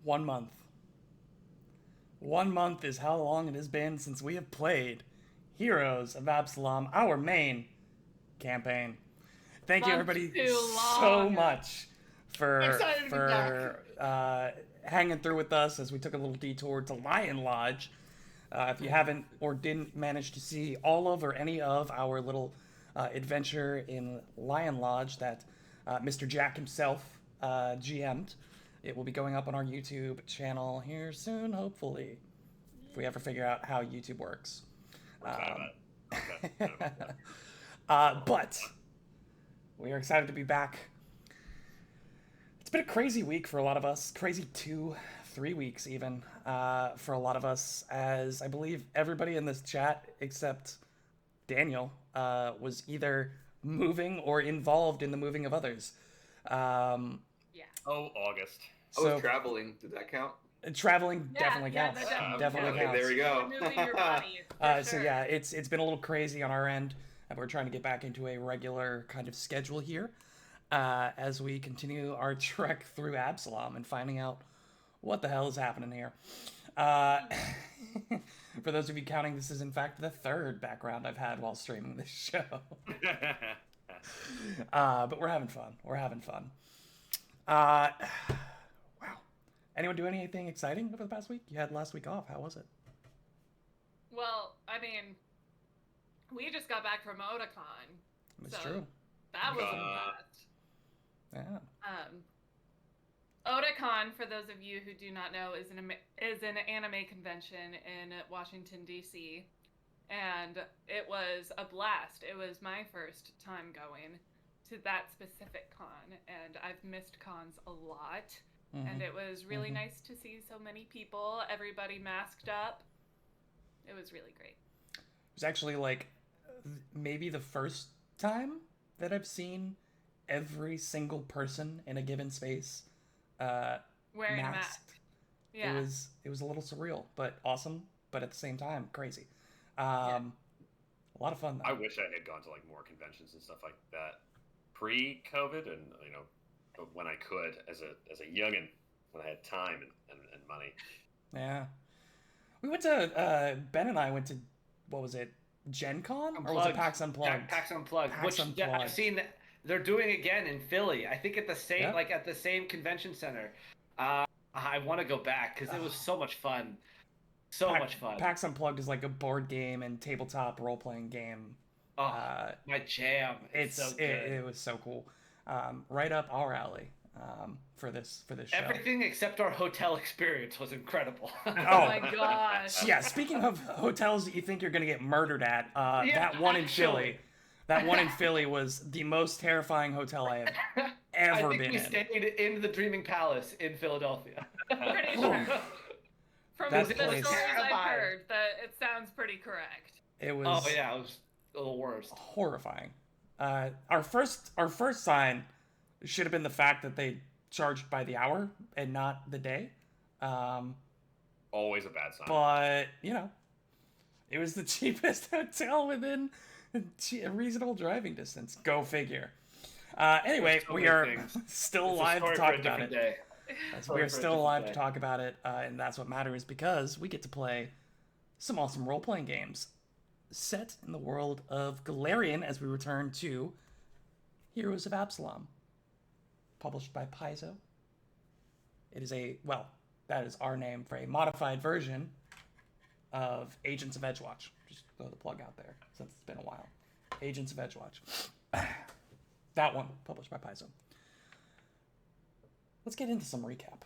1 month. 1 month is how long it has been since we have played Heroes of Absalom, our main campaign. Thank you, Month everybody, too so long. much I'm for excited to be back. hanging through with us as we took a little detour to Lion Lodge. If you haven't or didn't manage to see all of or any of our little adventure in Lion Lodge that Mr. Jack himself GM'd, it will be going up on our YouTube channel here soon, hopefully, if we ever figure out how YouTube works. We're excited about it. I'm excited about But we are excited to be back. It's been a crazy week for a lot of us. Crazy 2, 3 weeks even for a lot of us, as I believe everybody in this chat except Daniel was either moving or involved in the moving of others. Yeah. Oh, August. I So was traveling. Did that count? traveling definitely yeah, counts. that definitely Definitely counts. counts. There we go. You're moving your body. For So sure. yeah, it's been a little crazy on our end, and we're trying to get back into a regular kind of schedule here as we continue our trek through Absalom and finding out what the hell is happening here. Uh, for those of you counting, this is in fact the third background I've had while streaming this show. But we're having fun. We're having fun. Wow. Anyone do anything exciting over the past week? You had last week off. How was it? Well, I mean, we just got back from Otakon. It's So, true. That was a God. blast. Yeah. Otakon, for those of you who do not know, is an anime convention in Washington D.C. and it was a blast. It was my first time going to that specific con, and I've missed cons a lot. And it was really nice to see so many people, everybody masked up. It was really great. It was actually like maybe the first time that I've seen every single person in a given space Wearing a masked. mask. Yeah. It was a little surreal, but awesome, but at the same time crazy. A lot of fun though. I wish I had gone to like more conventions and stuff like that pre-COVID, and when I could as a youngin, when I had time and money. Yeah. We went to Ben and I went to, what was it, Gen Con? Or was it PAX Unplugged? PAX Unplugged, PAX which Unplugged. I've seen that they're doing again in Philly. I think at the same Yeah. at the same convention center. I want to go back because it was so much fun. Much fun. PAX Unplugged is like a board game and tabletop role playing game. Oh, my jam! It's so good. It was so cool. Right up our alley for this show. Everything except our hotel experience was incredible. Oh my gosh. Yeah, speaking of hotels that you think you're gonna get murdered at, Yeah, that one in actually. Philly. That one in Philly was the most terrifying hotel I have I ever think been we in. stayed in the Dreaming Palace in Philadelphia. Pretty sure. From That the place- stories I've Terrifying. heard, that it sounds pretty correct. It was Oh yeah, it was the worst. horrifying. Our first sign should have been the fact that they charged by the hour and not the day. Always a bad sign. But it was the cheapest hotel within a reasonable driving distance. Go figure. Anyway, There's so we many are things. still It's a alive story to for talk a about different it. day. We are for a still different alive day. to talk about it, and that's what matters because we get to play some awesome role playing games set in the world of Galarian as we return to Heroes of Absalom, published by Paizo. It is that is our name for a modified version of Agents of Edgewatch. Just throw the plug out there since it's been a while. Agents of Edgewatch. That one, published by Paizo. Let's get into some recap.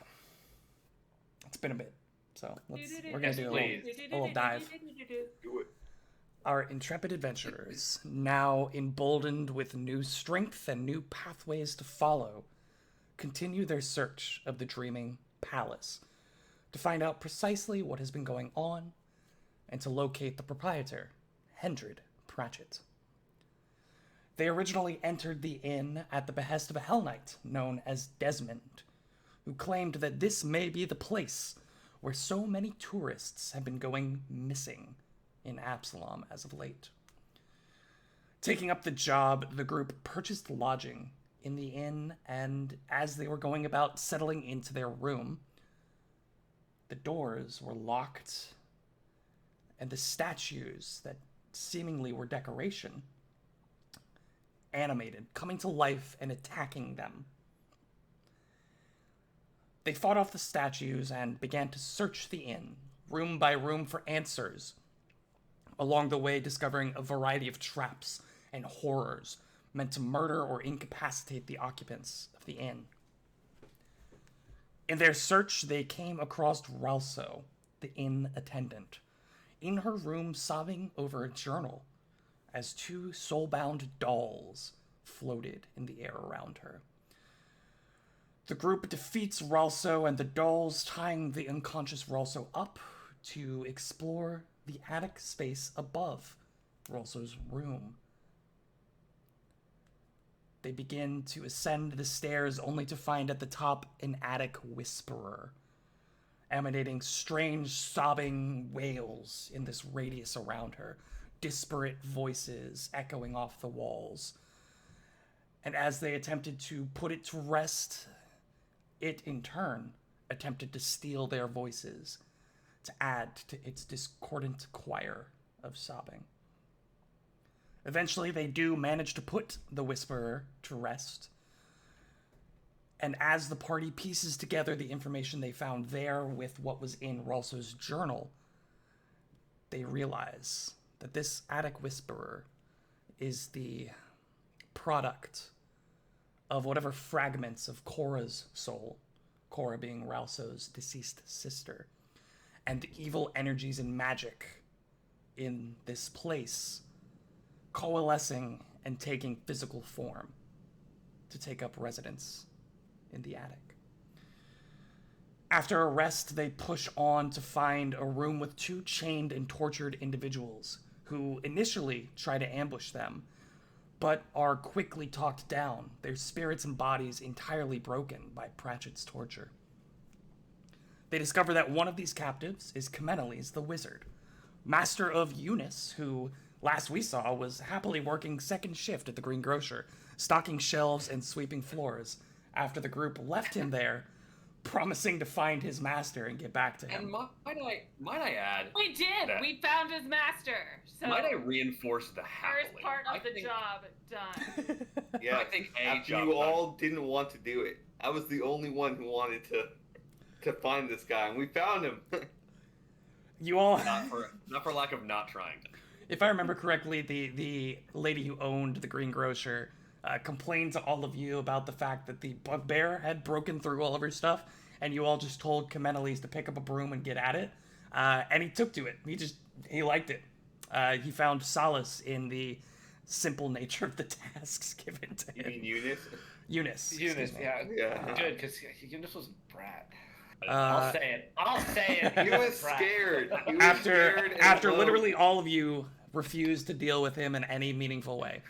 It's been a bit, so we're gonna do a little dive. Do it. Our intrepid adventurers, now emboldened with new strength and new pathways to follow, continue their search of the Dreaming Palace to find out precisely what has been going on and to locate the proprietor, Hendred Pratchett. They originally entered the inn at the behest of a Hell Knight known as Desmond, who claimed that this may be the place where so many tourists have been going missing in Absalom as of late. Taking up the job, the group purchased lodging in the inn, and as they were going about settling into their room, The doors were locked, and the statues that seemingly were decoration animated, coming to life and attacking them. They fought off the statues and began to search the inn, room by room, for answers, along the way discovering a variety of traps and horrors meant to murder or incapacitate the occupants of the inn. In their search, they came across Ralso, the inn attendant, in her room sobbing over a journal as two soul-bound dolls floated in the air around her. The group defeats Ralso and the dolls, tying the unconscious Ralso up to explore the attic space above Ralso's room. They begin to ascend the stairs, only to find at the top an attic whisperer, emanating strange sobbing wails in this radius around her, disparate voices echoing off the walls. And as they attempted to put it to rest, it in turn attempted to steal their voices to add to its discordant choir of sobbing. Eventually, they do manage to put the Whisperer to rest. And as the party pieces together the information they found there with what was in Ralso's journal, they realize that this attic Whisperer is the product of whatever fragments of Cora's soul, Cora being Ralso's deceased sister, and the evil energies and magic in this place coalescing and taking physical form to take up residence in the attic. After a rest, they push on to find a room with two chained and tortured individuals who initially try to ambush them, but are quickly talked down, their spirits and bodies entirely broken by Pratchett's torture. They discover that one of these captives is Kameniles the Wizard, master of Eunice, who, last we saw, was happily working second shift at the Green Grocer, stocking shelves and sweeping floors, after the group left him there, promising to find his master and get back to him. And might I add? We did. that- We found his master. So Might I reinforce the first happily? part I of the think- job done. Yeah, I think after job you done. all didn't want to do it, I was the only one who wanted to find this guy, and we found him. You all, Not for lack of not trying. if I remember correctly, the lady who owned the Green Grocer complained to all of you about the fact that the bugbear had broken through all of her stuff, and you all just told Kameniles to pick up a broom and get at it. And he took to it. He liked it. He found solace in the simple nature of the tasks given to You him. mean Eunice? Eunice. Eunice, excuse me. yeah. Yeah. Good, because Eunice was a brat. Uh, I'll say it. I'll say it. He was scared. He was after scared and after alone. literally all of you refused to deal with him in any meaningful way.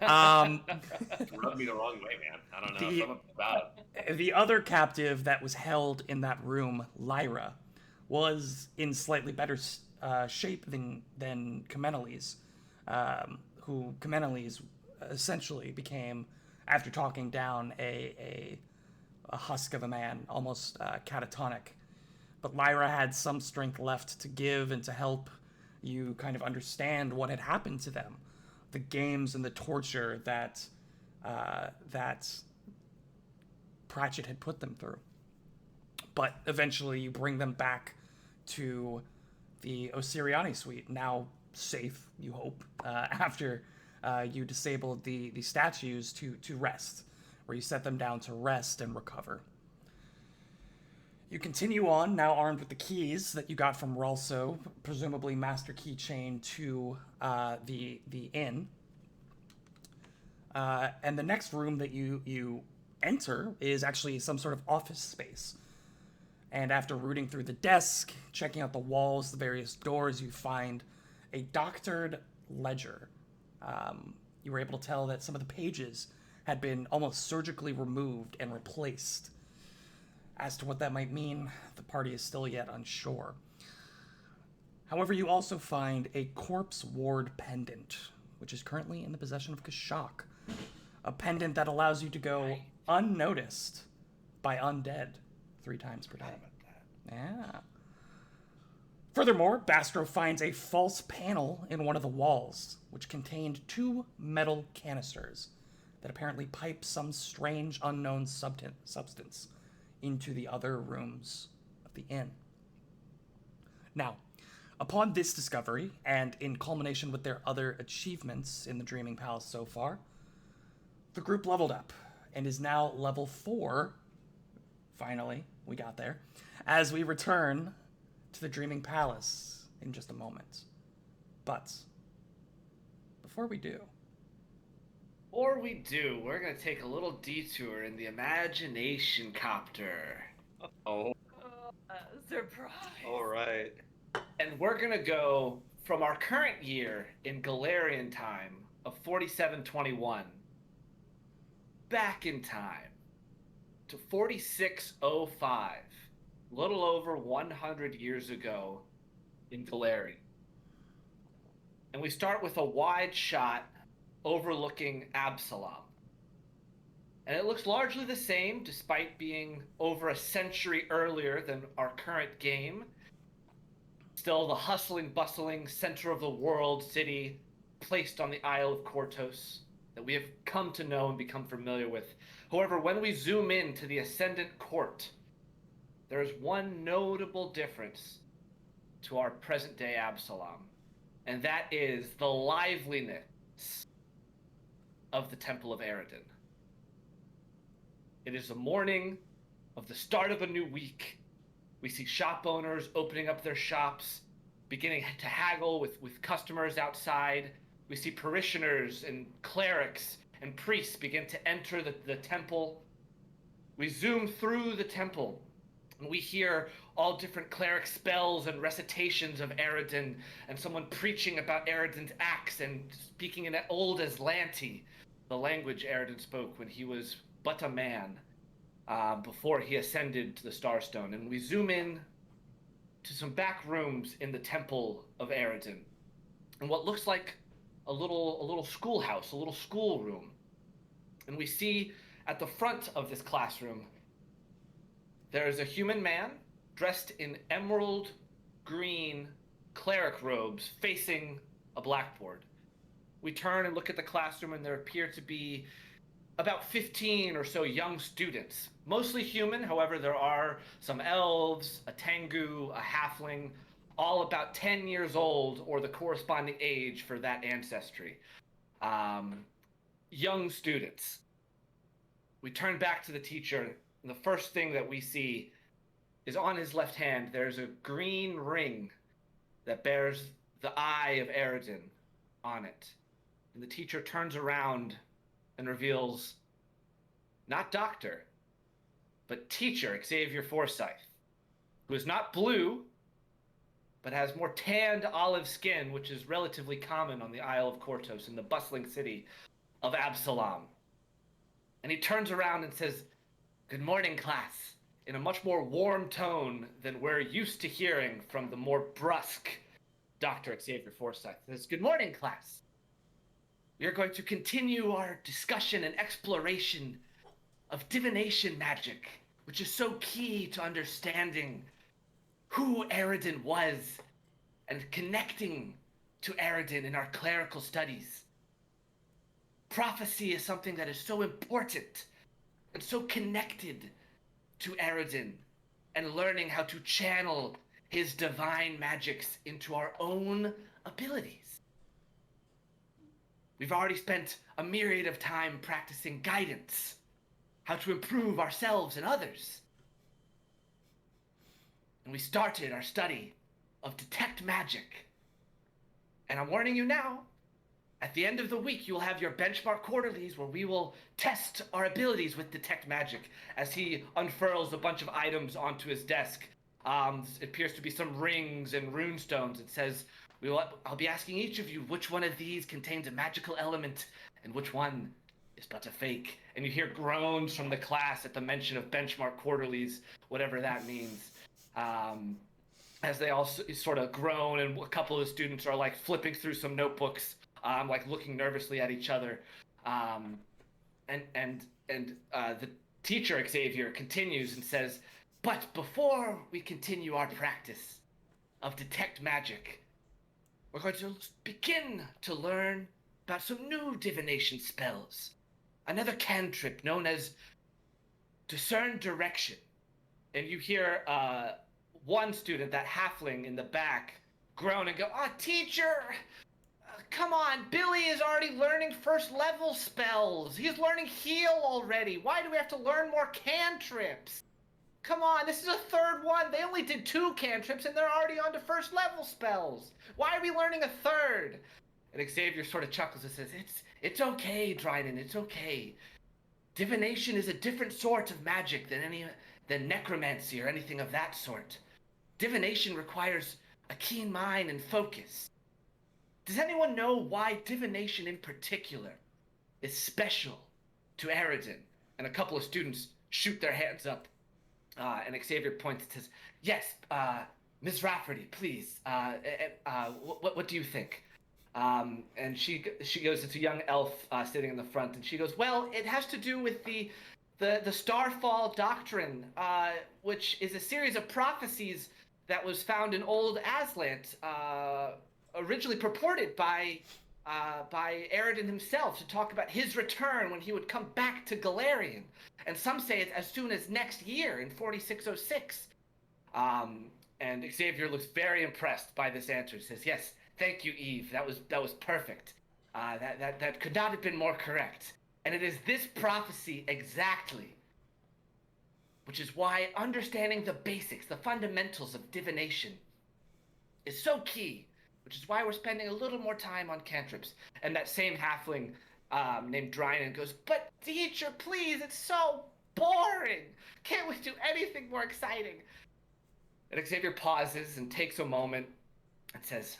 Rubbed me the wrong way, man. I don't know. The- Something about it. The other captive that was held in that room, Lyra, was in slightly better shape than Kameniles, who Kameniles essentially became, after talking down, a husk of a man, almost catatonic. But Lyra had some strength left to give and to help you kind of understand what had happened to them, the games and the torture that Pratchett had put them through. But eventually you bring them back to the Osiriani suite, now safe, you hope, after you disabled the statues to rest, where you set them down to rest and recover. You continue on, now armed with the keys that you got from Ralso, presumably master keychain to the inn. And the next room that you enter is actually some sort of office space. And after rooting through the desk, checking out the walls, the various doors, you find a doctored ledger. You were able to tell that some of the pages had been almost surgically removed and replaced. As to what that might mean, the party is still yet unsure. However, you also find a corpse ward pendant, which is currently in the possession of Kashak. A pendant that allows you to go unnoticed by undead 3 times per day. Yeah. Furthermore, Bastro finds a false panel in one of the walls, which contained 2 metal canisters that apparently pipe some strange unknown substance into the other rooms of the inn. Now, upon this discovery, and in culmination with their other achievements in the Dreaming Palace so far, the group leveled up and is now level 4. Finally, we got there. As we return to the Dreaming Palace in just a moment. But before we do, Or we do, we're going to take a little detour in the Imagination Copter. Oh, Surprise. all right. And we're going to go from our current year in Galarian time of 4721 back in time to 4605, a little over 100 years ago in Galarian. And we start with a wide shot overlooking Absalom. And it looks largely the same despite being over a century earlier than our current game. Still the hustling, bustling center of the world city placed on the Isle of Kortos that we have come to know and become familiar with. However, when we zoom in to the Ascendant Court, there is one notable difference to our present day Absalom, and that is the liveliness of the Temple of Eredin. It is the morning of the start of a new week. We see shop owners opening up their shops, beginning to haggle with customers outside. We see parishioners and clerics and priests begin to enter the temple. We zoom through the temple, and we hear all different cleric spells and recitations of Eredin, and someone preaching about Eredin's axe and speaking in old Aslanti, the language Eredin spoke when he was but a man, before he ascended to the Starstone. And we zoom in to some back rooms in the Temple of Eredin, and what looks like a little schoolhouse, a little schoolroom. And we see at the front of this classroom, there is a human man dressed in emerald green cleric robes facing a blackboard. We turn and look at the classroom, and there appear to be about 15 or so young students, mostly human. However, there are some elves, a tengu, a halfling, all about 10 years old or the corresponding age for that ancestry. Young students. We turn back to the teacher, and the first thing that we see is on his left hand, there's a green ring that bears the eye of Eredin on it. And the teacher turns around and reveals not doctor, but teacher Xavier Forsyth, who is not blue, but has more tanned olive skin, which is relatively common on the Isle of Kortos in the bustling city of Absalom. And he turns around and says, "Good morning, class," in a much more warm tone than we're used to hearing from the more brusque Dr. Xavier Forsyth. He says, "Good morning, class. We are going to continue our discussion and exploration of divination magic, which is so key to understanding who Eredin was and connecting to Eredin in our clerical studies. Prophecy is something that is so important and so connected to Eredin, and learning how to channel his divine magics into our own abilities. We've already spent a myriad of time practicing guidance, how to improve ourselves and others. And we started our study of Detect Magic. And I'm warning you now, at the end of the week, you'll have your benchmark quarterlies where we will test our abilities with Detect Magic as he unfurls a bunch of items onto his desk. It appears to be some rings and runestones. It says, I'll be asking each of you which one of these contains a magical element and which one is but a fake. And you hear groans from the class at the mention of benchmark quarterlies, whatever that means. As they all sort of groan, and a couple of the students are like flipping through some notebooks, like looking nervously at each other. And the teacher, Xavier, continues and says, "But before we continue our practice of Detect Magic, we're going to begin to learn about some new divination spells. Another cantrip known as Discern Direction. And you hear one student, that halfling in the back, groan and go, "Oh, teacher! Come on, Billy is already learning first level spells. He's learning heal already. Why do we have to learn more cantrips? Come on, this is a third one. They only did 2 cantrips and they're already on to first level spells. Why are we learning a third?" And Xavier sort of chuckles and says, It's okay, Dryden, it's okay. Divination is a different sort of magic than necromancy or anything of that sort. Divination requires a keen mind and focus. Does anyone know why divination in particular is special to Eridan? And a couple of students shoot their hands up, and Xavier points and says, "Yes, Miss Rafferty, please. What do you think?" And she goes, it's a young elf sitting in the front, and she goes, "Well, it has to do with the Starfall Doctrine, which is a series of prophecies that was found in Old Aslant, originally purported by Eridan himself to talk about his return when he would come back to Galarian. And some say it's as soon as next year in 4606. And Xavier looks very impressed by this answer. He says, "Yes, thank you, Eve. That was perfect. That could not have been more correct. And it is this prophecy exactly, which is why understanding the basics, the fundamentals of divination is so key, which is why we're spending a little more time on cantrips." And that same halfling named Dryden goes, "But teacher, please, it's so boring. Can't we do anything more exciting?" And Xavier pauses and takes a moment and says,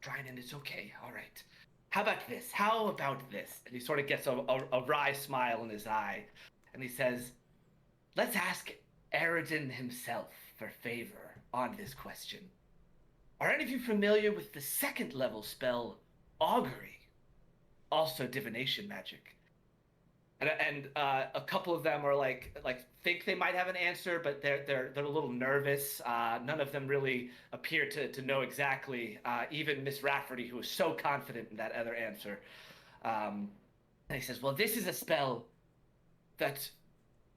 "Dryden, it's okay, all right. How about this? How about this?" And he sort of gets a wry smile in his eye. And he says, "Let's ask Eridan himself for favor on this question. Are any of you familiar with the 2nd level spell, Augury? Also divination magic." And a couple of them are like think they might have an answer, but they're a little nervous. None of them really appear to know exactly. Even Miss Rafferty, who was so confident in that other answer. And he says, "Well, this is a spell that,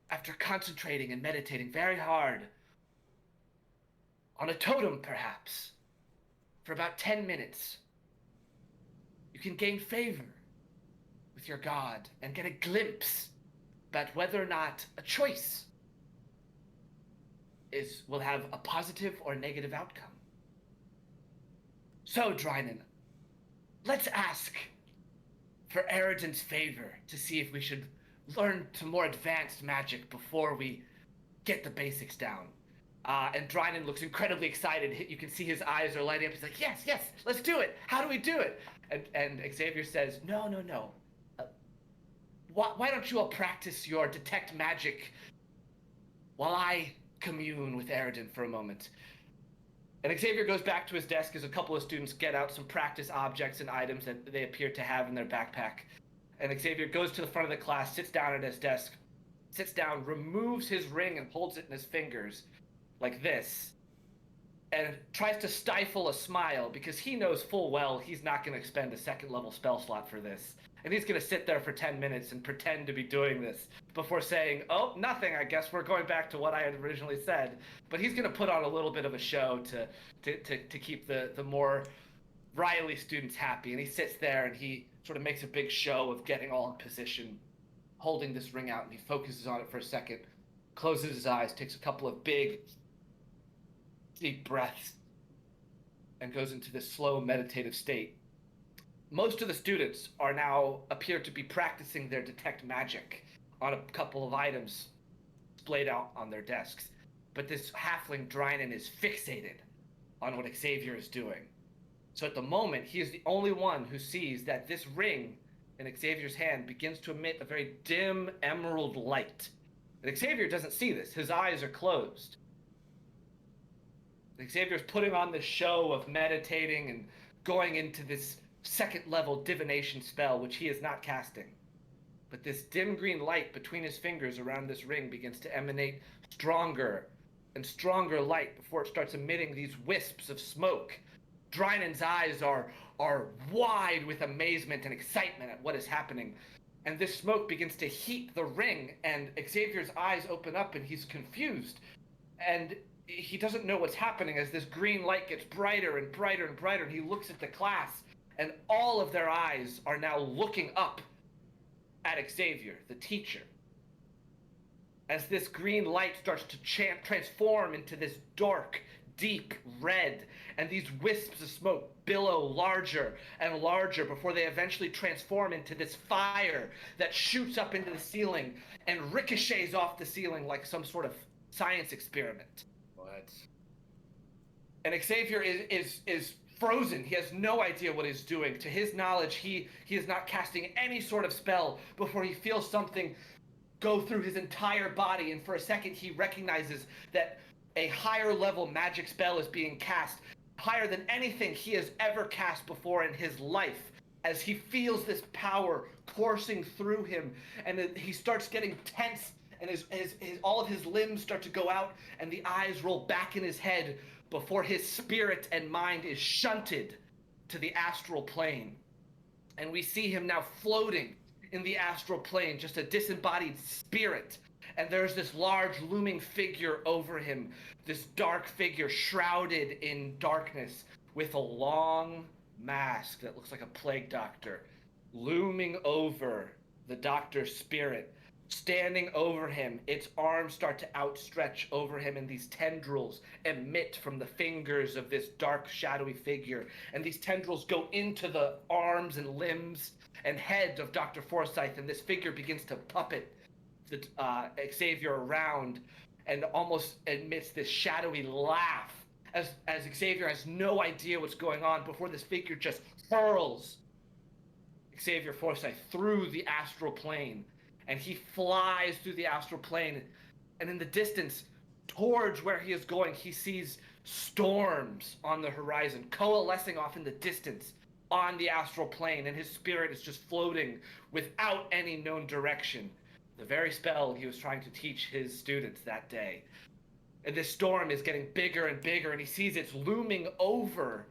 after concentrating and meditating very hard on a totem, perhaps, for about 10 minutes, you can gain favor with your god and get a glimpse about whether or not a choice will have a positive or negative outcome. So, Dryden, let's ask for Eridan's favor to see if we should learn some more advanced magic before we get the basics down." And Dryden looks incredibly excited. You can see his eyes are lighting up. He's like, yes, let's do it. How do we do it?" And Xavier says, no. Why don't you all practice your detect magic while I commune with Eridan for a moment? And Xavier goes back to his desk as a couple of students get out some practice objects and items that they appear to have in their backpack. And Xavier goes to the front of the class, sits down at his desk, sits down, removes his ring and holds it in his fingers like this, and tries to stifle a smile because he knows full well he's not going to expend a 2nd level spell slot for this. And he's going to sit there for 10 minutes and pretend to be doing this before saying, "Oh, nothing, I guess we're going back to what I had originally said." But he's going to put on a little bit of a show to keep the more Riley students happy. And he sits there and he sort of makes a big show of getting all in position, holding this ring out, and he focuses on it for a second, closes his eyes, takes a couple of big, deep breaths, and goes into this slow meditative state. Most of the students appear to be practicing their detect magic on a couple of items splayed out on their desks. But this halfling Dryden is fixated on what Xavier is doing. So at the moment, he is the only one who sees that this ring in Xavier's hand begins to emit a very dim emerald light. And Xavier doesn't see this. His eyes are closed. Xavier's putting on this show of meditating and going into this 2nd level divination spell, which he is not casting. But this dim green light between his fingers around this ring begins to emanate stronger and stronger light before it starts emitting these wisps of smoke. Drynen's eyes are wide with amazement and excitement at what is happening. And this smoke begins to heat the ring, and Xavier's eyes open up and he's confused. And he doesn't know what's happening as this green light gets brighter and brighter and brighter. And he looks at the class, and all of their eyes are now looking up at Xavier, the teacher. As this green light starts to transform into this dark, deep red, and these wisps of smoke billow larger and larger before they eventually transform into this fire that shoots up into the ceiling and ricochets off the ceiling like some sort of science experiment. What? And Xavier is frozen. He has no idea what he's doing. To his knowledge, he is not casting any sort of spell before he feels something go through his entire body, and for a second he recognizes that a higher level magic spell is being cast, higher than anything he has ever cast before in his life, as he feels this power coursing through him, and he starts getting tense, and all of his limbs start to go out, and the eyes roll back in his head before his spirit and mind is shunted to the astral plane. And we see him now floating in the astral plane, just a disembodied spirit. And there's this large looming figure over him, this dark figure shrouded in darkness with a long mask that looks like a plague doctor, looming over the doctor's spirit. Standing over him, its arms start to outstretch over him, and these tendrils emit from the fingers of this dark, shadowy figure. And these tendrils go into the arms and limbs and head of Dr. Forsyth, and this figure begins to puppet Xavier around and almost emits this shadowy laugh as Xavier has no idea what's going on before this figure just hurls Xavier Forsyth through the astral plane. And he flies through the astral plane, and in the distance, towards where he is going, he sees storms on the horizon, coalescing off in the distance on the astral plane, and his spirit is just floating without any known direction. The very spell he was trying to teach his students that day. And this storm is getting bigger and bigger, and he sees it's looming over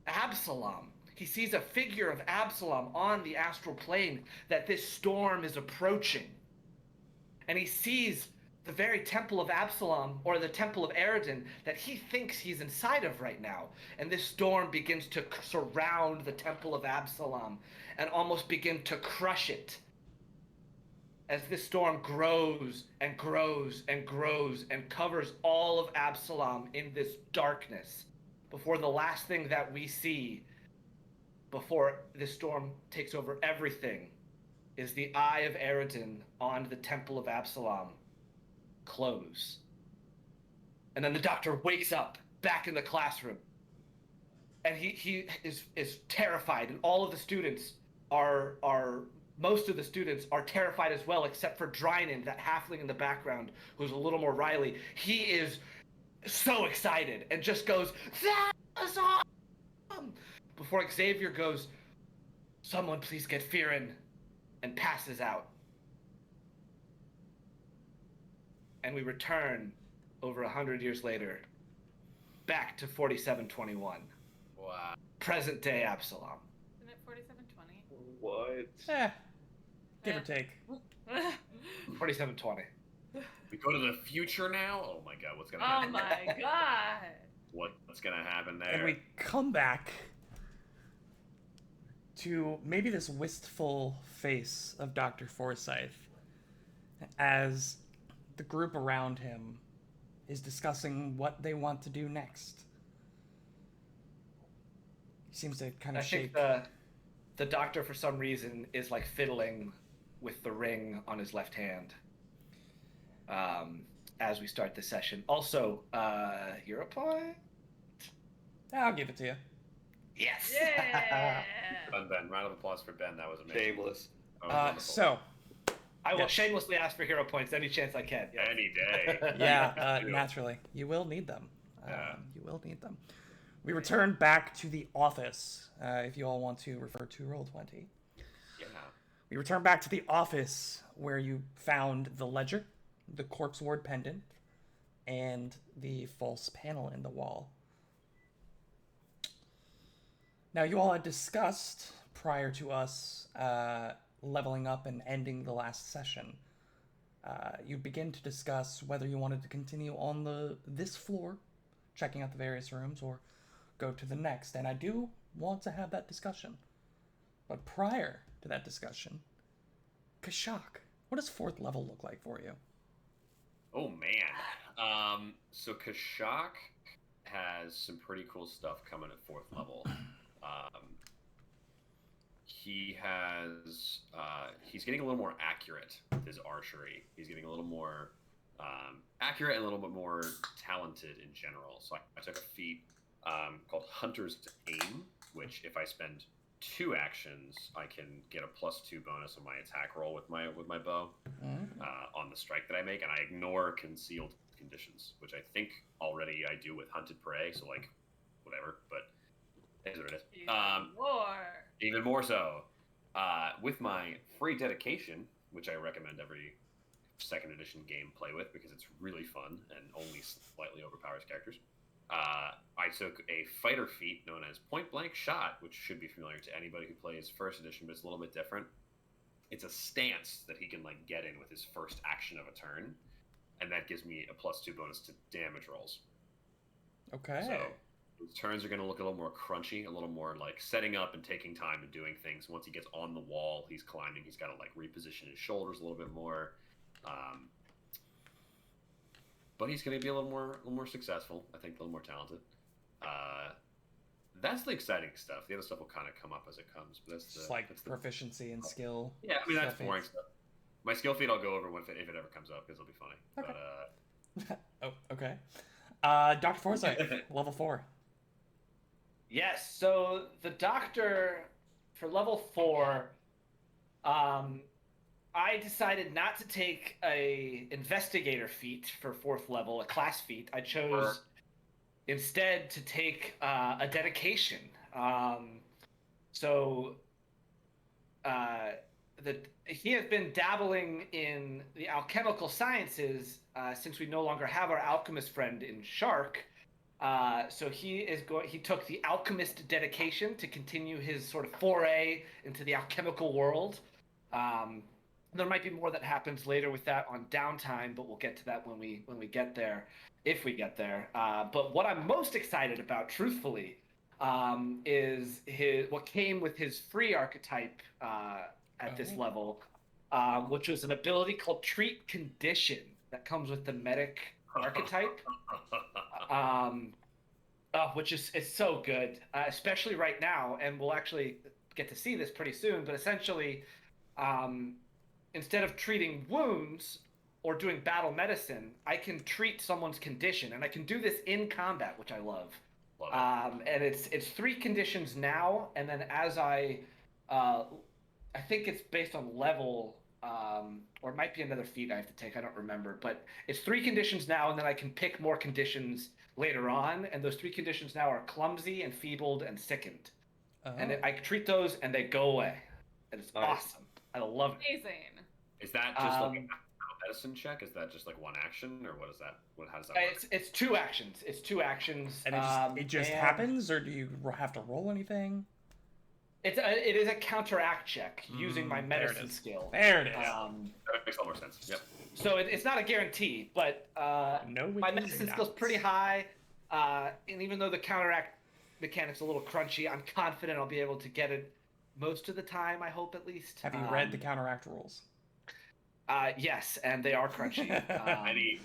Absalom. He sees a figure of Absalom on the astral plane that this storm is approaching. And he sees the very temple of Absalom, or the temple of Eridan, that he thinks he's inside of right now. And this storm begins to surround the temple of Absalom and almost begin to crush it. As this storm grows and grows and grows and covers all of Absalom in this darkness, before the last thing that we see before this storm takes over everything is the eye of Eridan on the temple of Absalom close. And then the doctor wakes up back in the classroom, and he is terrified, and all of the students most of the students are terrified as well, except for Drynen, that halfling in the background who's a little more wily. He is so excited and just goes, "That was awesome!" Before Xavier goes, "Someone please get Fearin," and passes out. And we return over 100 years later, back to 4721. Wow. Present day Absalom. Isn't it 4720? What? Give or take. 4720. We go to the future now? Oh my god, what's gonna Oh happen? my god. What's gonna happen there? And we come back to maybe this wistful face of Dr. Forsyth as the group around him is discussing what they want to do next. He seems to kind I of shake. think the doctor, for some reason, is like fiddling with the ring on his left hand as we start the session. Also, you're a point? I'll give it to you. Yes! Yeah. Ben, round of applause for Ben. That was amazing. Shameless. That was wonderful. So, I will Yes. shamelessly ask for hero points any chance I can. Yes. Any day. yeah, Yeah. naturally, you will need them. Yeah. You will need them. We return back to the office, if you all want to refer to Roll20. Yeah. We return back to the office where you found the ledger, the corpse ward pendant, and the false panel in the wall. Now, you all had discussed prior to us leveling up and ending the last session. You begin to discuss whether you wanted to continue on this floor, checking out the various rooms, or go to the next. And I do want to have that discussion. But prior to that discussion, Kashak, what does 4th level look like for you? Oh man. So Kashak has some pretty cool stuff coming at 4th level. He's getting a little more accurate with his archery. He's getting a little more accurate and a little bit more talented in general. So I took a feat called Hunter's Aim, which if I spend 2 actions, I can get a +2 bonus on my attack roll with my bow on the strike that I make, and I ignore concealed conditions, which I think already I do with Hunted Prey. So like, whatever, but it is what it is. Even more so. With my free dedication, which I recommend every 2nd edition game play with because it's really fun and only slightly overpowers characters. I took a fighter feat known as Point Blank Shot, which should be familiar to anybody who plays 1st edition, but it's a little bit different. It's a stance that he can like get in with his first action of a turn, and that gives me a +2 bonus to damage rolls. Okay. So his turns are going to look a little more crunchy, a little more like setting up and taking time and doing things. Once he gets on the wall, he's climbing. He's got to like reposition his shoulders a little bit more. But he's going to be a little more successful. I think a little more talented. That's the exciting stuff. The other stuff will kind of come up as it comes. But that's Just like proficiency and skill. Yeah, I mean that's skill boring feats. stuff. My skill feat I'll go over if it ever comes up because it'll be funny. Okay. Oh, okay. Dr. Forsyth, level 4. Yes, so the doctor for level 4, I decided not to take a investigator feat for 4th level, a class feat. I chose instead to take a dedication. He has been dabbling in the alchemical sciences since we no longer have our alchemist friend in Shark. So he took the alchemist dedication to continue his sort of foray into the alchemical world. There might be more that happens later with that on downtime, but we'll get to that when we get there, if we get there. But what I'm most excited about, truthfully, is what came with his free archetype at this level, which was an ability called Treat Condition that comes with the medic archetype. Which is so good, especially right now, and we'll actually get to see this pretty soon. But essentially, instead of treating wounds or doing battle medicine, I can treat someone's condition, and I can do this in combat, which I love. And it's 3 conditions now, and then as I think it's based on level, or it might be another feat I have to take. I don't remember, but it's 3 conditions now, and then I can pick more conditions later on. And those 3 conditions now are clumsy, enfeebled, and sickened. And I treat those, and they go away. And it's awesome. I love it. Amazing. Is that just like a medicine check? Is that just like 1 action, or what is that? How does that work? It's 2 actions. It's 2 actions. And it just happens, or do you have to roll anything? It is a counteract check using my medicine skill. There it is. That makes a lot more sense. Yep. So it's not a guarantee, but my medicine skill's pretty high. And even though the counteract mechanic's a little crunchy, I'm confident I'll be able to get it most of the time, I hope at least. Have you read the counteract rules? Yes, and they are crunchy. Many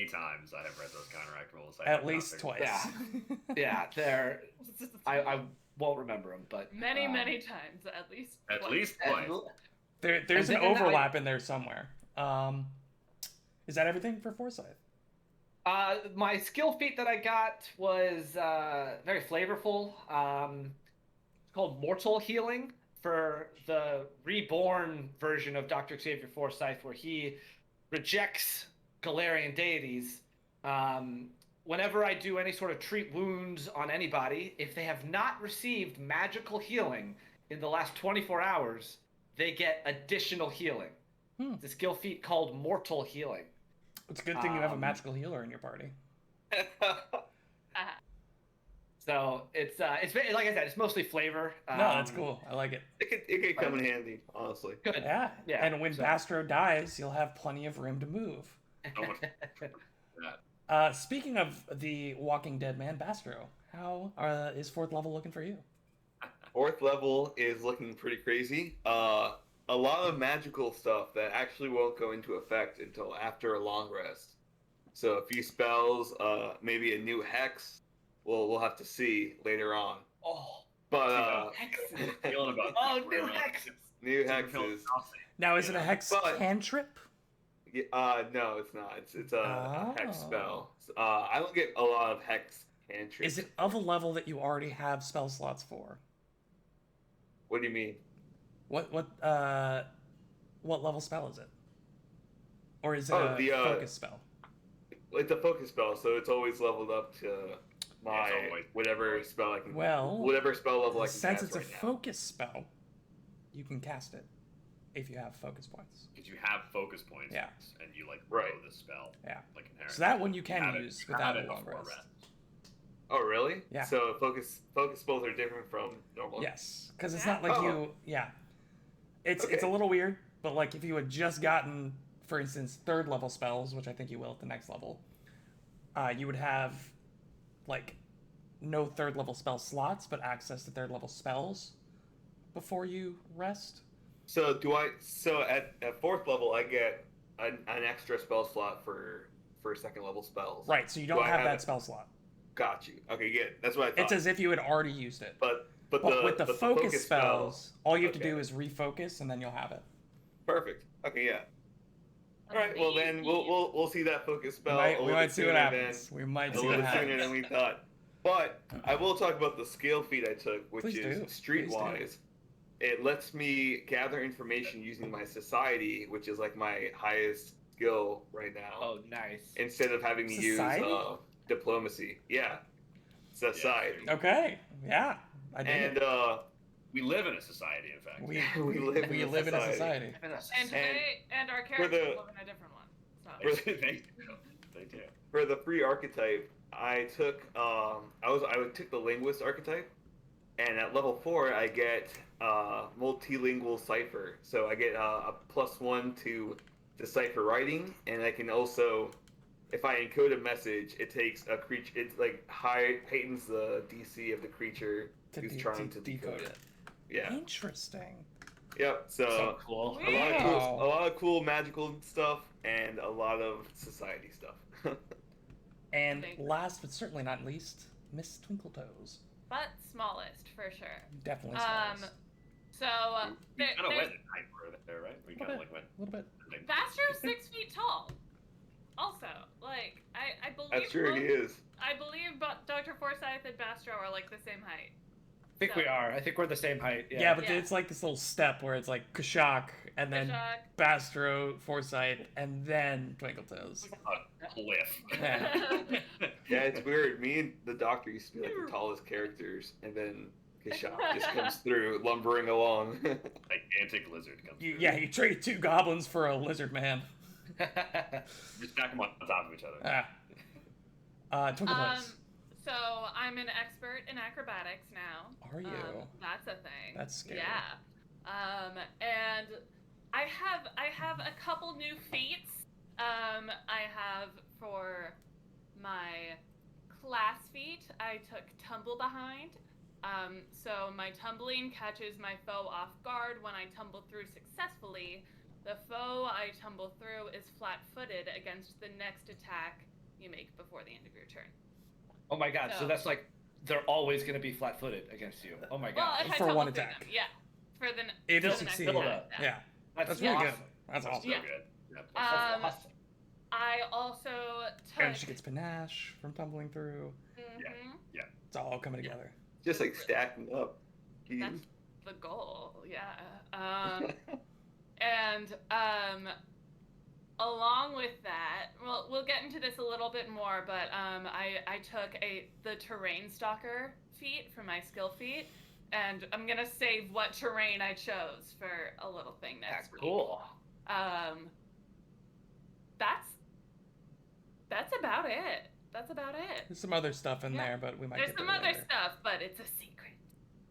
times I have read those counteract rules. At least twice. Yeah, they're. I won't remember them, but many times at least. At least twice. There's an overlap in there somewhere. Is that everything for Forsyth? My skill feat that I got was very flavorful. It's called Mortal Healing for the reborn version of Dr. Xavier Forsyth, where he rejects Galarian deities. Whenever I do any sort of treat wounds on anybody, if they have not received magical healing in the last 24 hours, they get additional healing. It's a skill feat called Mortal Healing. It's a good thing you have a magical healer in your party. So it's like I said, it's mostly flavor. No, that's cool. I like it. It could come in handy, honestly. Good. Yeah. Yeah, And when so- Bastro dies, you'll have plenty of room to move. No one- that. Speaking of the Walking Dead man, Bastro, how is 4th level looking for you? 4th level is looking pretty crazy. A lot of magical stuff that actually won't go into effect until after a long rest. So a few spells, maybe a new hex. We'll have to see later on. Oh, But hexes. Feeling about New hexes. new Super feeling hexes. saucy. Now, is it a Yeah. hex But- cantrip? Yeah, no, it's not. It's a hex Oh. spell. I don't get a lot of hex cantrips. Is it of a level that you already have spell slots for? What do you mean? What level spell is it? Or is it Oh, a the, focus spell? It's a focus spell, so it's always leveled up to my it's always- whatever spell I can. Well, whatever spell level I can since cast it's a right now. focus spell, you can cast it if you have focus points. Because you have focus points. Yeah. And you like Right. know the spell. Yeah. Like inherently. So that one you You can have it- use you without have a it long before rest. Oh, really? Yeah. So focus spells are different from normal. Yes, because it's Yeah. not like Oh. you. Yeah, it's a Okay. little weird, but like if you had just gotten, for instance, 3rd level spells, which I think you will at the next level, you would have like no 3rd level spell slots, but access to 3rd level spells before you rest. So So at 4th level, I get an extra spell slot for 2nd level spells. Right, so you Do don't I have have that it? spell slot. Got you. Okay, good. That's what I thought. It's as if you had already used it. But But with the but focus spell- spells, all you have to okay. do is refocus, and then you'll have it. Perfect. Okay, yeah. All right. Well, then we'll see that focus spell. We a might, little we might bit see what sooner happens. We might Than, a see what little bit sooner happens. than we thought. But I will talk about the skill feat I took, which Please do. is Please do. Streetwise. It lets me gather information using my society, which is like my highest skill right now. Oh, nice. Instead of having to Society? use diplomacy. Yeah. Society. Okay, yeah, I did. And We live in a society, in fact. we we live we in a live in a society. society. And our characters the- live in a different one. So. they do. They do. For the free archetype, I took I took the linguist archetype, and at level 4 I get multilingual cipher. So I get a +1 to decipher writing, and I can also, if I encode a message, it takes a creature. It like heightens the DC of the creature who's trying to decode it. Yeah. Interesting. Yep. So So cool. a lot of cool, Wow. a lot of cool magical stuff, and a lot of society stuff. And Thank you. last but certainly not least, Miss Twinkletoes. But smallest for sure. Definitely Um, smallest. so We there, kind of there's went at night for there, right? We A kind of little like went. A little bit. like, Bastro's 6 feet tall. Also, like I believe That's true. He is. I believe Dr. Forsyth and Bastro are like the same height. I think we are. I think we're the same height. Yeah, Yeah. but Yeah. it's like this little step where it's like Kashak, and then Kashak. Bastro, Forsyth, and then Twinkletoes. a cliff. Yeah. Yeah, it's weird. Me and the Doctor used to be like the tallest characters, and then Kashak just comes through lumbering along. Gigantic lizard comes. You, through. yeah, you trade 2 goblins for a lizard man. You stack them on top of each other. Twinkletoes. So I'm an expert in acrobatics now. Are you? That's a thing. That's scary. Yeah. And I have a couple new feats. I have for my class feat, I took Tumble Behind. So my tumbling catches my foe off guard when I tumble through successfully. The foe I tumble through is flat-footed against the next attack you make before the end of your turn. Oh my god, so So- that's like they're always going to be flat-footed against you. Oh my Well, god. if I For tumble one through attack. them, yeah. For the It'll for the next succeed. attack, Yeah, That's that's really awesome. good. That's awesome. So Yeah. good. Yeah. Um, That's awesome. I also took. And she gets panache from tumbling through. Mhm. It's all coming together. Just like stacking up. That's the goal, yeah. And along with that, well, we'll get into this a little bit more, but I took the terrain stalker feat for my skill feat, and I'm gonna save what terrain I chose for a little thing next That's week. cool. That's That's about it. That's about it. There's some other stuff in Yeah. there, but we might There's get some there other later. stuff, but it's a secret.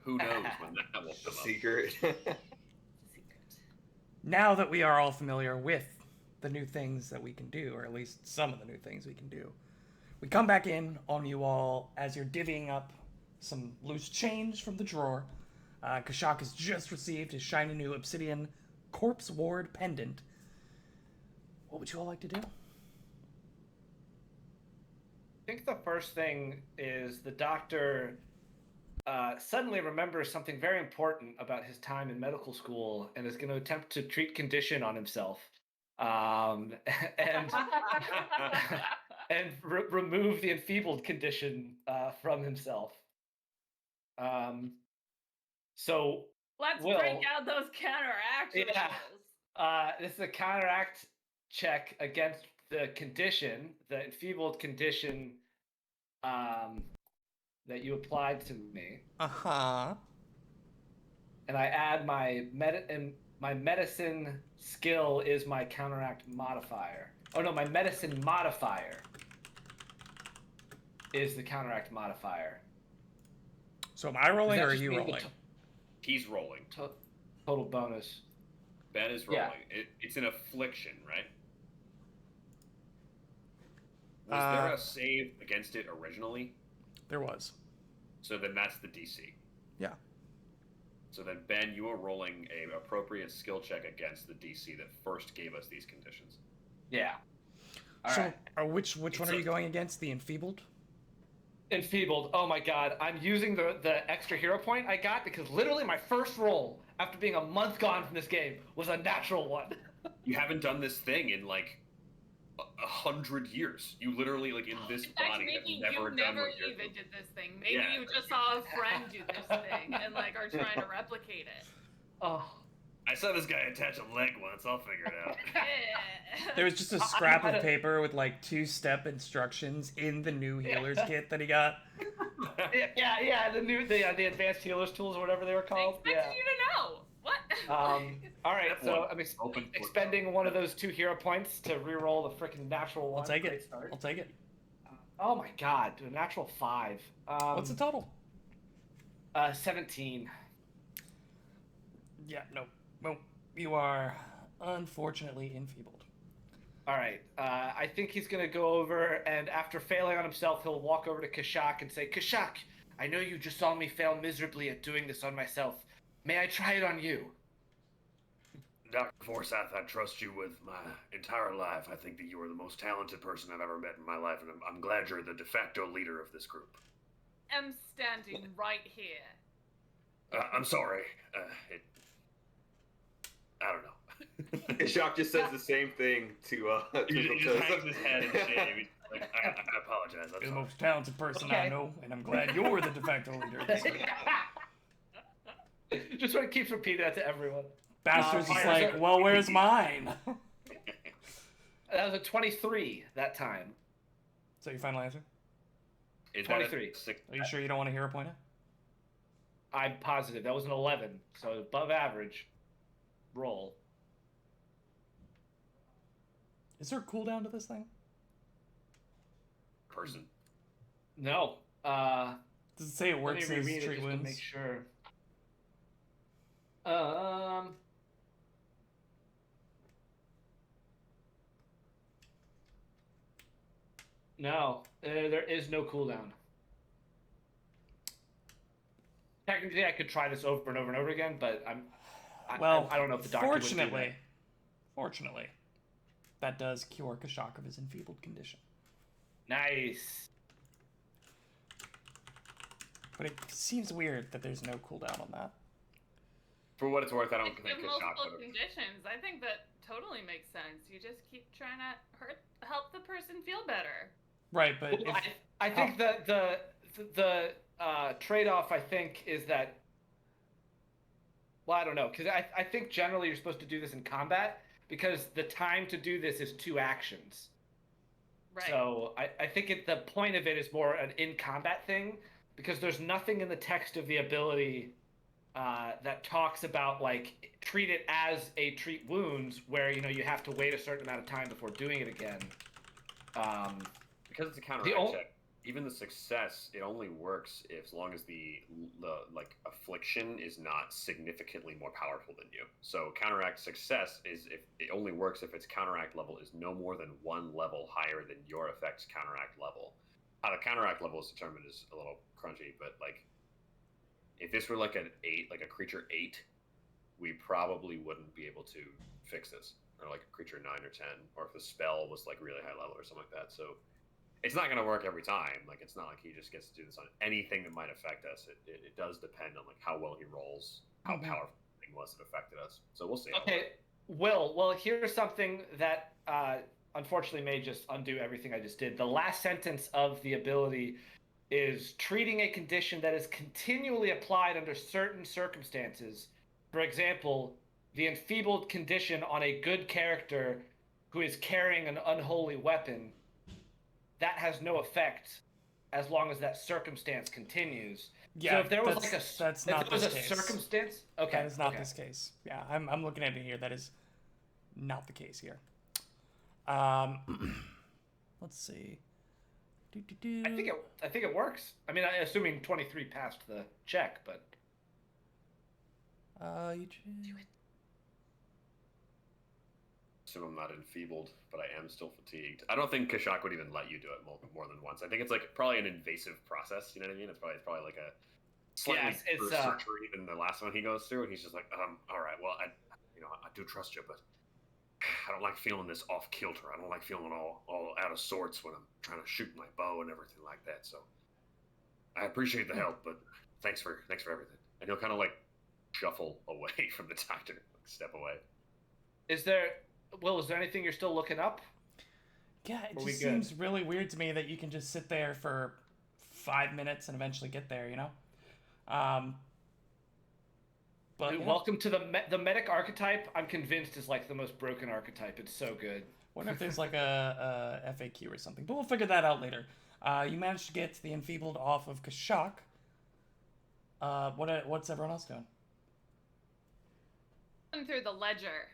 Who knows when that will A come up? secret. It's a secret. Now that we are all familiar with the new things that we can do, or at least some of the new things we can do, we come back in on you all as you're divvying up some loose change from the drawer. Kashak has just received his shiny new obsidian corpse ward pendant. What would you all like to do? I think the first thing is the doctor suddenly remembers something very important about his time in medical school and is going to attempt to treat condition on himself, and remove the enfeebled condition from himself. So Let's Will. break out those counteraction Yeah. rules. this is a counteract check against the condition, the enfeebled condition that you applied to me, Uh-huh. and I add my medicine skill is my counteract modifier. Oh no, my medicine modifier is the counteract modifier. So am I rolling Does that or are just you mean the rolling? He's rolling. Total bonus. Ben is rolling. Yeah. It's an affliction, right? Was there a save against it originally? There was. So then that's the DC. Yeah. So then, Ben, you are rolling a appropriate skill check against the DC that first gave us these conditions. Yeah. All So right. which one are you going against? The enfeebled? Enfeebled. Oh my god. I'm using the extra hero point I got because literally my first roll after being a month gone from this game was a natural one. You haven't done this thing in like 100 years. You literally, like, in this In fact, body, maybe have never you done never what you're even doing. did this thing. Maybe Yeah. you just saw a friend do this thing and like are trying to replicate it. Oh. I saw this guy attach a leg once. I'll figure it out. There was just a I scrap had of a- paper with like 2-step instructions in the new healer's kit that he got. Yeah. The advanced healers tools or whatever they were They called. expected Yeah. you to know. What? All right. Step So one, I'm open for- expending one of those 2 hero points to reroll the freaking natural one. I'll take Great it. start. I'll take it. Oh my god, a natural 5. What's the total? 17. Yeah, no. Well, you are unfortunately enfeebled. All right. I think he's gonna go over and after failing on himself, he'll walk over to Kashak and say, "Kashak, I know you just saw me fail miserably at doing this on myself. May I try it on you?" Dr. Forsyth, I trust you with my entire life. I think that you are the most talented person I've ever met in my life, and I'm glad you're the de facto leader of this group. I'm standing right here. I'm sorry. I don't know. Shock just says the same thing to He to just hangs his head in shame. He's like, I apologize. I'm You're the sorry. most talented person I Okay. know, and I'm glad you're the de facto leader of this group. Just want to keep repeating that to everyone. Bastard's just fire like, sir. well, where's mine? That was a 23 that time. So your final answer? Is that a 23. six- Are you sure you don't want to hero point it? I'm positive that was an 11, so above average roll. Is there a cooldown to this thing? person? No. Does it say it Let works me as reread it treat just to wounds? make sure. No, there is no cooldown. Technically, I could try this over and over and over again, but I don't know if the doctor would do that. Fortunately, that does cure Kashak of his enfeebled condition. Nice. But it seems weird that there's no cooldown on that. For what it's worth, I don't If you think have a shock multiple would have. conditions, I think that totally makes sense. You just keep trying to help the person feel better. Right, but Well, if, I think that the trade-off I think is that. Well, I don't know, because I think generally you're supposed to do this in combat because the time to do this is 2 actions. Right. So I think the point of it is more an in combat thing because there's nothing in the text of the ability that talks about like treat it as a treat wounds where you have to wait a certain amount of time before doing it again. Because it's a counteract The ol- check, even the success, it only works if, as long as the like affliction is not significantly more powerful than you. So counteract success is if it only works if its counteract level is no more than one level higher than your effect's counteract level. How the counteract level is determined is a little crunchy, but like if this were like an 8, like a creature 8, we probably wouldn't be able to fix this, or like a creature 9 or 10, or if the spell was like really high level or something like that. So it's not going to work every time. Like it's not like he just gets to do this on anything that might affect us. It does depend on like how well he rolls, how powerful the thing was that affected us. So we'll see. Okay, well, here's something that unfortunately may just undo everything I just did. The last sentence of the ability is treating a condition that is continually applied under certain circumstances. For example, the enfeebled condition on a good character who is carrying an unholy weapon, that has no effect as long as that circumstance continues. Yeah, so if there was that's not if there was this a case. circumstance, okay, That is not okay. this case. Yeah, I'm looking at it here. That is not the case here. Let's see. I think it works. I mean, assuming 23 passed the check, but Do it. Assume I'm not enfeebled, but I am still fatigued. I don't think Kashak would even let you do it more than once. I think it's like probably an invasive process. You know what I mean? It's probably like a slightly it's worse surgery than the last one he goes through, and he's just like, all right, well, I do trust you, but I don't like feeling this off kilter. I don't like feeling all out of sorts when I'm trying to shoot my bow and everything like that. So I appreciate the help, but thanks for everything. And he'll kind of like shuffle away from the doctor, like step away. is there anything you're still looking up? Yeah, it Are we just good? seems really weird to me that you can just sit there for 5 minutes and eventually get there. You know. But Dude, yeah. welcome to the medic archetype. I'm convinced is like the most broken archetype. It's so good. Wonder if there's like a FAQ or something, but we'll figure that out later. You managed to get the enfeebled off of Kashak. What's everyone else doing? Going through the ledger.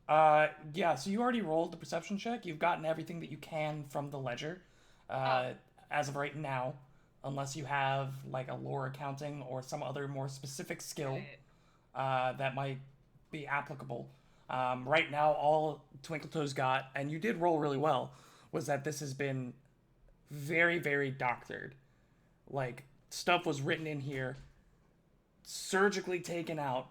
Yeah, so you already rolled the perception check. You've gotten everything that you can from the ledger, as of right now, unless you have like a lore accounting or some other more specific skill that might be applicable. Right now, all Twinkletoes got, and you did roll really well, was that this has been very, very doctored. Like, stuff was written in here, surgically taken out,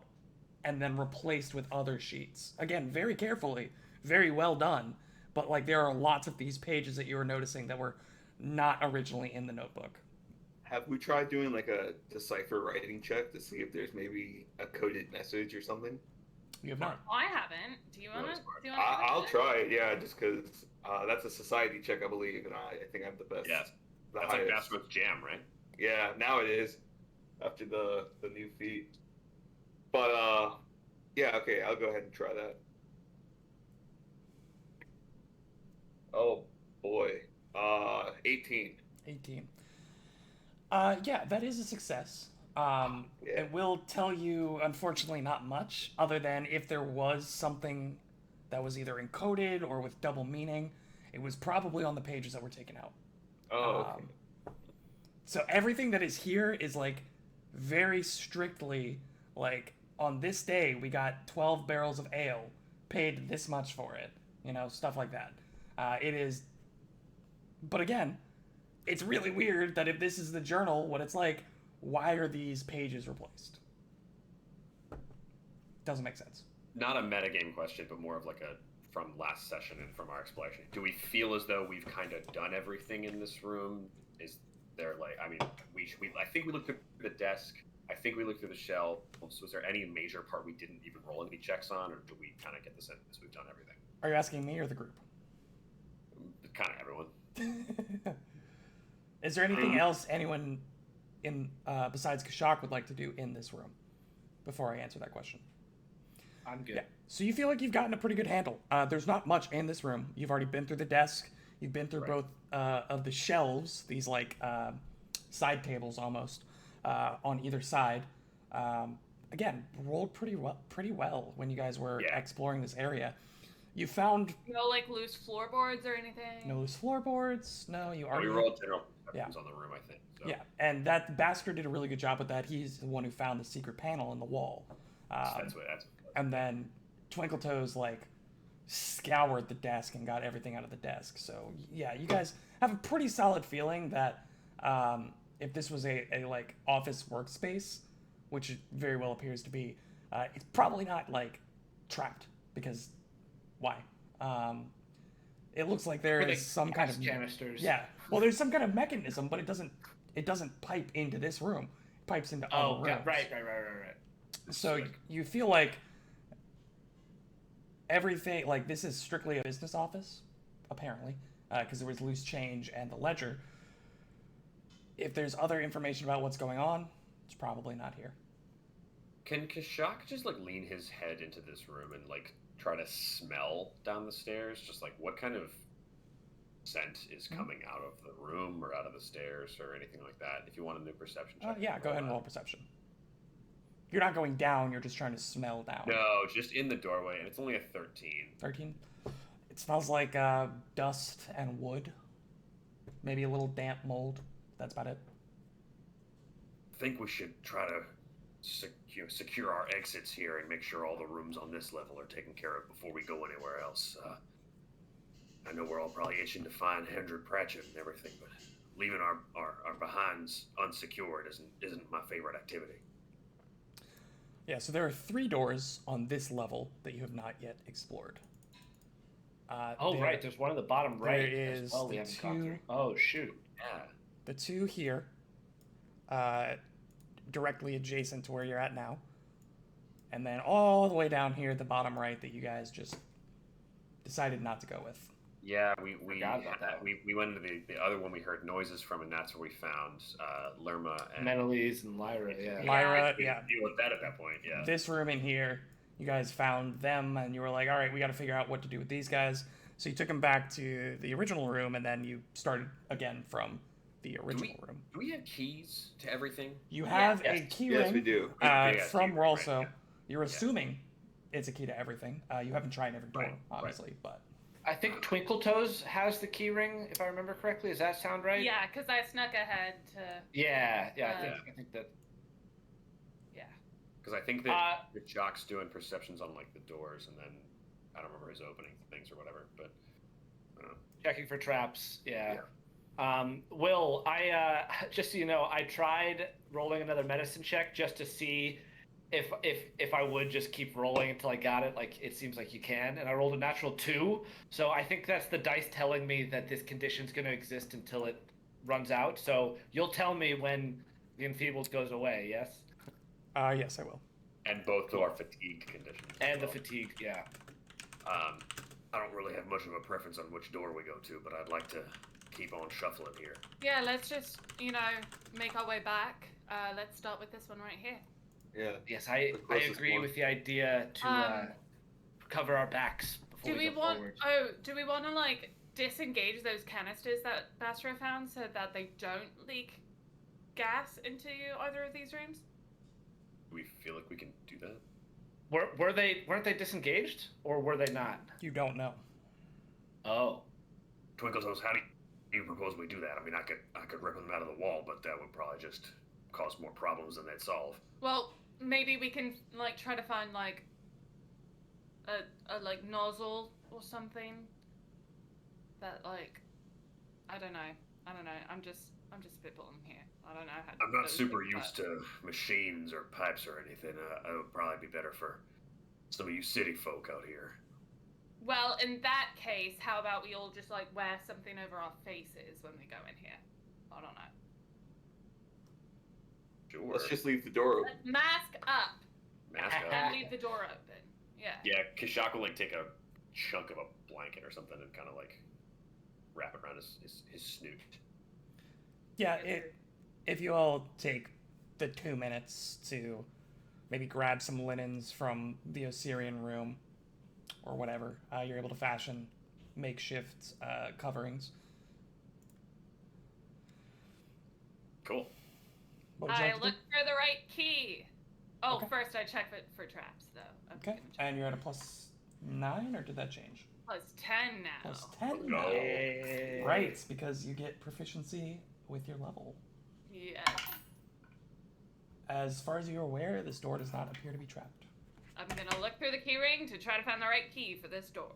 and then replaced with other sheets. Again, very carefully, very well done, but like there are lots of these pages that you were noticing that were not originally in the notebook. Have we tried doing like a decipher writing check to see if there's maybe a coded message or something? You have not. Oh, I haven't. Do you want to? smart. I'll try it, yeah, just because that's a society check, I believe, and I think I'm the best. Yeah, the that's like highest. Basswood's jam, right? Yeah, now it is after the new feat. But yeah, okay, I'll go ahead and try that. Oh boy, 18. 18. Yeah, that is a success. Yeah. It will tell you, unfortunately, not much, other than if there was something that was either encoded or with double meaning, it was probably on the pages that were taken out. Oh, okay. So everything that is here is like very strictly like on this day we got 12 barrels of ale, paid this much for it, you know, stuff like that. It is, but again, it's really weird that if this is the journal, what it's like, why are these pages replaced? Doesn't make sense. Not a metagame question, but more of like a from last session and from our exploration. Do we feel as though we've kind of done everything in this room? Is there like, I mean, I think we looked through the desk. I think we looked through the shelves. Was there any major part we didn't even roll any checks on, or do we kind of get the sense we've done everything? Are you asking me or the group? Kind of everyone. Is there anything else anyone in besides Kashak would like to do in this room before I answer that question? I'm good. Yeah. So you feel like you've gotten a pretty good handle. There's not much in this room. You've already been through the desk. You've been through both of the shelves, these like side tables almost on either side. Again, rolled pretty well when you guys were exploring this area. You found No, like loose floorboards or anything. no loose floorboards. No, you Oh, already. we rolled general perceptions on the room, I think. So. Yeah, and that Bastard did a really good job with that. He's the one who found the secret panel in the wall. That's what. And then Twinkle Toes like scoured the desk and got everything out of the desk. So yeah, you guys have a pretty solid feeling that if this was a like office workspace, which it very well appears to be, it's probably not like trapped because why? It looks like there is some kind of canisters. yeah. Well, there's some kind of mechanism, but it doesn't pipe into this room. It pipes into other rooms. Right. So Sick. you feel like everything, like this is strictly a business office, apparently, because there was loose change and the ledger. If there's other information about what's going on, it's probably not here. Can Kashak just like lean his head into this room and like try to smell down the stairs? Just like what kind of scent is coming out of the room or out of the stairs or anything like that? If you want a new perception check. Yeah, go ahead and roll perception. You're not going down, you're just trying to smell down. No, just in the doorway, and it's only a 13. 13? It smells like dust and wood. Maybe a little damp mold. That's about it. I think we should try to secure our exits here and make sure all the rooms on this level are taken care of before we go anywhere else. I know we're all probably itching to find Hendrik Pratchett and everything, but leaving our behinds unsecured isn't my favorite activity. Yeah, so there are 3 doors on this level that you have not yet explored. Right. There's one at the bottom right. There as is well we the haven't gone 2. through. Oh shoot. Yeah. The 2 here, directly adjacent to where you're at now. And then all the way down here at the bottom right that you guys just decided not to go with. Yeah, we Forgot about that. We went into the other one we heard noises from, and that's where we found Lerma and Menelise and Lyra, yeah. Lyra, we yeah. didn't deal with that at that point. Yeah. This room in here, you guys found them and you were like, all right, we got to figure out what to do with these guys. So you took them back to the original room and then you started again from the original room. Do we have keys to everything? You have a Yes. key Yes, ring we do. from Rolso. Right, You're assuming it's a key to everything. You haven't tried every door, Right, obviously, but I think Twinkle Toes has the key ring, if I remember correctly. Does that sound right? Yeah, because I snuck ahead to. Yeah. I think that. Yeah. Because I think that the Jock's doing perceptions on like the doors, and then I don't remember his opening things or whatever. But I don't know. Checking for traps. Yeah. Will, I just so you know, I tried rolling another medicine check just to see if I would just keep rolling until I got it. Like it seems like you can, and I rolled a natural 2. So I think that's the dice telling me that this condition's going to exist until it runs out. So you'll tell me when the enfeebled goes away. Yes. yes, I will. And both are fatigue conditions. And as the well. fatigue. Yeah. I don't really have much of a preference on which door we go to, but I'd like to keep on shuffling here. Yeah, let's just, make our way back. Let's start with this one right here. Yeah. Yes, I closest agree one. with the idea to cover our backs before Do we we go want? forward. Do we want to disengage those canisters that Bastro found so that they don't leak gas into either of these rooms? Do we feel like we can do that? Weren't they disengaged or were they not? You don't know. Oh. Twinkle Toes, how do you propose we do that? I mean, I could rip them out of the wall, but that would probably just cause more problems than they'd solve. Well, maybe we can try to find a nozzle or something that I don't know. I'm just spitballing here. I don't know how to I'm do not those super things, used to machines or pipes or anything. It would probably be better for some of you city folk out here. Well, in that case, how about we all just wear something over our faces when we go in here? I don't know. Sure. Let's just leave the door open. Mask up Mask up. and leave the door open. Yeah. Yeah, Kashak will take a chunk of a blanket or something and kind of wrap it around his snoot. Yeah, if you all take the 2 minutes to maybe grab some linens from the Osirian room or whatever, you're able to fashion makeshift coverings. Cool. What would you I like to look for the right key. Oh, Okay. first I check for traps, though. I'm Okay, gonna check. and you're at a plus 9, or did that change? Plus 10 now. Plus 10 No. now. Yay. Right, it's because you get proficiency with your level. Yes. As far as you're aware, this door does not appear to be trapped. I'm gonna look through the key ring to try to find the right key for this door.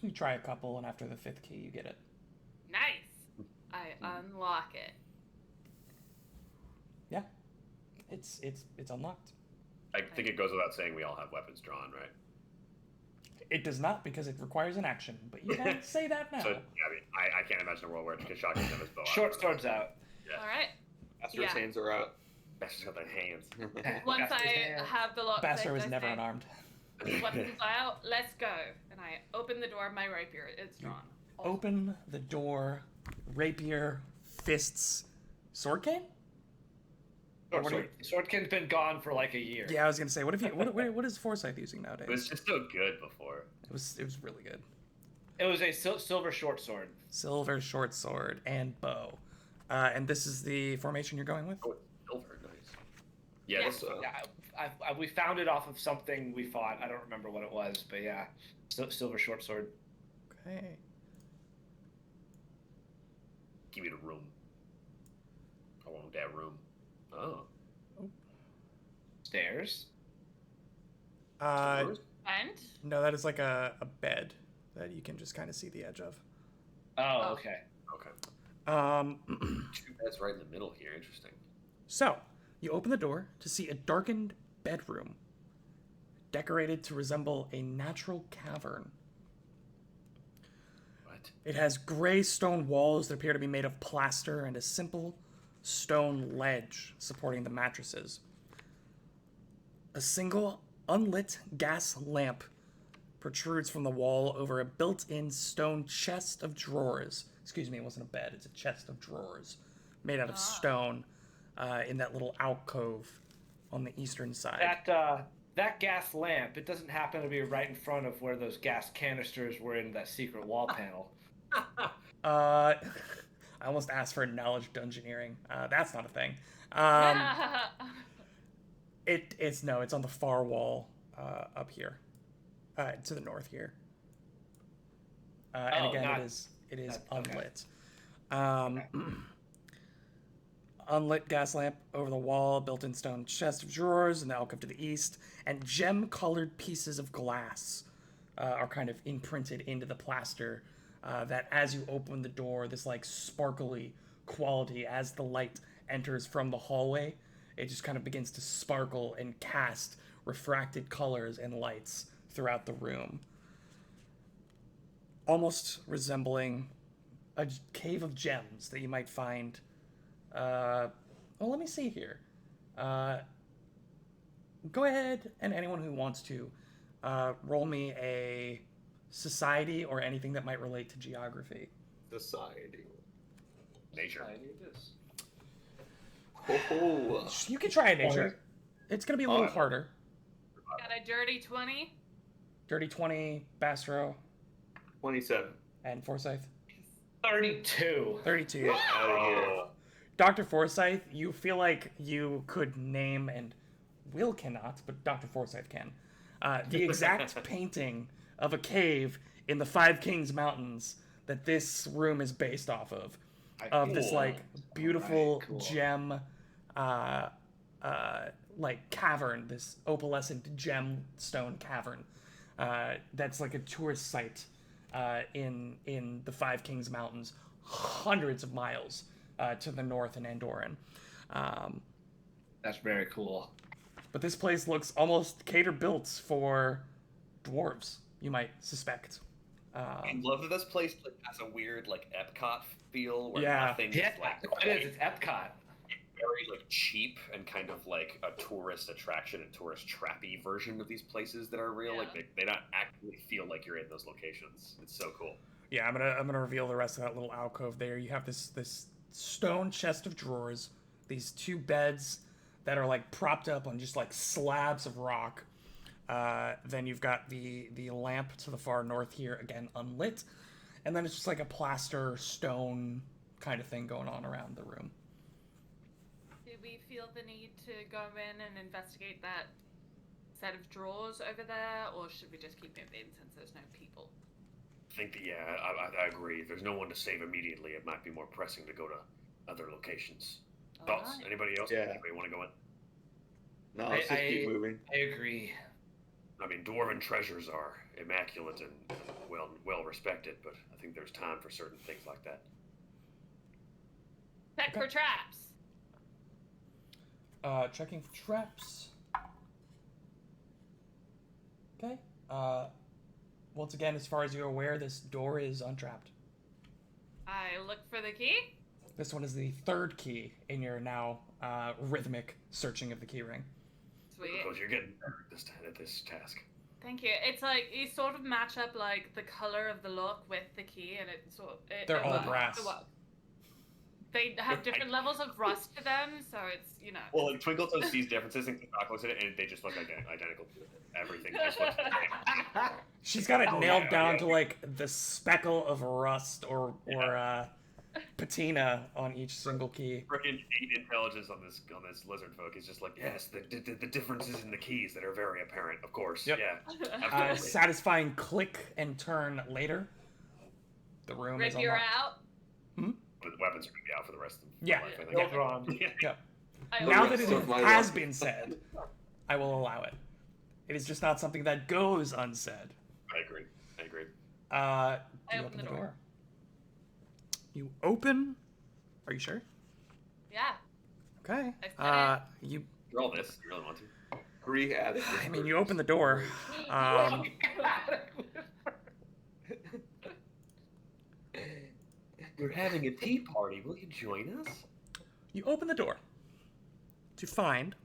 You try a couple, and after the 5th key, you get it. Nice. I unlock it. Yeah, it's unlocked. I think it goes without saying we all have weapons drawn, right? It does not because it requires an action, but you can't say that now. So yeah, I mean, I can't imagine a world where Kashak can have his bow out. Short swords out. Yeah. All right. Astro's Yeah. hands are out. That's just got their hands. Once Got his I hands. have the lock, Bassler was I never say, unarmed. Weapons out. Let's go. And I open the door of my rapier. It's drawn. Open the door, rapier, fists, sword cane? Short What do you- sword. Swordkin's been gone for like a year. Yeah, I was gonna say, what is Forsyth using It was nowadays? just so good before. It was really good. It was a silver short sword. Silver short sword and bow, and this is the formation you're going with. Oh, it's silver, nice. Yeah, Yeah. this Yeah, we found it off of something we fought. I don't remember what it was, but yeah, silver short sword. Okay. give me the room. I want that room. Oh. Stairs. Uh, Vent? no, that is like a bed that you can just kind of see the edge of. Oh, okay. Okay. Two beds right in the middle here. Interesting. So, you open the door to see a darkened bedroom, decorated to resemble a natural cavern. What? It has gray stone walls that appear to be made of plaster and a simple stone ledge supporting the mattresses. A single unlit gas lamp protrudes from the wall over a built-in stone chest of drawers. Excuse me, it wasn't a bed, it's a chest of drawers made out of stone in that little alcove on the eastern side. That gas lamp, it doesn't happen to be right in front of where those gas canisters were in that secret wall panel. I almost asked for knowledge dungeoneering. That's not a thing. It's on the far wall up here, to the north here. And again, it is okay. unlit. Unlit gas lamp over the wall, built-in stone chest of drawers in the alcove to the east, and gem-colored pieces of glass are kind of imprinted into the plaster. That as you open the door, this like sparkly quality as the light enters from the hallway, it just kind of begins to sparkle and cast refracted colors and lights throughout the room, almost resembling a cave of gems that you might find. Let me see here. Go ahead, and anyone who wants to, roll me a society or anything that might relate to geography. Society. Nature. Oh, You can try a nature. It's gonna be a little harder. Got a dirty 20. Dirty 20, Bastro, 27. and Forsyth. 32. 32. Out of here. Dr. Forsyth, you feel like you could name, and Will cannot, but Dr. Forsyth can, the exact painting of a cave in the Five Kings Mountains that this room is based off of. Of this, like, beautiful Alright, cool. gem, like, cavern, this opalescent gemstone cavern. That's like a tourist site in the Five Kings Mountains, hundreds of miles to the north in Andoran. That's very cool. But this place looks almost cater-built for dwarves, you might suspect. I love that this place like, has a weird like Epcot feel where Yeah. nothing Yeah, is like it is. It's Epcot. very like cheap and kind of like a tourist attraction and tourist trappy version of these places that are real. Yeah. Like they don't actually feel like you're in those locations. It's so cool. Yeah, I'm gonna reveal the rest of that little alcove there. You have this stone chest of drawers, these two beds that are like propped up on just like slabs of rock. Then you've got the lamp to the far north here, again unlit, and then it's just like a plaster stone kind of thing going on around the room. Do we feel the need to go in and investigate that set of drawers over there, or should we just keep moving since there's no people? I think that, yeah, I agree. If there's no one to save immediately, it might be more pressing to go to other locations. Thoughts? Alright. Anybody else? Yeah. Anybody want to go in? No, let's just keep moving. I agree. I mean, dwarven treasures are immaculate and well respected, but I think there's time for certain things like that. Check for traps. Checking for traps. Okay. Once again, as far as you're aware, this door is untrapped. I look for the key. This one is the third key in your now rhythmic searching of the key ring. Sweet. Because you're getting better at this task. Thank you. It's like you sort of match up like the color of the lock with the key, and it sort of They're all works. brass. It works. They have different levels of rust to them, so it's Well, like Twinkletoes sees differences and Doc looks at it, and they just look identical. Everything just looks the same. She's got it Oh, nailed yeah, down yeah. to like the speckle of rust or patina on each single key. Freaking 8 intelligence on this lizard folk is just like, yes, the differences in the keys that are very apparent, of course. Yep. Yeah, absolutely. Satisfying click and turn later. The room is Rip, you're unlocked. out. But the weapons are going to be out for the rest of Yeah. life, I think. No problem. Yep. I Now open that the it door. my has luck. been said, I will allow it. It is just not something that goes unsaid. I agree. You open the door. You open. Are you sure? Yeah. Okay. I said You. Draw this. You really want to? 3 added. I mean, you open the door. We're having a tea party. Will you join us? You open the door to find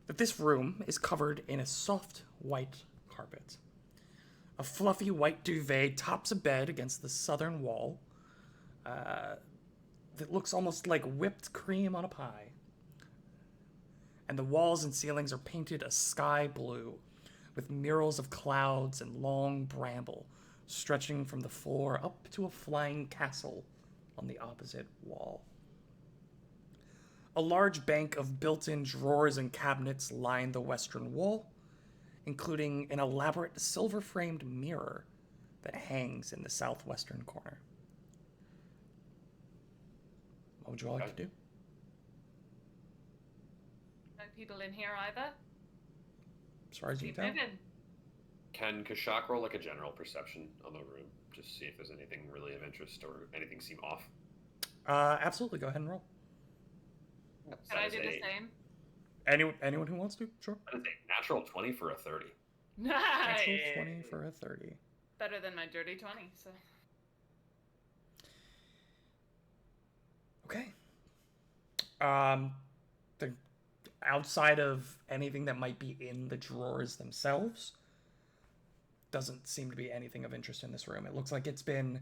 that this room is covered in a soft white carpet. A fluffy white duvet tops a bed against the southern wall that looks almost like whipped cream on a pie. And the walls and ceilings are painted a sky blue with murals of clouds and long bramble stretching from the floor up to a flying castle on the opposite wall. A large bank of built-in drawers and cabinets line the western wall, including an elaborate silver-framed mirror that hangs in the southwestern corner. What would you all like to do? No people in here either. As far as you Keep can tell. moving. Can Kashak roll like a general perception on the room? Just see if there's anything really of interest or anything seem off. Absolutely, go ahead and roll. Can I That do is the a- same? Anyone who wants to? Sure. That is a natural 20 for a 30. Nice. Natural 20 for a 30. Better than my dirty 20. So. Okay. The outside of anything that might be in the drawers themselves, doesn't seem to be anything of interest in this room. It looks like it's been,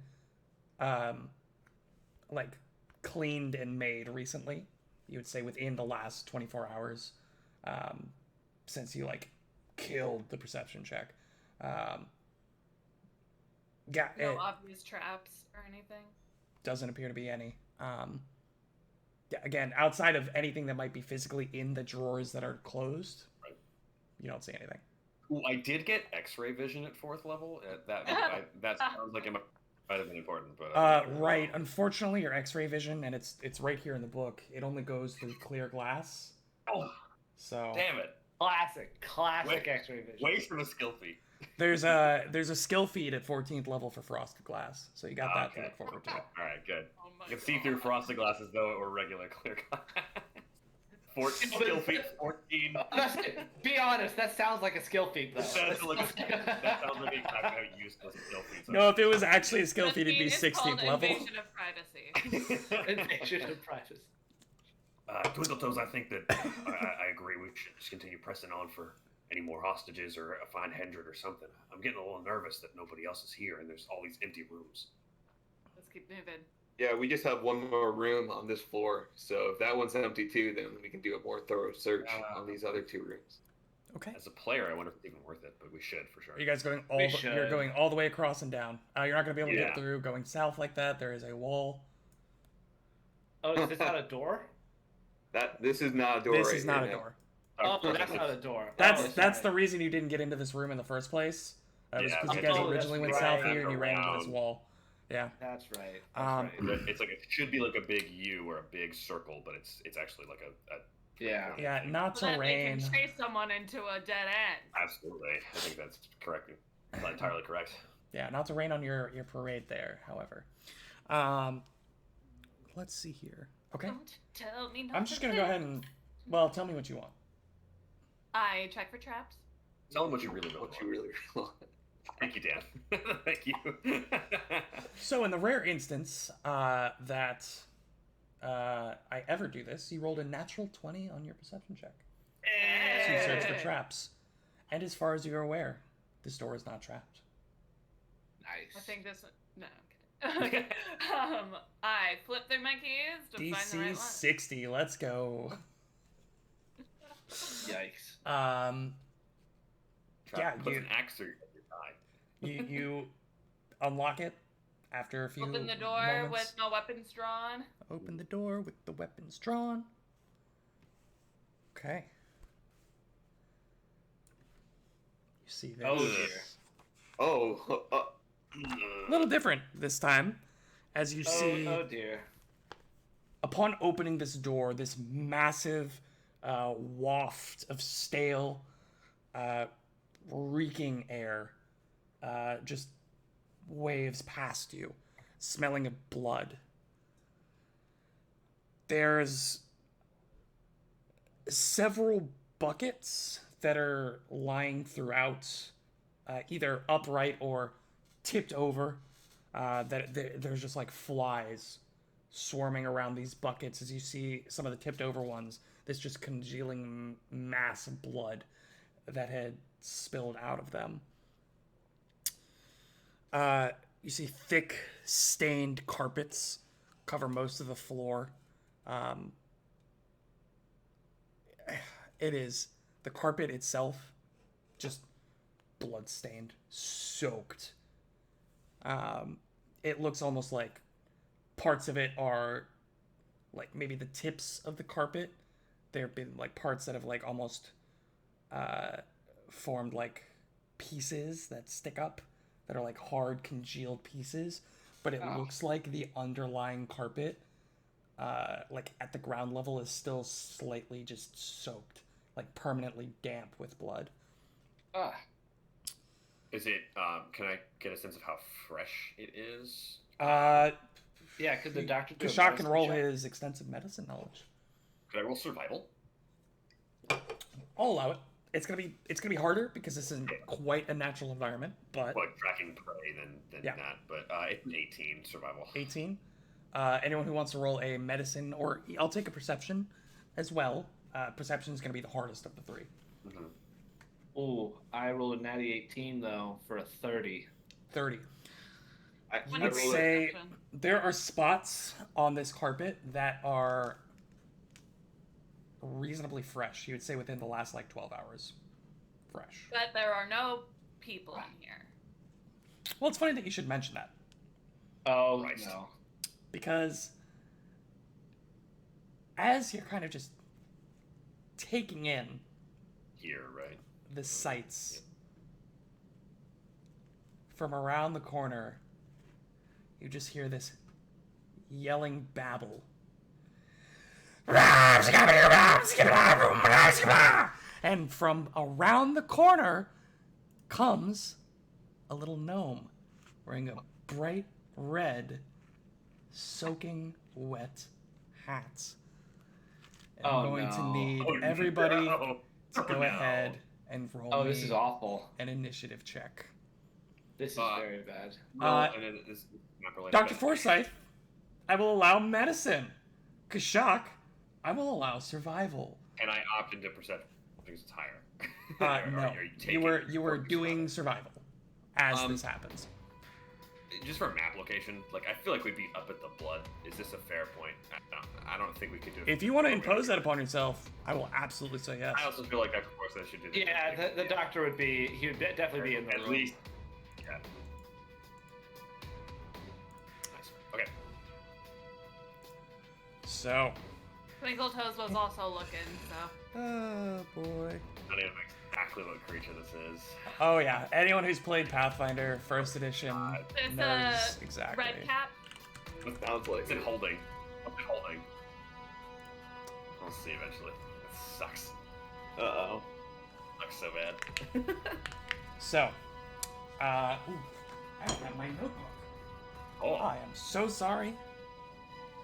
like, cleaned and made recently. You would say within the last 24 hours, since you, like, killed the perception check. Yeah, No it obvious traps or anything. doesn't appear to be any. Yeah, again, outside of anything that might be physically in the drawers that are closed, Right. you don't see anything. Ooh, I did get X-ray vision at 4th level. That sounds like it might have been important, but Right. Unfortunately, your X-ray vision, and it's right here in the book. It only goes through clear glass. Oh, So damn it! Classic Wait- X-ray vision. Waste from a skill feat. there's a skill feat at 14th level for frosted glass. So you got that to Okay. look forward to. All right, good. Oh my You can see through God. frosted glasses though, or regular clear glass. 14 skill feat 14. Be honest, that sounds like a skill feat, though. That sounds like exactly how useless a skill feat. No, if it was actually a skill feat, it'd be It's 16th called level. Invasion of privacy. Invasion of privacy. Twinkletoes, I think that I agree. We should just continue pressing on for any more hostages or find Hendred or something. I'm getting a little nervous that nobody else is here and there's all these empty rooms. Let's keep moving. Yeah, we just have one more room on this floor, so if that one's empty too, then we can do a more thorough search on these other 2 rooms. Okay. As a player, I wonder if it's even worth it, but we should for sure. Are you guys going We you're should. going all the way across and down. You're not going to be able to Yeah. get through going south like that. There is a wall. Oh, is this not a door? This is not a door. This right is not a here, door. Oh, that's not a door. That's the reason you didn't get into this room in the first place. Was Yeah, because you okay. guys Oh, originally went that's south right. here and you ran into this Around. wall. Yeah. That's right. Um, That's right. It's like it should be like a big U or a big circle, but it's actually like a Yeah. Yeah, not So that they terrain. can chase someone into a dead end. absolutely. I think that's correct. Not entirely correct. Yeah, not to rain on your parade there, however. Let's see here. Okay. Don't tell me not I'm just to gonna go think. ahead and tell me what you want. I check for traps. Tell them what you really want. What you really want. Thank you, Dan. Thank you. So in the rare instance that I ever do this, you rolled a natural 20 on your perception check. So you search for traps. And as far as you're aware, this door is not trapped. Nice. I think this. No, I'm kidding. I flip through my keys to find the right DC one. 60, let's go. Yikes. Yeah, Put you- an axe through your eye. You unlock it after a few Open the door moments. with no weapons drawn. Open the door with the weapons drawn. Okay. You see this. Oh dear. Oh, A little different this time, as you see. Oh dear. Upon opening this door, this massive waft of stale, reeking air just waves past you, smelling of blood. There's several buckets that are lying throughout, either upright or tipped over. There's just like flies swarming around these buckets as you see some of the tipped over ones. This just congealing mass of blood that had spilled out of them. You see thick, stained carpets cover most of the floor. It is the carpet itself, just blood stained, soaked. It looks almost like parts of it are like maybe the tips of the carpet. There have been like parts that have like almost formed like pieces that stick up that are like hard congealed pieces, but it looks like the underlying carpet like at the ground level is still slightly just soaked, like permanently damp with blood. Ah. Is it? Can I get a sense of how fresh it is? Yeah, could the doctor do a Kashak can medicine roll check? his extensive medicine knowledge. Could I roll survival? I'll allow it. It's gonna be harder because this isn't quite a natural environment, but Like tracking prey than Yeah. that. But it's an 18 survival. 18. Anyone who wants to roll a medicine, or I'll take a perception as well. Perception is gonna be the hardest of the three. Mhm. Ooh, I rolled a natty 18 though for a 30. 30. I You When would it's rolled- say perception. there are spots on this carpet that are reasonably fresh. You would say within the last like 12 hours. Fresh. But there are no people in here. Well, it's funny that you should mention that, Oh Christ. no. because as you're kind of just taking in Here, right? the sights from around the corner, you just hear this yelling babble. And from around the corner comes a little gnome wearing a bright red, soaking wet hat. And I'm Oh, going to no. need Oh, everybody no. to go Oh, no. ahead and roll Oh, this me is awful. an initiative check. This is Uh, very bad. And then this is not related, Dr. but- Forsyth, I will allow medicine. Kashak, I will allow survival. And I opt into perception because it's higher. No, Are you taking were focus doing survival as Um, this happens. just for map location, like I feel like we'd be up at the blood. Is this a fair point? I don't think we could do it. If you want to impose that upon yourself, I will absolutely say yes. I also feel like Dr. Forsyth should do that. Yeah, the doctor would be. He would definitely be in the At room. least. Yeah. Nice. Okay. So, Twinkle Toes was also looking, so. Oh boy. I don't even know exactly what creature this is. Oh yeah, anyone who's played Pathfinder First Edition It's knows a exactly. red cap. Sounds like It's in it. holding. It's in holding. We'll see eventually. It sucks. Uh-oh. Sucks so bad. So, ooh, I don't have my notebook. Oh, I am so sorry.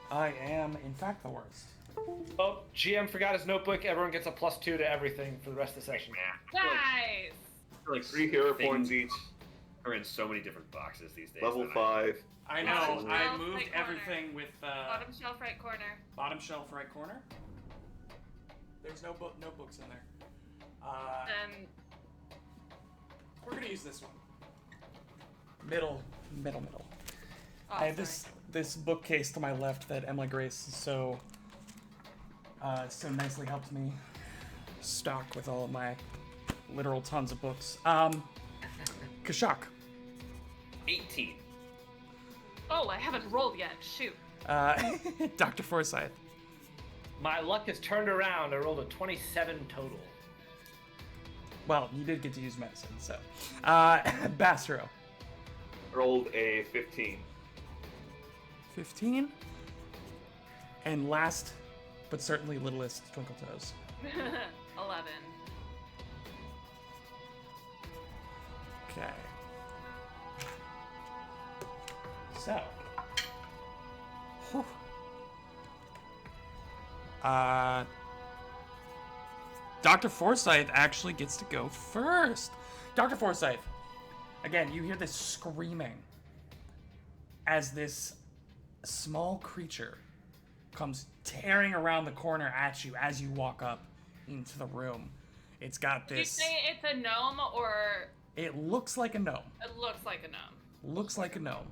I am, in fact, the worst. Oh, GM forgot his notebook. Everyone gets a +2 to everything for the rest of the session. man. Nice. I feel like 3 hero things points each. are in so many different boxes these days. Level that 5. I know, know. I I moved moved everything with Bottom shelf right corner. bottom shelf right corner. There's no books in there. And We're gonna use this one. Middle. oh, I have sorry. this bookcase to my left that Emily Grace so nicely helped me stock with all of my literal tons of books. Kashak. 18. Oh, I haven't rolled yet. Shoot. Dr. Forsyth. My luck has turned around. I rolled a 27 total. Well, you did get to use medicine, so. Bastro. Rolled a 15. 15. And last, but certainly littlest, Twinkle Toes. 11. Okay. So. Whew. Dr. Forsyth actually gets to go first. Dr. Forsyth, again, you hear this screaming as this small creature comes tearing around the corner at you as you walk up into the room. It's got Did you this. say it's a gnome or It looks like a gnome. it looks like a gnome? Looks like a gnome.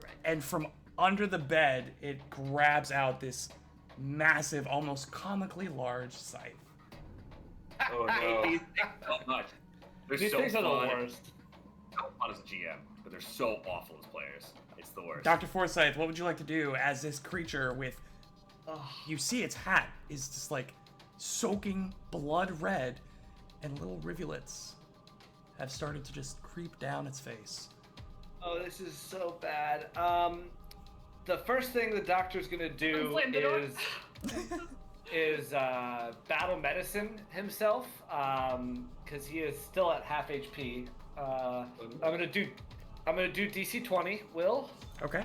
Right. And from under the bed, it grabs out this massive, almost comically large scythe. Oh I hate no. these things so much. They're These so things are the fun. worst. So fun as a GM, but they're so awful as players. It's the worst. Dr. Forsyth, what would you like to do as this creature with. You see its hat is just like soaking blood red, and little rivulets have started to just creep down its face. Oh, this is so bad. The first thing the doctor's gonna do Slam the door. is battle medicine himself, because he is still at half HP. I'm gonna do DC 20. Will. Okay.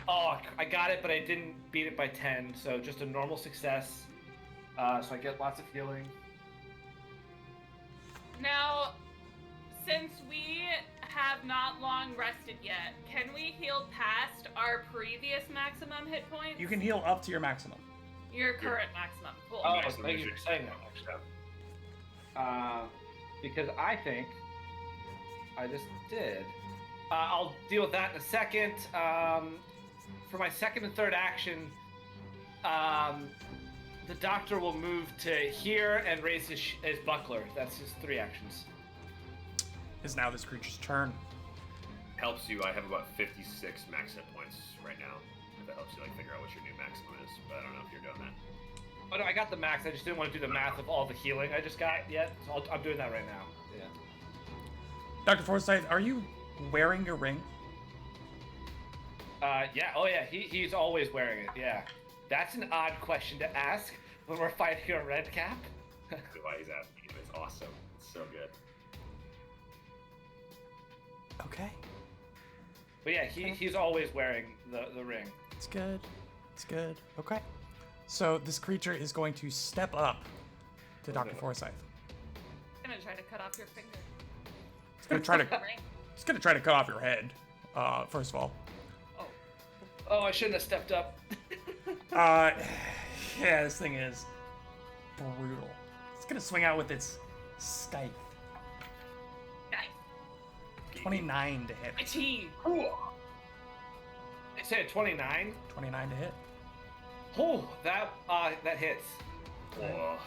Oh, I got it, but I didn't beat it by 10, so just a normal success. So I get lots of healing. Now, since we have not long rested yet, can we heal past our previous maximum hit points? You can heal up to your maximum. Your current maximum. Cool. Oh, Maximum thank you usually- for saying that, actually. Because I think I just did. I'll deal with that in a second. For my second and third action, the doctor will move to here and raise his buckler. That's his 3 actions. Is now this creature's turn. Helps you. I have about 56 max hit points right now. If that helps you figure out what your new maximum is, but I don't know if you're doing that. Oh no, I got the max. I just didn't want to do the math of all the healing I just got yet. So I'm doing that right now. Yeah. Dr. Forsyth, are you wearing your ring? Yeah. Oh yeah. He's always wearing it. Yeah. That's an odd question to ask when we're fighting a red cap. That's why he's asking. It's awesome. It's so good. Okay. But yeah, he's always wearing the ring. It's good. It's good. Okay. So this creature is going to step up to Dr. Okay. Forsyth. I'm gonna try to cut off your finger. It's gonna try to Right? it's gonna try to cut off your head. First of all. Oh, I shouldn't have stepped up. Yeah, this thing is brutal. It's gonna swing out with its scythe. Nice. 29 to hit. My team. I said 29. 29 to hit. Oh, that hits. Whoa.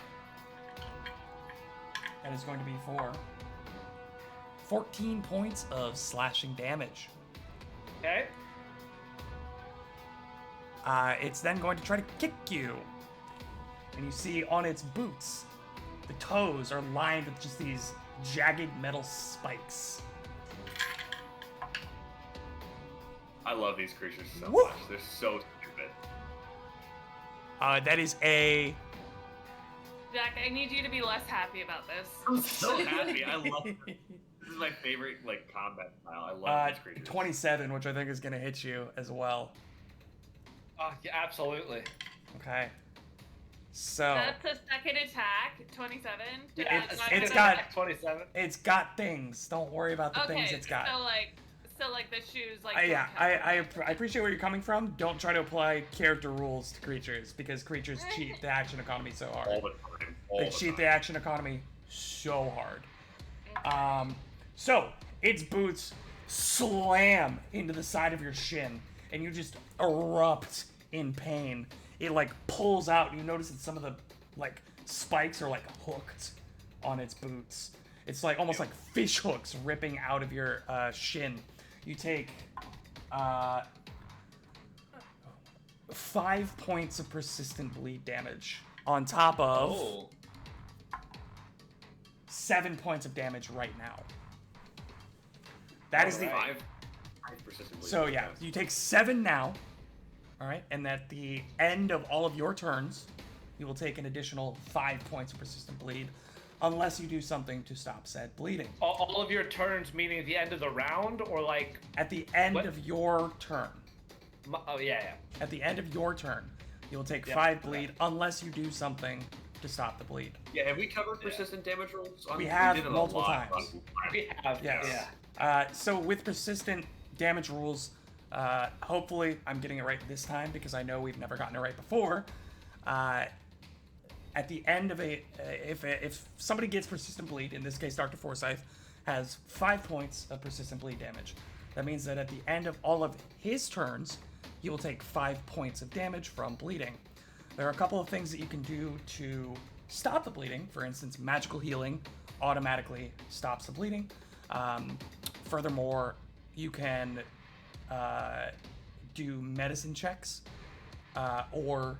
That is going to be for 14 points of slashing damage. Okay. It's then going to try to kick you. And you see on its boots, the toes are lined with just these jagged metal spikes. I love these creatures so Woo! much. They're so stupid. That is a... Jack, I need you to be less happy about this. I'm so happy. I love them. This is my favorite combat style. I love these creatures. 27, which I think is going to hit you as well. Yeah, absolutely. Okay. So... That's a second attack. 27. Yeah, it's got- 27. It's got things. Don't worry about the things it's got. So like the shoes, like. Yeah, don't count. I appreciate where you're coming from. Don't try to apply character rules to creatures because creatures cheat the action economy so hard. All the time. They cheat the action economy so hard. So its boots slam into the side of your shin, and you just erupt in pain. It like pulls out. And you notice that some of the like spikes are like hooked on its boots. It's like almost like fish hooks ripping out of your shin. You take 5 points of persistent bleed damage on top of Oh. 7 points of damage right now. That is the Alright. Five persistent bleed. so yeah. You take 7 now. All right, and at the end of all of your turns, you will take an additional 5 points of persistent bleed, unless you do something to stop said bleeding. All of your turns, meaning the end of the round, or like? At the end What? of your turn. Oh yeah. At the end of your turn, you'll take Yep, 5 bleed unless you do something to stop the bleed. Yeah, have we covered persistent damage rules? We have did it a multiple lot times. We have. Yes. Yeah. So with persistent damage rules, hopefully I'm getting it right this time because I know we've never gotten it right before. At the end of if somebody gets persistent bleed, in this case Dr. Forsyth has 5 points of persistent bleed damage. That means that at the end of all of his turns, he will take 5 points of damage from bleeding. There are a couple of things that you can do to stop the bleeding. For instance, magical healing automatically stops the bleeding. Furthermore, you can do medicine checks or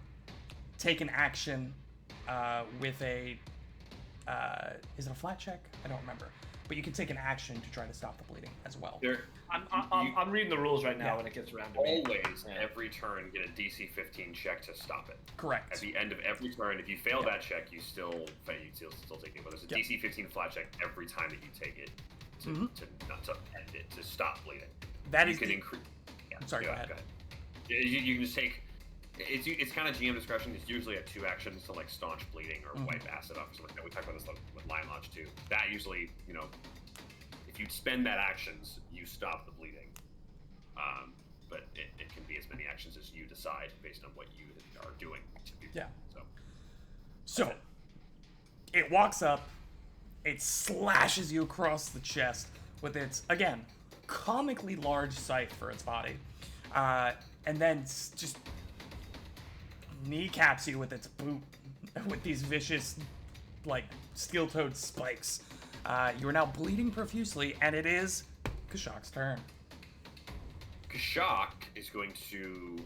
take an action with a is it a flat check? I don't remember. But you can take an action to try to stop the bleeding as well. I'm reading the rules right now Yeah. when it gets around to me. Always, every turn, get a DC 15 check to stop it. Correct. At the end of every turn, if you fail that check, you still take it. But there's a Yep. DC 15 flat check every time that you take it to not to end it, to stop bleeding. That You is can the- increase. Yeah, I'm sorry, go ahead. Yeah, you can just take. It's kind of GM discretion. It's usually at 2 actions to like staunch bleeding or wipe acid off. So we talked about this with Lion Lodge too. That usually, if you spend that actions, you stop the bleeding. But it can be as many actions as you decide based on what you are doing. Yeah. So So, it walks up, it slashes you across the chest with its, again, comically large scythe for its body, and then just kneecaps you with its boot with these vicious, like, steel-toed spikes. You are now bleeding profusely, and it is Kashak's turn. Kashak is going to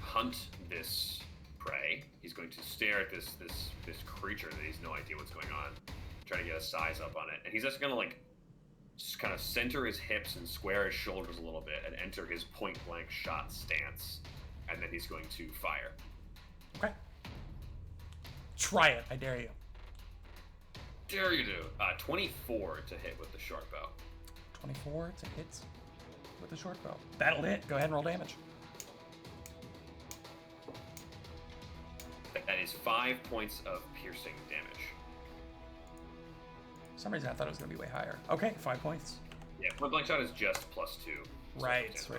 hunt this prey. He's going to stare at this creature that he's no idea what's going on, try to get a size up on it, and he's just gonna just kind of center his hips and square his shoulders a little bit and enter his point blank shot stance, and then he's going to fire. Okay. Try it, I dare you. Dare you do? 24 to hit with the short bow. 24 to hit with the short bow. That'll hit. Go ahead and roll damage. That is 5 points of piercing damage. For some reason I thought it was going to be way higher. Okay, 5 points. Yeah, point blank shot is just +2. So Right. it's Yeah.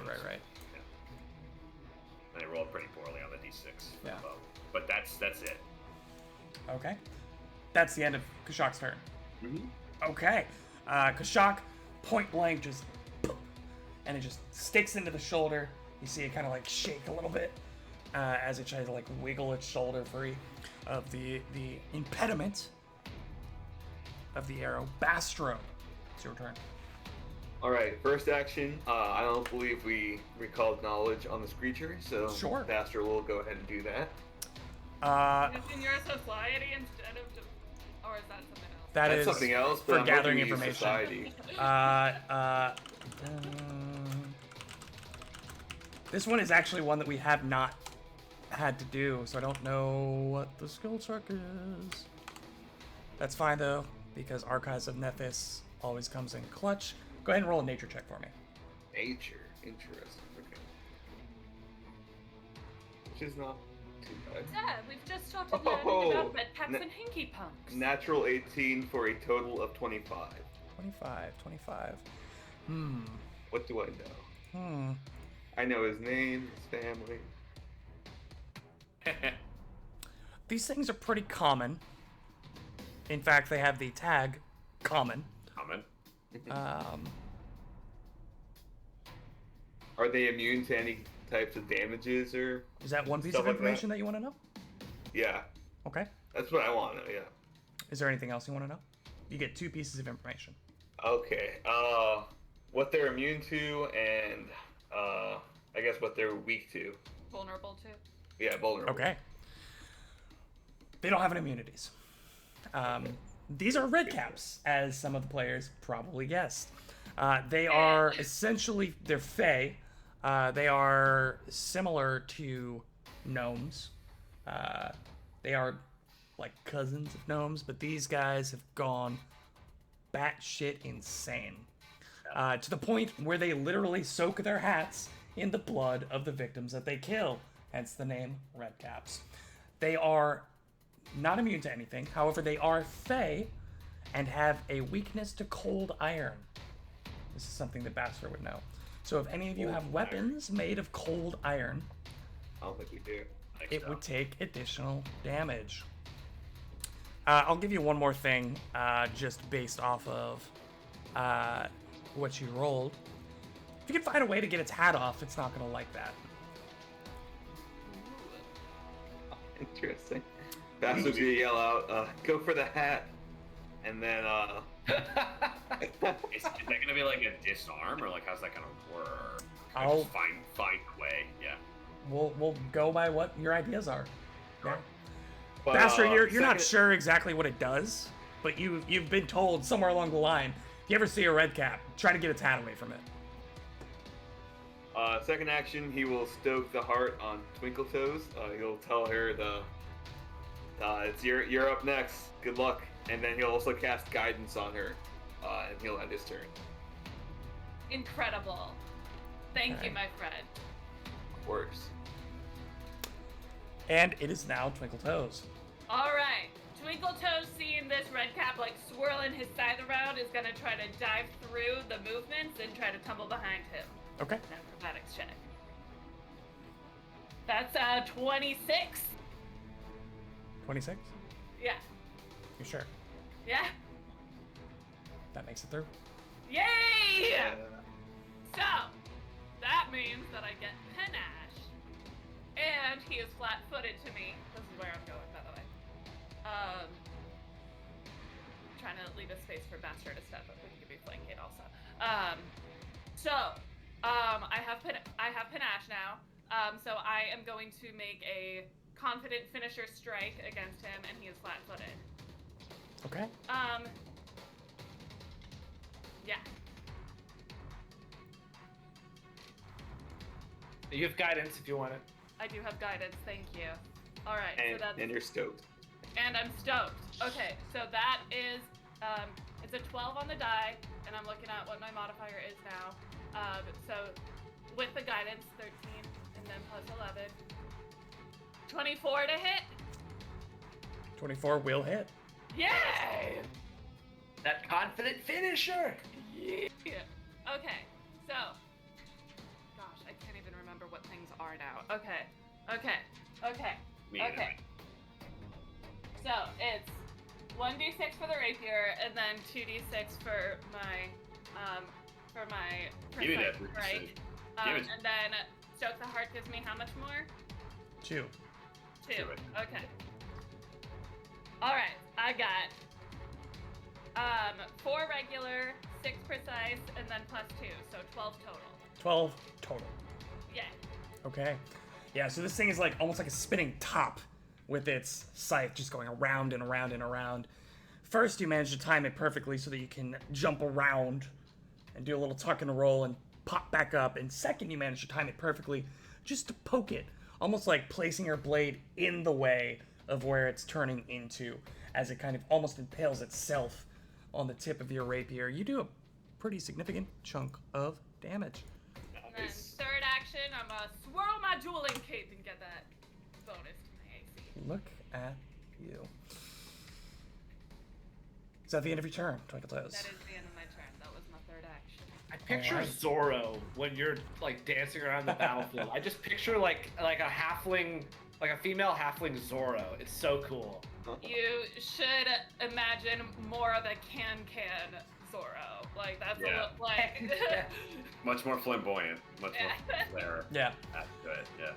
And I rolled pretty poorly on the d6. for the Yeah. bow. But that's it. Okay. That's the end of Kashak's turn. Mm-hmm. Okay. Kashak, point blank, just... And it just sticks into the shoulder. You see it kind of like shake a little bit as it tries to like wiggle its shoulder free of the impediment of the arrow. Bastro, it's your turn. All right, first action. I don't believe we recalled knowledge on this creature, so Sure. Bastard will go ahead and do that. Using your society instead of, or is that something else? That That's is something else, but for I'm gathering hoping to use information. Society. This one is actually one that we have not had to do, so I don't know what the skill check is. That's fine though, because Archives of Nethys always comes in clutch. Go ahead and roll a nature check for me. Nature, interesting. Okay. Which is not too bad. Yeah, we've just started Oh, learning about red caps na- and hinky punks. Natural 18 for a total of 25. 25. What do I know? I know his name, his family. These things are pretty common. In fact, they have the tag common. Common. Are they immune to any types of damages or? Is that one piece Stuff of like that. information that you want to know? Yeah, Okay. that's what I want to know. Yeah. Is there anything else you want to know? You get 2 pieces of information. Okay. What they're immune to, and I guess what they're weak to. Vulnerable to. Yeah, vulnerable. Okay. They don't have any immunities. These are red caps, as some of the players probably guessed. They are essentially, they're fey. They are similar to gnomes. They are like cousins of gnomes, but these guys have gone batshit insane. To the point where they literally soak their hats in the blood of the victims that they kill, hence the name Red Caps. They are not immune to anything, however, they are fey and have a weakness to cold iron. This is something that Bastard would know. So if any of you have weapons made of cold iron, I don't think we do. it would take additional damage. I'll give you one more thing, just based off of what you rolled. If you can find a way to get its hat off, it's not going to like that. Interesting. Bastard's gonna yell out, "Go for the hat," and then Is that gonna be like a disarm, or like how's that gonna work? I'll- Just find a way. Yeah. We'll go by what your ideas are. Yeah. but, Bastard, you're not second- sure exactly what it does, but you've been told somewhere along the line. If you ever see a red cap, try to get its hat away from it. Second action, he will stoke the heart on Twinkle Toes. He'll tell her it's you're up next. Good luck. And then he'll also cast guidance on her, and he'll end his turn. Incredible. Thank you, Okay. my friend. Of course. And it is now Twinkle Toes. All right. Twinkle Toes, seeing this red cap like swirling his scythe around, is gonna try to dive through the movements and try to tumble behind him. Okay. An acrobatics check. That's 26. 26? Yeah. You sure? Yeah. That makes it through. Yay! So, that means that I get panache, and he is flat-footed to me. This is where I'm going, by the way. Trying to leave a space for Bastard to step up. We can give me flanking also. I have panache now. So I am going to make a confident finisher strike against him, and he is flat-footed. Okay. Yeah. You have guidance if you want it. I do have guidance, thank you. All right, so that's And you're stoked. and I'm stoked. Okay, so that is it's a 12 on the die, and I'm looking at what my modifier is now. So with the guidance, 13, and then plus 11, 24 to hit. 24 will hit. Yay! That confident finisher. Yeah. Okay, so gosh, I can't even remember what things are now. Okay. Me neither. Okay. So it's 1d6 for the rapier, and then 2d6 for my Give me that precise precision. strike. Give it. And then stoke the heart gives me how much more? 2. 2. Do it. Okay. All right, I got 4 regular, 6 precise, and then +2, so 12 total. 12 total. Yeah. Okay. Yeah, so this thing is like almost like a spinning top with its scythe just going around and around and around. First, you manage to time it perfectly so that you can jump around and do a little tuck and roll and pop back up. And second, you manage to time it perfectly just to poke it, almost like placing your blade in the way of where it's turning into, as it kind of almost impales itself on the tip of your rapier. You do a pretty significant chunk of damage. And then third action, I'm gonna swirl my dueling cape and get that bonus to my AC. Look at you. Is that the end of your turn, Twinkle Toes? That is the end of my turn. That was my third action. I picture Alright. Zorro when you're like dancing around the battlefield. I just picture like a halfling, like a female halfling Zorro. It's so cool. You should imagine more of a can Zorro. Like that's a Yeah. little like. Much more flamboyant, much more flair. Yeah. That's good. Yeah.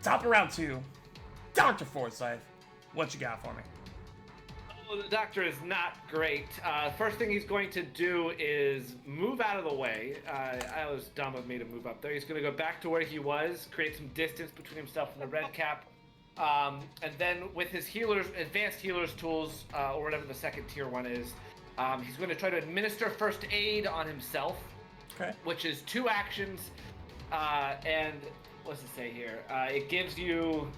Top of round 2. Dr. Forsyth, what you got for me? Oh, the doctor is not great. First thing he's going to do is move out of the way. I was dumb of me to move up there. He's going to go back to where he was, create some distance between himself and the red cap. And then with his advanced healer's tools, or whatever the second tier one is, he's going to try to administer first aid on himself, Okay. which is 2 actions. And what's it say here? It gives you,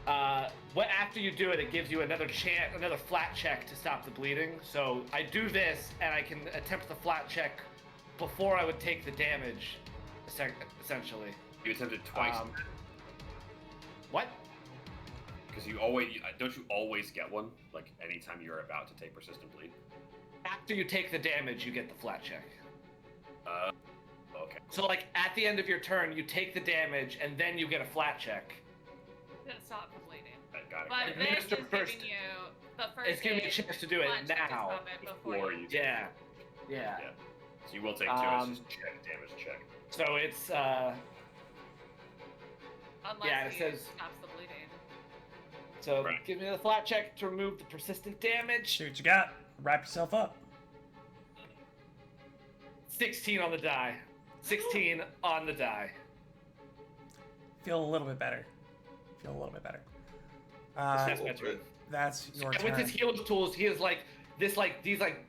after you do it, it gives you another flat check to stop the bleeding. So I do this, and I can attempt the flat check before I would take the damage, essentially. You attempted twice. What? Because don't you always get one? Like anytime you're about to take persistent bleed. After you take the damage, you get the flat check. Okay. So like at the end of your turn, you take the damage, and then you get a flat check. To stop the bleeding. I got it. But this Administer is first. giving you the first. It's giving me a aid chance to do it flat check to now. stop it before Before you. you. Yeah. Yeah. So you will take 2. It's just damage check. So it's Unless Yeah, it he says- stops the bleeding. so Right. give me the flat check to remove the persistent damage. See what you got. Wrap yourself up. 16 on the die. 16 on the die. Feel a little bit better. That's my turn. That's your And turn. with his healer's tools, he has these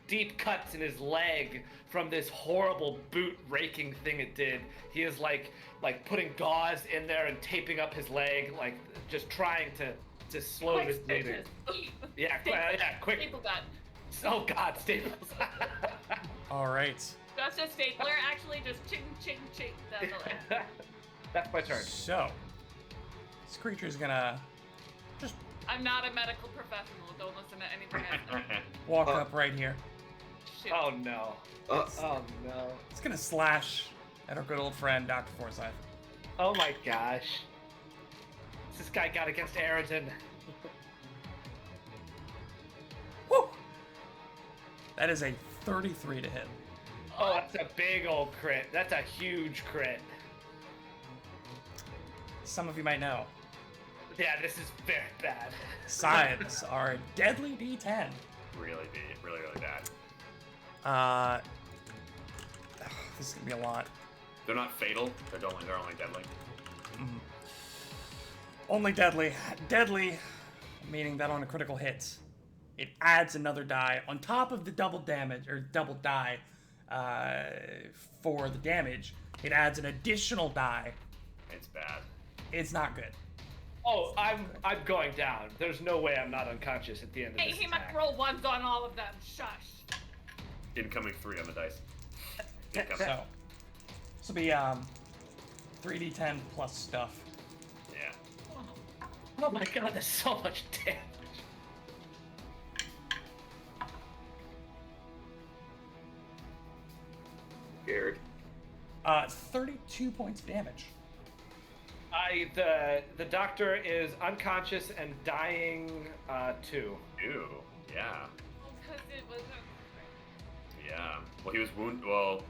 deep cuts in his leg from this horrible boot raking thing it did. He is like putting gauze in there and taping up his leg, like just trying to slow Quick his bleeding. stitches. Yeah, quick. Staple gun. Oh God, staples. All right. Just a stapler, actually, just ching, ching, ching down the leg. That's my turn. So, this creature's gonna just I'm not a medical professional. Don't listen to anything I say. walk up right here. Shoot. Oh no. Uh, Oh no. It's gonna slash at our good old friend, Dr. Forsyth. Oh my gosh. What's this guy got against Aridin? Woo! That is a 33 to hit. Oh, that's a big old crit. That's a huge crit. Some of you might know. Yeah, this is very bad. Scythes are a deadly D10. Really bad. This is gonna be a lot. They're not fatal. They're only deadly. Only deadly. Deadly, meaning that on a critical hit, it adds another die on top of the double damage or double die for the damage. It adds an additional die. It's bad. It's not good. Oh, I'm going down. There's no way I'm not unconscious at the end of Hey, this he might attack. roll ones on all of them. Shush. Incoming 3 on the dice. Incoming. So, this will be 3d10 plus stuff. Yeah. Oh my god, there's so much damage. Scared. 32 points of damage. The doctor is unconscious and dying too. Ew. Yeah. Because it was a... Yeah. Well, he was wounded. Well,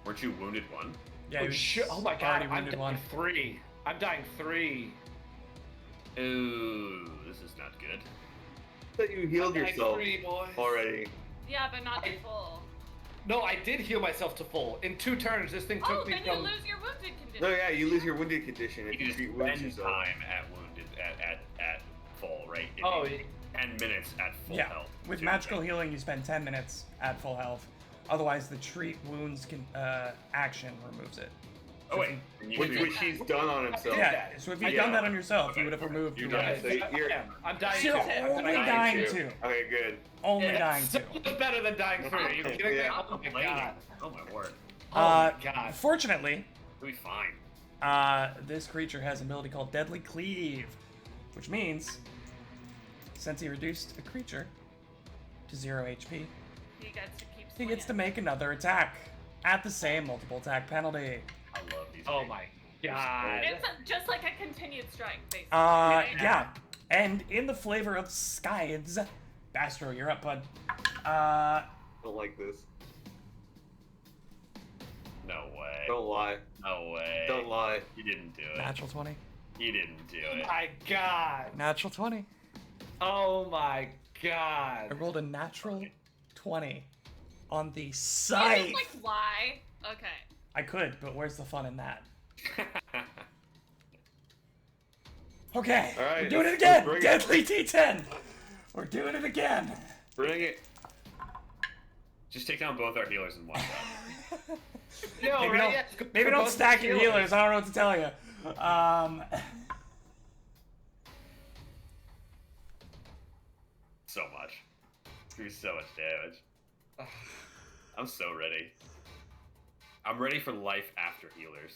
weren't you wounded 1? Yeah, Oh, he was shit. Oh my god, already I'm wounded dying one. 3. I'm dying 3. Ooh, this is not good. I thought you healed I'm dying yourself 3, boys. already. Yeah, but not in full. No, I did heal myself to full. In 2 turns, this thing took Oh, me then you from. lose your wounded condition. No, yeah, you lose your wounded condition if You you just treat wounds spend yourself. time at wounded at full, right? It'd Oh, be 10 minutes at full Yeah, health. with too, magical right? healing, you spend 10 minutes at full health. Otherwise, the treat wounds action removes it. Oh wait, you Which he's done on himself. Yeah, so if you'd Yeah. done that on yourself, Okay, you would have okay. removed You're the done. wounds. So you're I'm dying You're too. only I'm dying two. Okay, good. Only Yeah, dying so two. much better than dying 3. Are you kidding me? Yeah. Oh my god. Oh my word. Oh my god. Fortunately, We'll be fine. this creature has an ability called Deadly Cleave, which means since he reduced a creature to 0 HP, He gets to keep he gets to swinging. make another attack at the same multiple attack penalty. I love these. Oh games. my god. It's just like a continued strike, basically. Yeah. right? And in the flavor of Scythes, Bastro, you're up, bud. I don't like this. No way. Don't lie. No way. Don't lie. You didn't do it. Natural 20. You didn't do Oh it. my god. Natural 20. Oh my I god. rolled a natural 20 on the You scythe. just, like, lie? Okay. I could, but where's the fun in that? Okay, All right, we're doing it let's again. bring it. Deadly D10. We're doing it again. Bring it. Just take down both our healers in one shot. No, Maybe right? don't, Yeah, it's good maybe for don't both stack your healers. healers. I don't know what to tell you. So much. It's gonna be so much damage. I'm so ready. I'm ready for life after healers.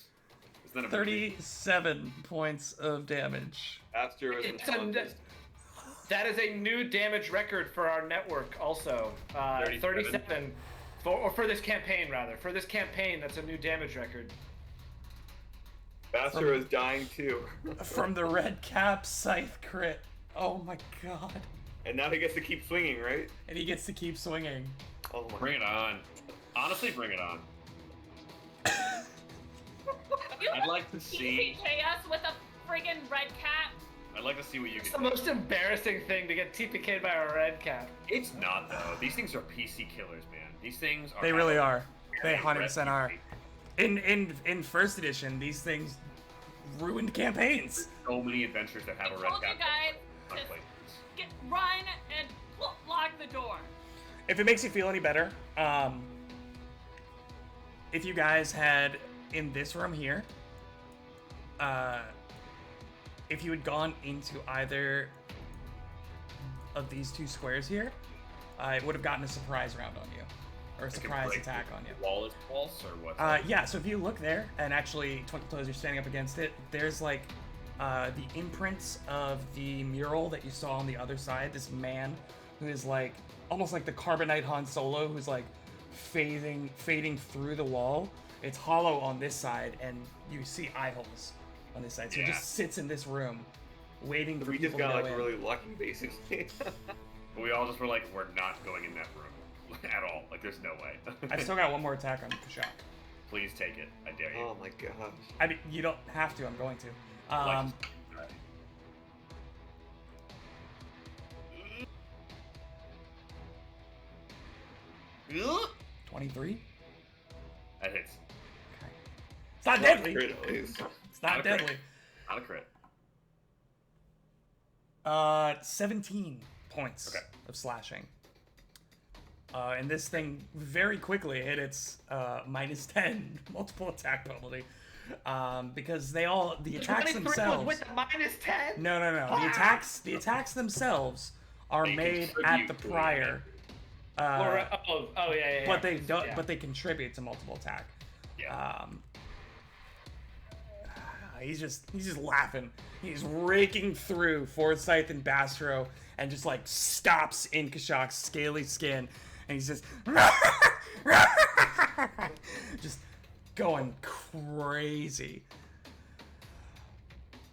Isn't that a movie? 37 points of damage. Astro is It's that is a new damage record for our network also. 37. 37. For this campaign, rather. For this campaign, that's a new damage record. Astro is dying too. From the red cap scythe crit. Oh my god. And now he gets to keep swinging, right? And he gets to keep swinging. Oh my. Bring it on. Honestly, bring it on. You I'd like to see. TPK us with a friggin' red cat? I'd like to see what you It's can the do. most embarrassing thing to get TPK'd by a red cap. It's not though. These things are PC killers, man. These things are. They really are. They They're 100% are. reputation. In first edition, these things ruined campaigns. So many adventures that have I a red told you cap. guys on to places. run and lock the door. If it makes you feel any better, if you guys had in this room here, if you had gone into either of these two squares here, it would have gotten a surprise round on you, or a I can surprise break attack the on you. Wall is false or what? Yeah, so if you look there, and actually, Twinkle Toes, you're standing up against it, there's like the imprints of the mural that you saw on the other side. This man who is like, almost like the Carbonite Han Solo, who's like fading through the wall. It's hollow on this side, and you see eye holes on this side. So it Yeah. just sits in this room, waiting for We people just got to like go in. really lucky, basically. We all just were like, we're not going in that room at all. Like, there's no way. I've still got one more attack on Kashak. Please take it. I dare you. Oh my gosh. I mean, you don't have to. I'm going to. Alright. 23. That hits. Okay. It's not deadly. Crit at least. It's not Not a crit. deadly. Not a crit. 17 points Okay. of slashing. And this thing very quickly hit its minus 10 multiple attack penalty. Because the attacks 23 themselves. was with a minus 10? No. The attacks themselves are They made at contribute the to the prior. Yeah. But they don't. Yeah. But they contribute to multiple attack. Yeah. He's just laughing. He's raking through Forsyth and Bastro and just like stops in Kashak's scaly skin, and he's just just going crazy.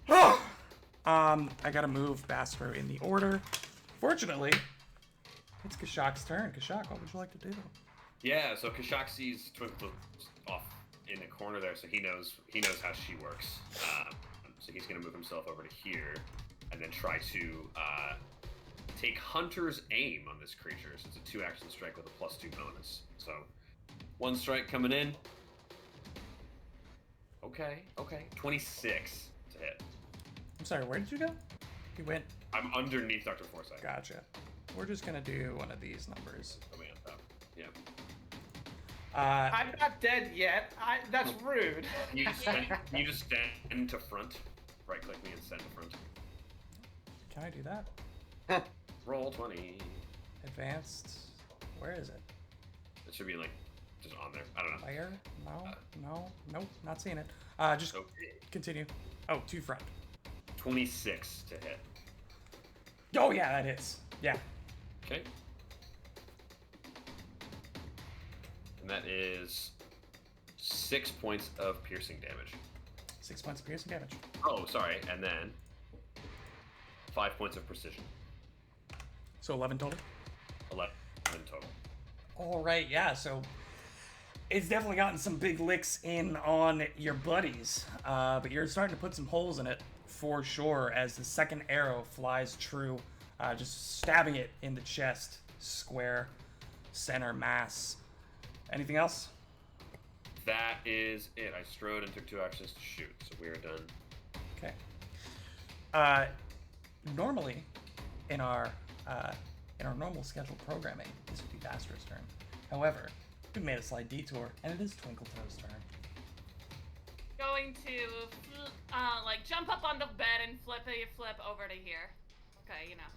I gotta move Bastro in the order. Fortunately, it's Kashak's turn. Kashak, what would you like to do? Yeah, so Kashak sees Twinkle off in the corner there, so he knows how she works. So he's gonna move himself over to here, and then try to take Hunter's Aim on this creature. So it's a 2-action strike with a +2 bonus. So One strike coming in. Okay. 26 to hit. I'm sorry, where did you go? You went. I'm underneath Dr. Forsyth. Gotcha. We're just gonna do one of these numbers. Coming on top. Yeah. I'm not dead yet. That's rude. Can you just stand to front? Right click me and stand to front. Can I do that? Roll 20. Advanced. Where is it? It should be like just on there. I don't know. Where? Nope, not seeing it. Just Okay. continue. Oh, to front. 26 to hit. Oh yeah, that hits. Yeah. Okay. And that is 6 points of piercing damage. 6 points of piercing damage. Oh, sorry. And then 5 points of precision. So 11 total. 11 total. All right, yeah. So it's definitely gotten some big licks in on your buddies, but you're starting to put some holes in it for sure. As the second arrow flies true, just stabbing it in the chest, square, center mass. Anything else? That is it. I strode and took 2 actions to shoot, so we are done. Okay. Normally, in our normal scheduled programming, this would be Vastra's turn. However, we've made a slight detour, and it is Twinkletoe's turn. Going to like jump up on the bed and flip over to here. Okay, you know.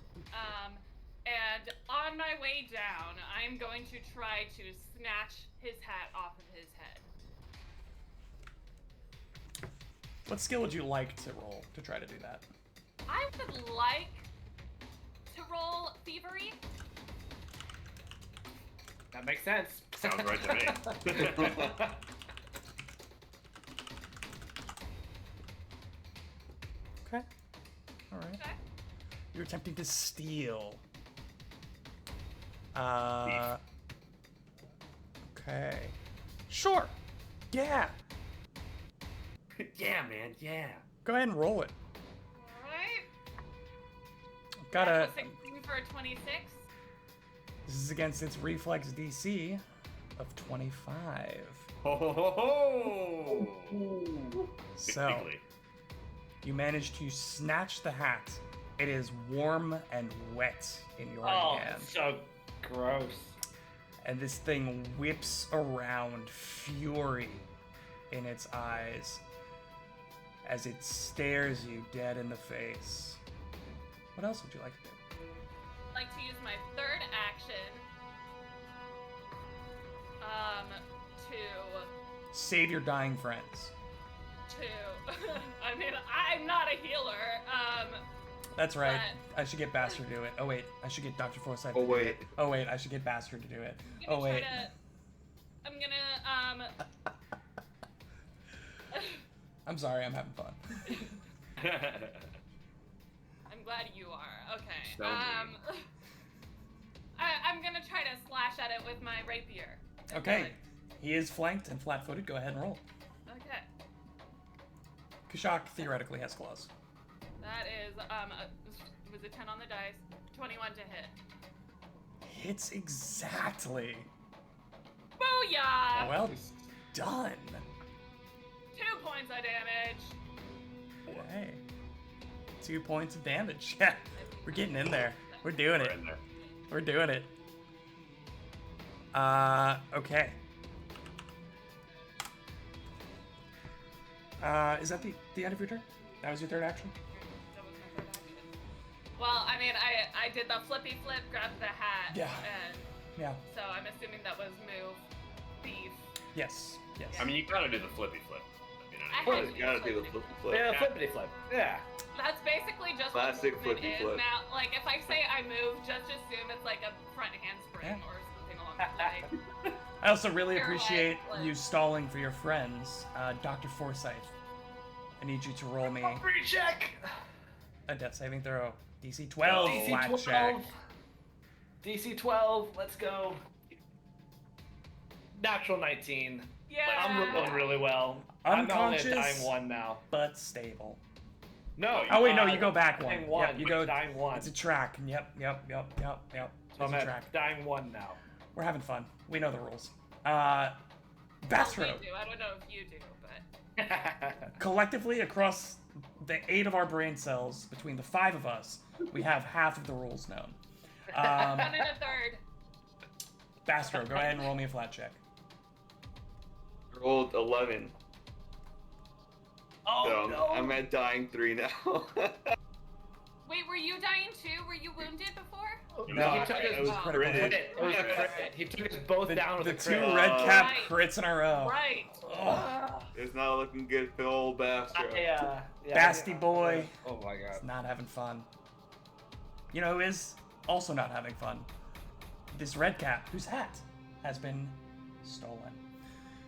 And on my way down, I'm going to try to snatch his hat off of his head. What skill would you like to roll to try to do that? I would like to roll thievery. That makes sense. Sounds right to me. Okay. All right. Okay. You're attempting to steal. Okay. Sure. Yeah. Yeah, man. Yeah. Go ahead and roll it. Alright. Got a. 16 for a 26. This is against its reflex DC of 25. Ho ho ho ho! So Basically. you manage to snatch the hat. It is warm and wet in your Oh, hand. so gross. And this thing whips around, fury in its eyes, as it stares you dead in the face. What else would you like to do? I'd like to use my third action to Save your dying friends. I mean, I'm not a healer. That's right. But- I should get Bastard to do it. Oh wait, I should get Dr. Forsyth to Oh, do wait. it. Oh wait, I should get Bastard to do it. I'm gonna Oh wait. I'm gonna I'm sorry, I'm having fun. I'm glad you are. Okay. So mean. I'm gonna try to slash at it with my rapier. Okay. He is flanked and flat-footed. Go ahead and roll. Okay. Kushak theoretically has claws. That is was a 10 on the dice, 21 to hit. Hits exactly. Booyah! Well done. 2 points of damage. Hey. 2 points of damage. Yeah, we're getting in there. We're doing We're it. in there. We're doing it. Okay. Is that the end of your turn? That was your third action? That was my third action. Well, I mean, I did the flippy flip, grabbed the hat, Yeah. and Yeah. so I'm assuming that was move, thief. Yes. Yes. I mean, you gotta do the flippy flip. You know I what I had mean? You gotta do the flip flip. Yeah, flippity flip. Yeah. That's basically just Classic what movement flippy is flip. now. Like if I say I move, just assume it's like a front handspring Yeah. or something along those lines. I also really Paralyzed, appreciate like- you stalling for your friends. Dr. Forsyth, I need you to roll me Free check. a death saving throw. DC 12 DC flat 12. check. DC 12. Let's go. Natural 19. Yeah. I'm rolling really well. I'm only at Unconscious. dying 1 now. But stable. No. Oh wait, no, you go back one. Dying 1. Yep, you go. dying 1. It's a track. Yep. So It's I'm a at track. dying 1 now. We're having fun. We know the rules. Bastro, Well, we do. I don't know if you do, but collectively across the 8 of our brain cells, between the 5 of us, we have half of the rules known. found in a third. Bastro, go ahead and roll me a flat check. Rolled 11. Oh So no! I'm at dying 3 now. Wait, were you dying too? Were you wounded before? No, he took it his was critical critted. It was a crit. He took us both down with The a 2 crit. red cap Right. crits in a row. Right. Ugh. It's not looking good for old Bastro. Yeah. Basti boy. Oh my god. It's not having fun. You know who is also not having fun? This red cap, whose hat has been stolen.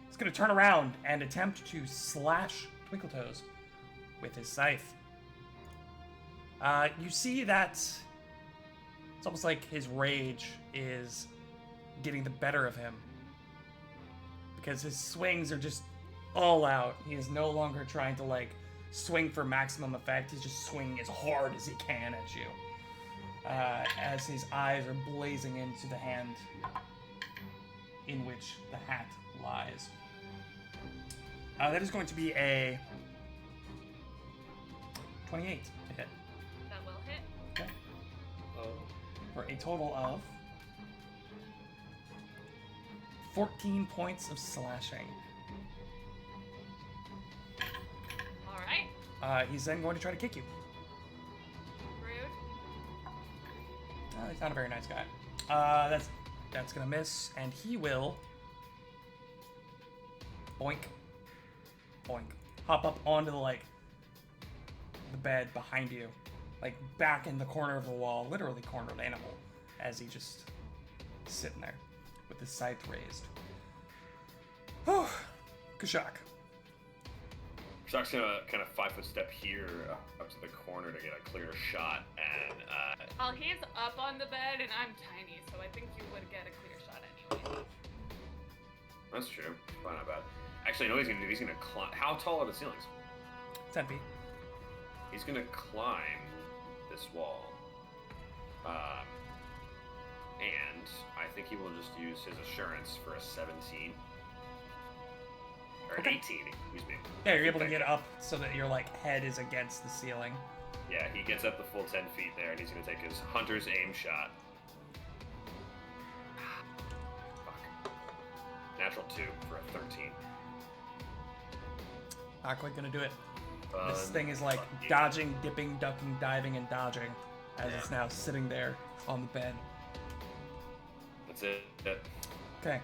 He's gonna turn around and attempt to slash Twinkletoes with his scythe. You see that it's almost like his rage is getting the better of him. Because his swings are just all out. He is no longer trying to like swing for maximum effect. He's just swinging as hard as he can at you. As his eyes are blazing into the hand in which the hat lies. That is going to be a 28 to hit. That will hit. Okay. Oh. For a total of 14 points of slashing. All right. He's then going to try to kick you. Rude. He's not a very nice guy. That's gonna miss, and he will boink, boink, hop up onto the bed behind you, like back in the corner of the wall, literally cornered animal, as he just sitting there with his scythe raised. Oh, Kashak. Shock's gonna kind of 5-foot step here up to the corner to get a clear shot, and Well, he's up on the bed and I'm tiny, so I think you would get a clear shot anyway. that's true. Probably not bad. Actually, no, he's gonna do. He's gonna climb. How tall are the ceilings? 10 feet. He's gonna climb this wall, and I think he will just use his assurance for a 17 or an Okay. 18. Excuse me. Yeah, you're able to get up so that your head is against the ceiling. Yeah, he gets up the full 10 feet there, and he's gonna take his hunter's aim shot. Fuck. Natural 2 for a 13. Not quite gonna do it. This Fun thing is like fucking- dodging, dipping, ducking, diving, and dodging as it's now sitting there on the bed. That's it. Okay.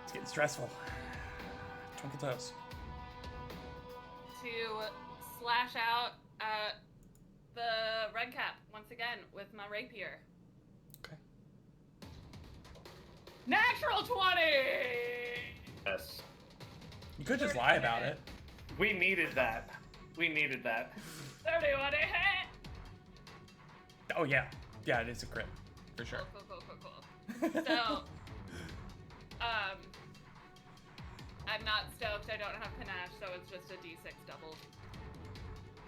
It's getting stressful. Twinkletoes. To slash out the red cap once again with my rapier. Okay. Natural 20! Yes. You could just lie about it. We needed that. We needed that. 31 to hit! Oh yeah. Yeah, it is a crit. For sure. Cool. So, I'm not stoked. I don't have panache, so it's just a d6 doubled.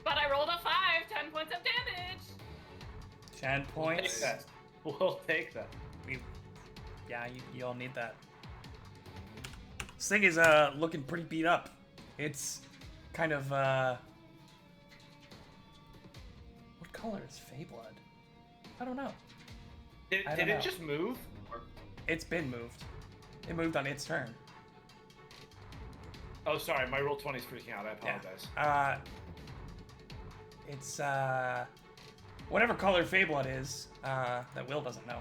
But I rolled a 5, 10 points of damage! 10 Take points. that. We'll take that. Yeah, you all need that. This thing is looking pretty beat up. It's kind of what color is Feyblood? I don't know. Did I don't it know. just move? It's been moved. It moved on its turn. Oh, sorry. My roll 20 is freaking out. I apologize. It's whatever color Feyblood is that Will doesn't know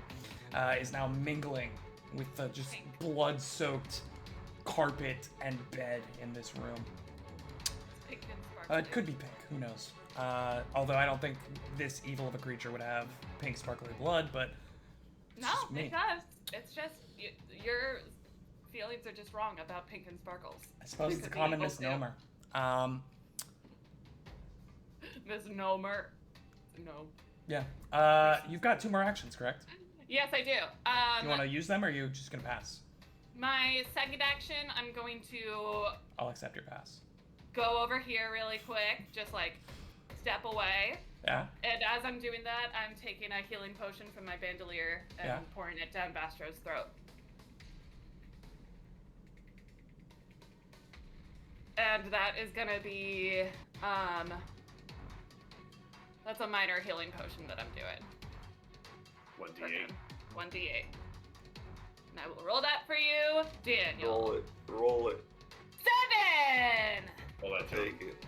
is now mingling with the just Pink. blood-soaked carpet and bed in this room. Pink and sparkly. It could be pink. Who knows? Although I don't think this evil of a creature would have pink sparkly blood, but it's No, just me. it does. It's just, your feelings are just wrong about pink and sparkles. I suppose it's a Because common evil too. misnomer. Misnomer. No. Yeah. You've got 2 more actions, correct? Yes, I do. You want to use them, or are you just gonna pass? My second action, I'm going to I'll accept your pass. go over here really quick, just step away. Yeah. And as I'm doing that, I'm taking a healing potion from my bandolier and Yeah. pouring it down Bastro's throat. And that is gonna be, that's a minor healing potion that I'm doing. 1d8. 1d8. And I will roll that for you, Daniel. Roll it. 7! Roll that too. Take it.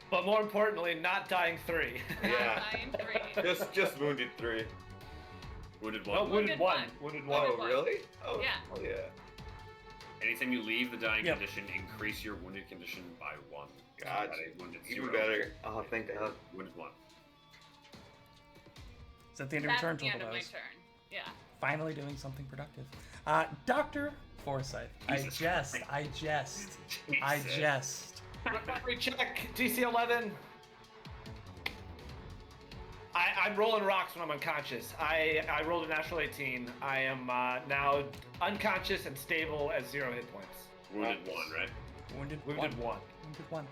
But more importantly, not dying 3. Yeah. 9, 3. Just wounded 3. Wounded No, 1. wounded 1. one. Wounded 1. Oh, really? Oh, Yeah. Oh, yeah. Anytime you leave the dying Yep. condition, increase your wounded condition by 1. Gotcha. At a wounded Even 0. better. Oh, thank God. Wounded 1. Is that the end of your That's turn, the end of my Twinkletoes? turn. Yeah. Finally doing something productive. Dr. Forsyth. Jesus Christ. I Jesus. jest. Recovery check, DC 11. I'm rolling rocks when I'm unconscious. I rolled a natural 18. I am now unconscious and stable at 0 hit points. Wounded 1, right? Wounded Wounded 1. Wounded 1.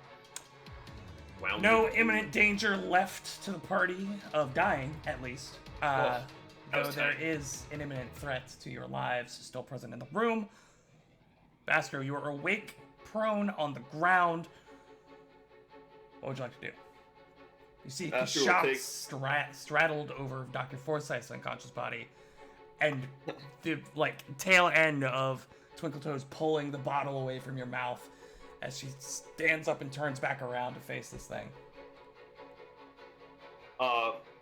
Wounded No 2. imminent danger left to the party of dying, at least. that Though was there tight. is an imminent threat to your lives still present in the room. Bastro, you are awake, prone on the ground. What would you like to do? You see Bastro will shots take- straddled over Dr. Forsyth's unconscious body, and the tail end of Twinkletoes pulling the bottle away from your mouth as she stands up and turns back around to face this thing.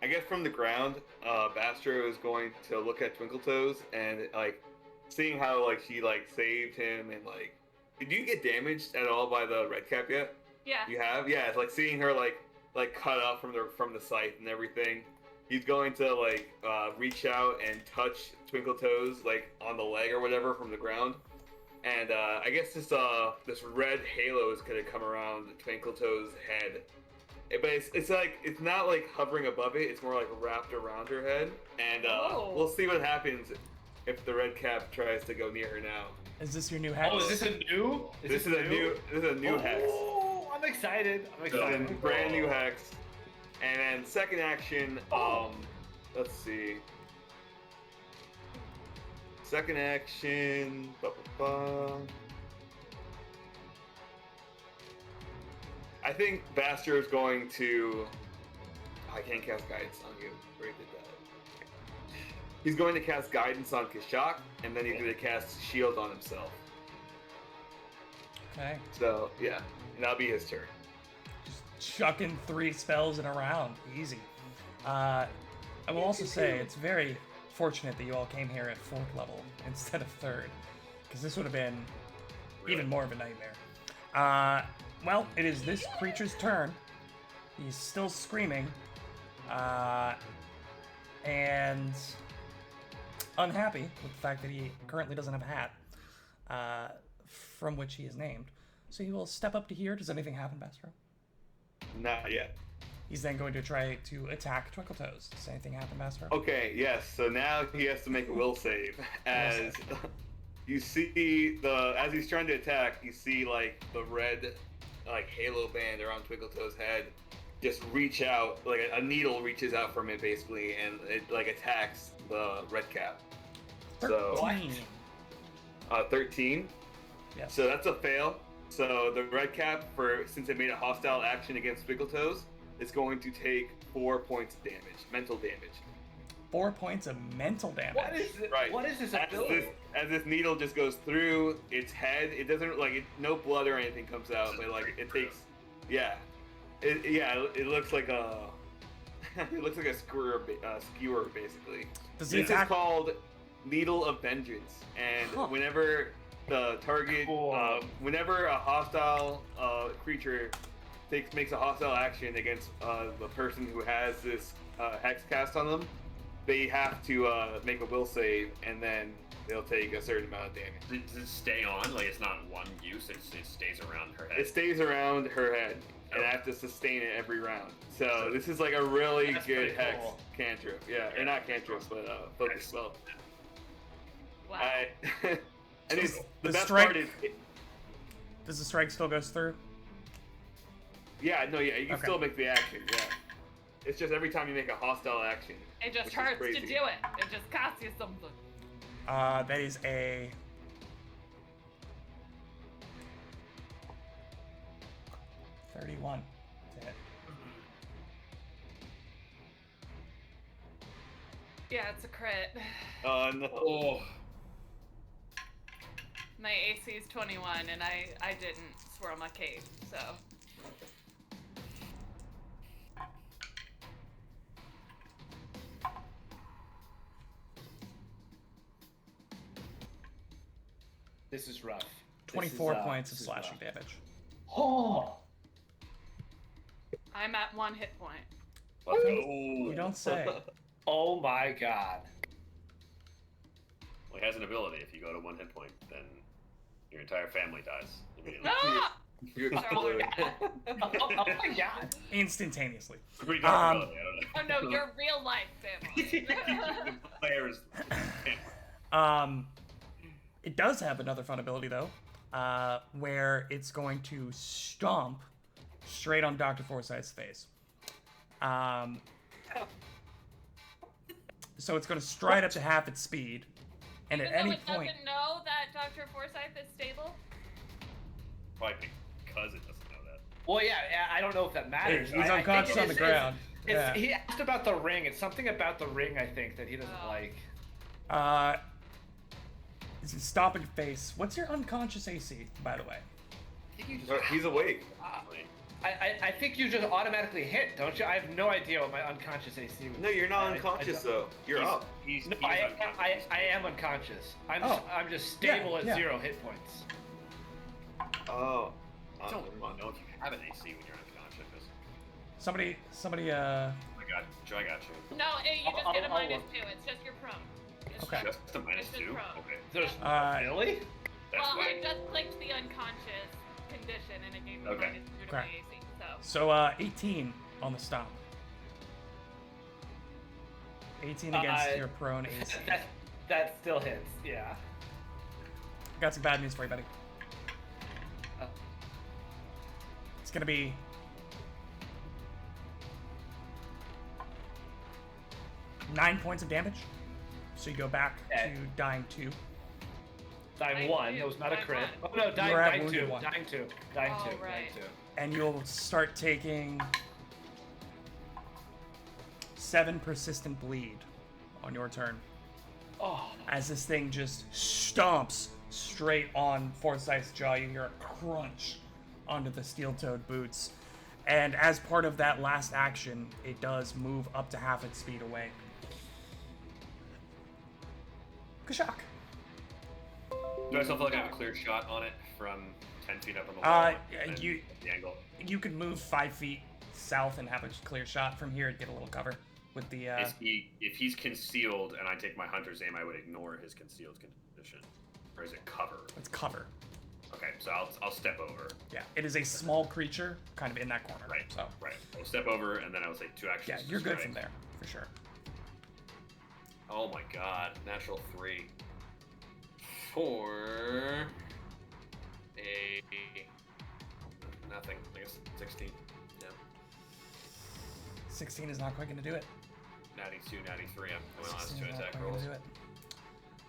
I guess from the ground, Bastro is going to look at Twinkletoes and seeing how she saved him and did you get damaged at all by the red cap yet? Yeah. You have? Yeah, it's seeing her cut off from the scythe and everything. He's going to reach out and touch Twinkletoes on the leg or whatever from the ground. And I guess this red halo is gonna come around Twinkletoes' head. But it's not hovering above it, it's more wrapped around her head. And Oh. we'll see what happens if the red cap tries to go near her now. Is this your new hex? Oh, is this a new? This is a new hex. Oh, I'm excited. I'm It's excited. a brand new hex. And then second action, let's see. Second action, I think Bastro is going to. I can't cast guidance on you. Where did that? He's going to cast guidance on Kashak, and then he's going to cast shield on himself. Okay. So yeah, and that'll be his turn. Just chucking 3 spells in a round. Easy. I will also say it's very fortunate that you all came here at 4th level instead of 3rd, because this would have been even more of a nightmare. Well, it is this creature's turn. He's still screaming, and unhappy with the fact that he currently doesn't have a hat from which he is named. So he will step up to here. Does anything happen, Bastro? Not yet. He's then going to try to attack Twinkletoes. Does anything happen, Bastro? Okay, yes. So now he has to make a will save. As you see as he's trying to attack, you see the red halo band around Twinkletoes' head just reach out, a needle reaches out from it basically, and it attacks the red cap. 13. 13. Yes. So that's a fail. So the red cap, since it made a hostile action against Twinkletoes, is going to take 4 points of damage, mental damage. 4 points of mental damage. What is it? Right. What is this ability? As this needle just goes through its head, it doesn't no blood or anything comes out, but it takes, it looks like a, it looks like a skewer basically. Does he This attack? is called Needle of Vengeance, and Huh. whenever the target, Cool. whenever a hostile creature makes a hostile action against the person who has this hex cast on them, they have to make a will save, and then they'll take a certain amount of damage. Does it stay on? It's not one use, it stays around her head. It stays around her head, and I have to sustain it every round. So this is a really That's good pretty hex cool. cantrip. Yeah, or not cantrip, but focus spell. Wow. And So the the best strike- part is, Does the strike still goes through? you can Okay. still make the action. Yeah, it's just every time you make a hostile action. It just which is hurts to crazy. do it. It just costs you something. That is a 31 to hit. Yeah, it's a crit. Oh no. Oh, My AC is 21, and I didn't swirl my cape, so. This is rough. 24 points of slashing damage. Oh. I'm at 1 hit point. let's go. You don't say. Oh my god. Well, he has an ability. If you go to 1 hit point, then your entire family dies immediately. Ah! You're Sorry. exploding. Oh my god. Instantaneously. It's a pretty dark ability. I Oh no, your real life family. don't know. The players. It does have another fun ability though, where it's going to stomp straight on Dr. Forsyth's face. So it's going to stride up to half its speed, and Even at any though it point, doesn't know that Dr. Forsyth is stable? Probably because it doesn't know that. Well, yeah, I don't know if that matters. he's I think unconscious on the it's- ground. it's- Yeah. He asked about the ring. It's something about the ring, I think, that he doesn't Oh. like. It's gonna stomp in your face. What's your unconscious AC, by the way? I think you just. He's awake. I think you just automatically hit, don't you? I have no idea what my unconscious AC would No, you're not I- I unconscious don't- though. You're up. He's No, unconscious. I am unconscious. Oh. I'm just stable Yeah, at yeah. 0 hit points. Oh. I don't know if you have an AC when you're unconscious. Somebody, Oh my god, Joe, I got you. No, you just get a I'll -2. look. It's just your prone. It's Okay. Just a minus It's just 2? prone. Okay. There's really? That's Well, why. I just clicked the unconscious condition and it gave me Okay. -2 to my Okay. AC. So So 18 on the stomp. 18 against your prone AC. That still hits. Yeah. Got some bad news for you, buddy. Oh. It's gonna be 9 points of damage. So you go back Okay. to dying 2. Dying Dying 1. two, That was not a dying crit. one. Oh no, dying, You're at dying wounded 2. one. Dying 2. Dying Oh, 2. right. Dying 2. And you'll start taking 7 persistent bleed on your turn. Oh. As this thing just stomps straight on Forsyth's jaw. You hear a crunch onto the steel-toed boots. And as part of that last action, it does move up to half its speed away. Kashak. Do I still feel like I have a clear shot on it from 10 feet up on the Uh, wall? yeah, and you- The angle. You could move 5 feet south and have a clear shot from here and get a little cover with the. If he's concealed and I take my hunter's aim, I would ignore his concealed condition. Or is it cover? It's cover. Okay, so I'll step over. Yeah, it is a small creature, kind of in that corner. Right. So. Right. I'll step over and then I will say 2 actions. Yeah, to you're good strike. from there for sure. Oh my god, natural 3. For a nothing. I guess 16. Yeah. 16 is not quite going to do it. Natty 2, natty 3. I'm my last 16 2 is not attack quite gonna rolls. do it.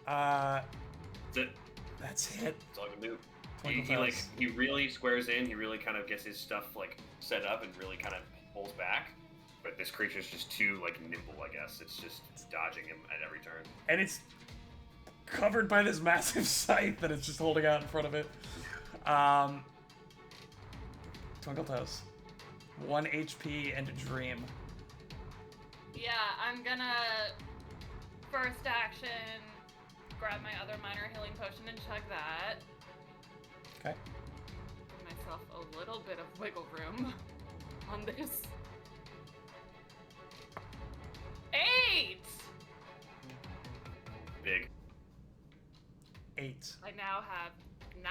That's it. That's it. That's all I can do. Twinkle He really squares in. He really kind of gets his stuff like set up and really kind of pulls back. But this creature's just too like nimble. I guess it's dodging him at every turn. And it's covered by this massive scythe that it's just holding out in front of it. Twinkle Toes. 1 HP and a dream. yeah, I'm gonna first action grab my other minor healing potion and chug that. Okay. Give myself a little bit of wiggle room on this. 8! Big. 8. I now have 9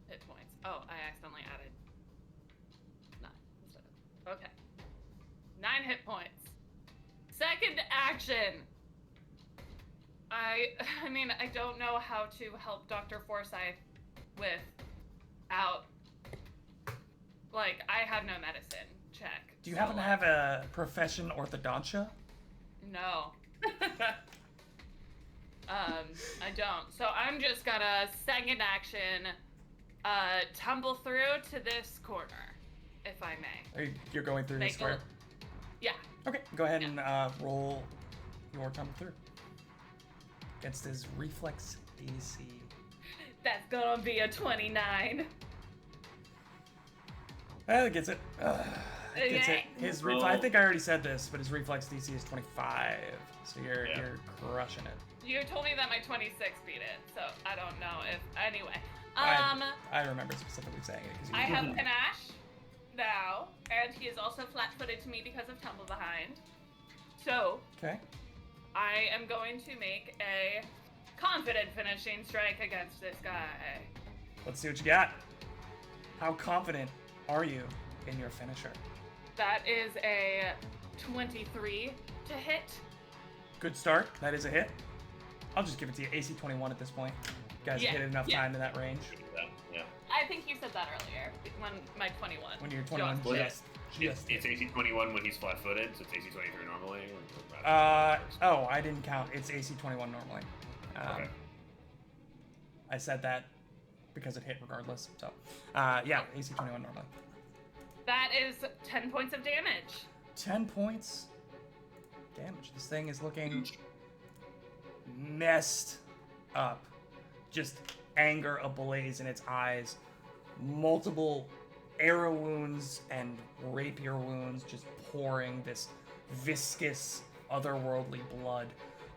hit points. Oh, I accidentally added 9 instead of. Okay. 9 hit points. Second action. I mean, I don't know how to help Dr. Forsyth without. Like, I have no medicine. Check. Do you So, happen to like, have a profession orthodontia? No. I don't. So I'm just gonna second action tumble through to this corner, if I may. You're going through this Make square? Yeah. Okay, go ahead and roll your tumble through. Against his reflex DC. That's gonna be a 29. That gets it. Gets it. Okay. I think I already said this, but his reflex DC is 25. So you're crushing it. You told me that my 26 beat it, so I don't know if. Anyway. I remember specifically saying it. 'Cause I have panache now, and he is also flat-footed to me because of tumble behind. So Okay. I am going to make a confident finishing strike against this guy. Let's see what you got. How confident are you in your finisher? That is a 23 to hit. Good start. That is a hit. I'll just give it to you. AC 21 at this point. You guys Yeah, hit enough yeah. time in that range. Yeah. I think you said that earlier. When my 21. When you're 21, Just- It's AC 21 when he's flat-footed, so it's AC 23 normally. oh, I didn't count. It's AC 21 normally. Okay. I said that because it hit regardless. So, yeah, AC 21 normally. That is 10 points of damage. 10 points damage. This thing is looking messed up. Just anger ablaze in its eyes. Multiple arrow wounds and rapier wounds just pouring this viscous, otherworldly blood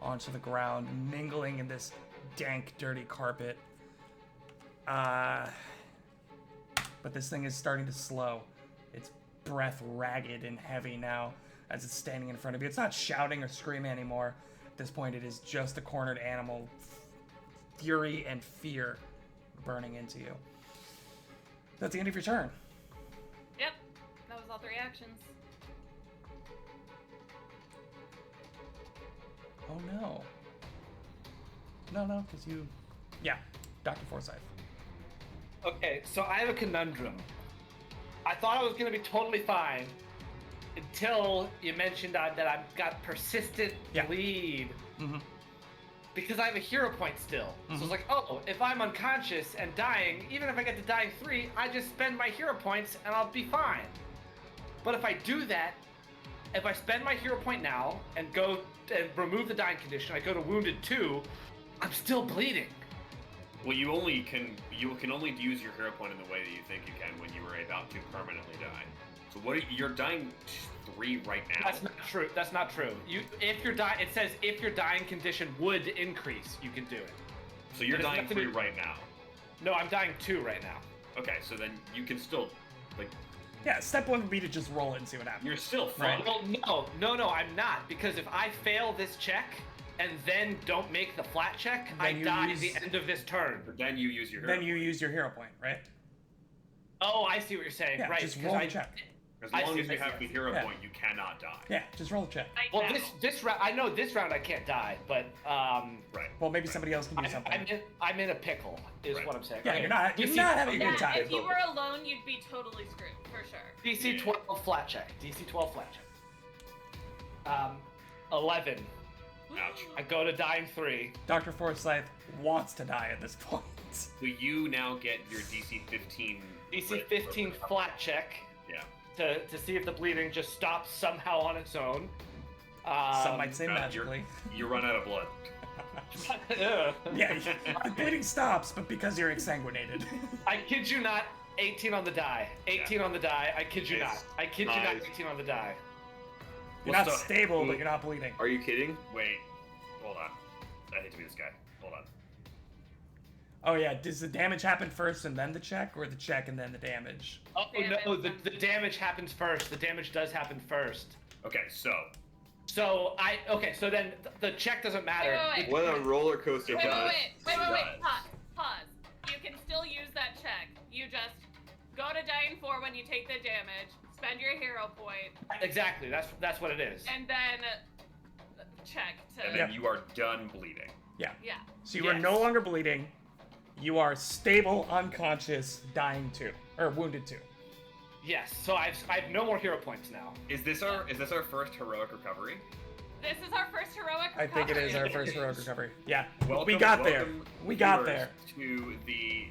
onto the ground, mingling in this dank, dirty carpet. But this thing is starting to slow. Its breath ragged and heavy now as it's standing in front of you. It's not shouting or screaming anymore. At this point, it is just a cornered animal. Fury and fear burning into you. That's the end of your turn. Yep. That was all 3 actions. Oh no. No, because you... Yeah, Dr. Forsyth. Okay, so I have a conundrum. I thought I was gonna be totally fine until you mentioned that I've got persistent Yeah. bleed. Mm-hmm. Because I have a hero point still. So it's like, oh, if I'm unconscious and dying, even if I get to dying 3, I just spend my hero points and I'll be fine. But if I do that, if I spend my hero point now and go and remove the dying condition, I go to wounded 2, I'm still bleeding. Well, you can only use your hero point in the way that you think you can when you were about to permanently die. So you're dying 3 right now. That's not true. That's not true. It says if your dying condition would increase, you can do it. So you're There's dying nothing 3 to- right now. No, I'm dying 2 right now. Okay, so then you can still, Yeah, step 1 would be to just roll it and see what happens. you're still fine. Right. Well, no, I'm not. Because if I fail this check and then don't make the flat check, I Then you die use- at the end of this turn. But then you use your hero Then you use your hero point, right? Oh, I see what you're saying. Yeah, right. just 'cause roll I- the check. As I long see, as you I see, have I the see. hero Yeah. point, you cannot die. Yeah, just roll the check. Well, this round, I know this round I can't die, but Right. Well, maybe somebody else can do something. I'm in a pickle, is Right. what I'm saying. Yeah, Okay. you're not DC having a Yeah, good time. if you were alone, you'd be totally screwed, for sure. DC 12 flat check. DC 12 flat check. 11. Ouch. I go to dying 3. Dr. Forsyth wants to die at this point. So you now get your DC 15. DC 15 flat check Yeah. to see if the bleeding just stops somehow on its own. Some might say God, magically. You run out of blood. Yeah, the bleeding stops, but because you're exsanguinated. I kid you not, 18 on the die. 18 on the die. I kid you Nice. not. I kid you not, Nice. 18 on the die. You're Well, not so- stable, but you're not bleeding. Are you kidding? Wait. Hold on. I hate to be this guy. Hold on. Oh yeah, does the damage happen first and then the check, or the check and then the damage? Oh no, the damage happens first. The damage does happen first. Okay, so So so then the check doesn't matter. Wait. What a roller coaster Wait, ride. wait. Pause. You can still use that check. You just go to dying 4 when you take the damage, spend your hero point, Exactly. That's what it is. and then check to. and then you are done bleeding. Yeah. Yeah. So you are Yes. no longer bleeding. You are stable, unconscious, dying 2 or wounded 2. Yes. So I have no more hero points now. Is this our first heroic recovery? This is our first heroic I think it is our recovery. first heroic recovery. Yeah. Welcome, we got there. welcome We got viewers there. to the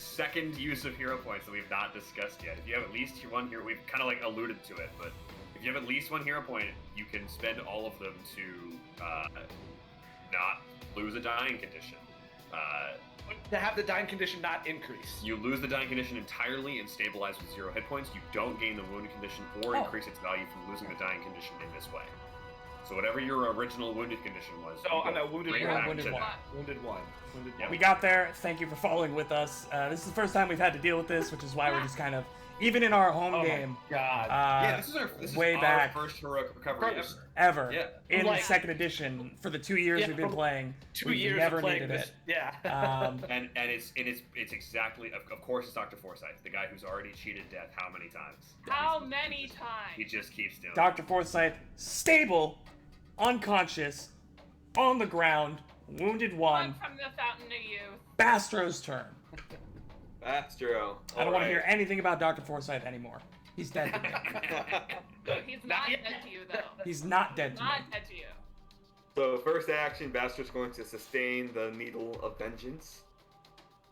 second use of hero points that we've not discussed yet. If you have at least one hero, we've kind of like alluded to it, but if you have at least one hero point, you can spend all of them to not lose a dying condition. To have the dying condition not increase. You lose the dying condition entirely and stabilize with 0 hit points. You don't gain the wounded condition or increase its value from losing the dying condition in this way. So whatever your original wounded condition was. So I'm at wounded You're one. at wounded one. Wounded one. Wounded one. We got there. Thank you for following with us. This is the first time we've had to deal with this, which is why we're just kind of, even in our home game, God. Yeah, this is way our back. first heroic recovery First. ever. ever Yeah. in Like- second edition for the 2 years Yeah, we've been for playing. 2 we've years never of playing needed this. it. Yeah. Um, And it's exactly of course it's Dr. Forsyth, the guy who's already cheated death how many times? How many times? He just keeps doing it. Dr. Forsyth, stable, unconscious, on the ground, wounded One one. from the Fountain of Youth. Bastro's turn. Astro. I don't want to hear anything about Dr. Forsyth anymore. He's dead to me. He's Not not yet. dead to you, though. He's not dead to me. Not dead to you. So first action, Bastar's going to sustain the Needle of Vengeance.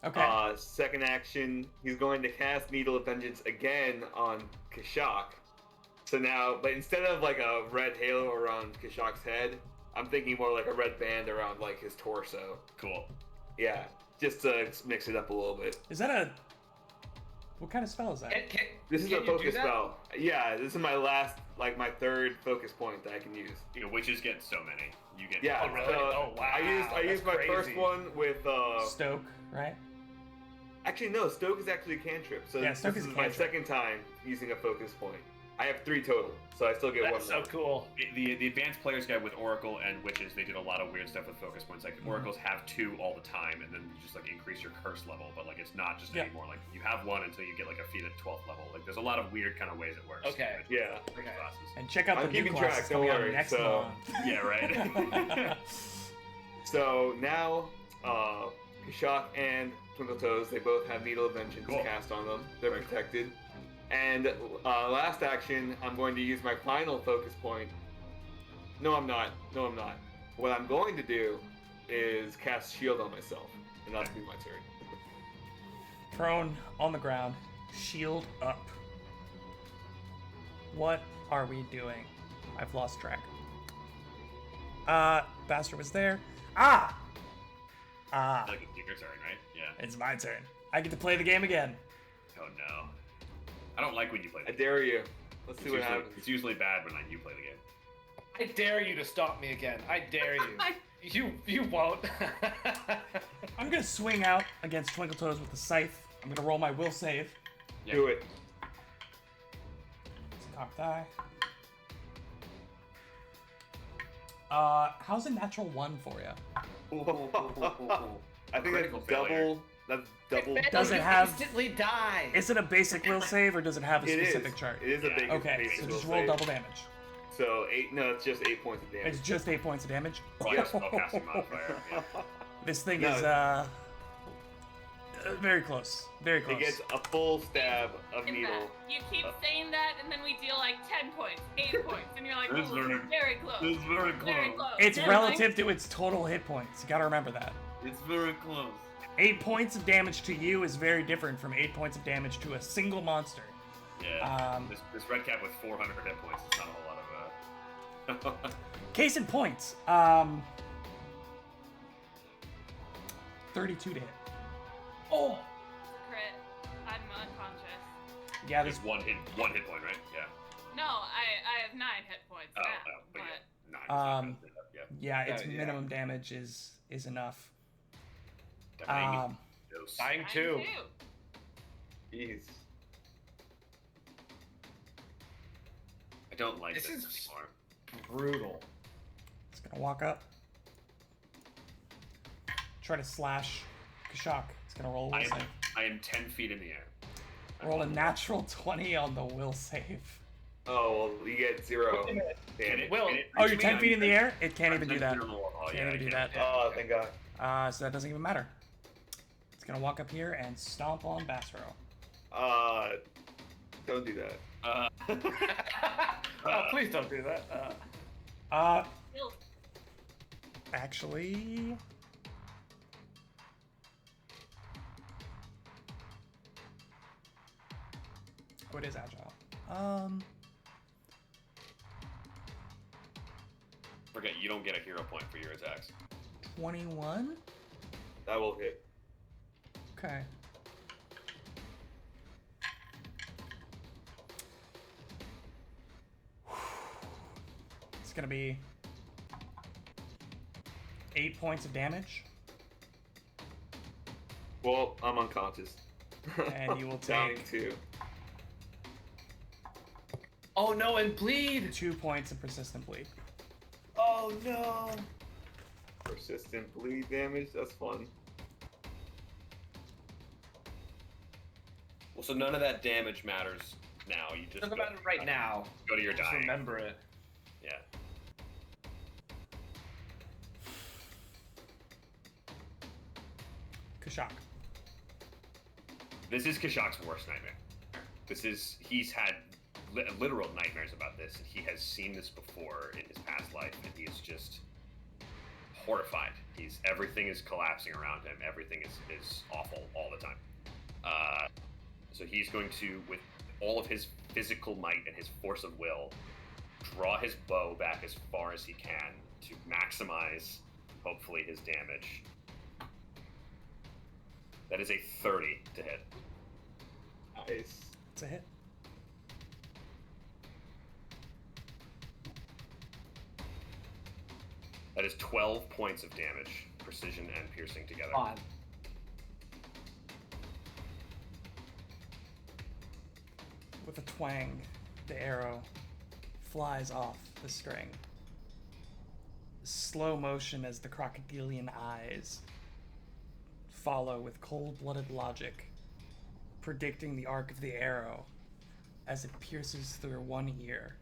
Okay. Second action, he's going to cast Needle of Vengeance again on Kashak. So now, but instead of like a red halo around Kashak's head, I'm thinking more like a red band around like his torso. Cool. Yeah, just to mix it up a little bit. Is that a... What kind of spell is that? This is can a you do focus that? spell. Yeah, this is my last, like my third focus point that I can use. You know, witches get so many. You get Yeah, Oh, really? so Oh, wow, I used that's my first crazy. one with Stoke, right? Actually, no, Stoke is actually a cantrip. So Yeah, Stoke this is a is my cantrip. second time using a focus point. I have 3 total, so I still get That's one so more. cool. the advanced players guide with Oracle and witches. They did a lot of weird stuff with focus points. Like Oracles have 2 all the time, and then you just like increase your curse level. But like it's not just Yeah. anymore. Like you have 1 until you get like a feat at 12th level. Like there's a lot of weird kind of ways it works. Okay. Yeah. With classes. And check out I'm the new keeping classes track, don't coming out worry, next so- month. Yeah, right. So now, Kashak and Twinkle Toes, they both have Needle of Vengeance Cool. cast on them. They're Very cool. protected. And last action, I'm going to use my final focus point. No, I'm not. No, I'm not. What I'm going to do is cast Shield on myself, and that'll be my turn. Prone on the ground, shield up. What are we doing? I've lost track. Bastard was there. Ah! Like it's your turn, right? Yeah. It's my turn. I get to play the game again. Oh no. I don't like when you play I the game. dare you. Let's see It's what usually, happens. it's usually bad when you play the game. I dare you to stop me again. I dare you. You won't. I'm gonna swing out against Twinkle Toes with the scythe. I'm gonna roll my will save. Yeah. Do it. It's a cock die. How's a natural 1 for you? I think Critical that's failure. double. That's double. Does it You have- instantly die? Is it a basic will save or does it have a It is. specific chart? It is a Yeah. big. Okay, basic so will just roll save. double damage. So 8. No, it's just 8 points of damage. It's just 8 points of damage. Plus spellcasting modifier. Yeah. This thing No. is very close. Very close. It gets a full stab of In needle. that, you keep saying that, and then we deal like 10 points, 8 points, and you're like, It's "Ooh, very- very close. It's very Very close. close. It's Yeah, relative to its total hit points. You gotta remember that. It's very close. 8 points of damage to you is very different from 8 points of damage to a single monster. Yeah. Um, this red cap with 400 hit points is not a whole lot of. Case in points. 32 to hit. Oh, Crit. I'm unconscious. Yeah, There's this one hit point, right? Yeah. No, I have 9 hit points Oh, now, but but yeah. 9. is not Um, gonna do that, yeah, its Yeah. minimum damage is enough. yeah. Dying Um, dose. dying mine too. Jeez. I don't like This this, is- anymore. Brutal. it's gonna walk up. Try to slash Kashak. It's gonna roll a will I am, save. I am 10 feet in the air. Roll a natural 20 on the will save. Oh well, you get 0 Can damage. it, Will- can it Oh, reach you're me? 10 feet in the air? It can't I'm even do 10 that. feet on the wall. Oh, Can't yeah, even do I that. Oh, thank God. So that doesn't even matter. It's gonna walk up here and stomp on Bassro. Don't do that. Oh, please don't do that. still Actually, Oh, it is agile. Forget, you don't get a hero point for your attacks. 21? That will hit. Okay. It's gonna be 8 points of damage, Well, I'm unconscious. and you will Down take 2. Oh no, and bleed! 2 points of persistent bleed. Oh no! Persistent bleed damage. That's fun. Well, so none of that damage matters now. You just Talk about it right now. Go to your Just dying. remember it. Yeah. Kashak. This is Kashak's worst nightmare. He's had literal nightmares about this, and he has seen this before in his past life, and he is just horrified. Everything is collapsing around him. Everything is awful all the time. So he's going to, with all of his physical might and his force of will, draw his bow back as far as he can to maximize, hopefully, his damage. That is a 30 to hit. Nice. It's a hit. That is 12 points of damage, precision and piercing together. On. With a twang, the arrow flies off the string. Slow motion as the crocodilian eyes follow with cold-blooded logic, predicting the arc of the arrow as it pierces through one ear,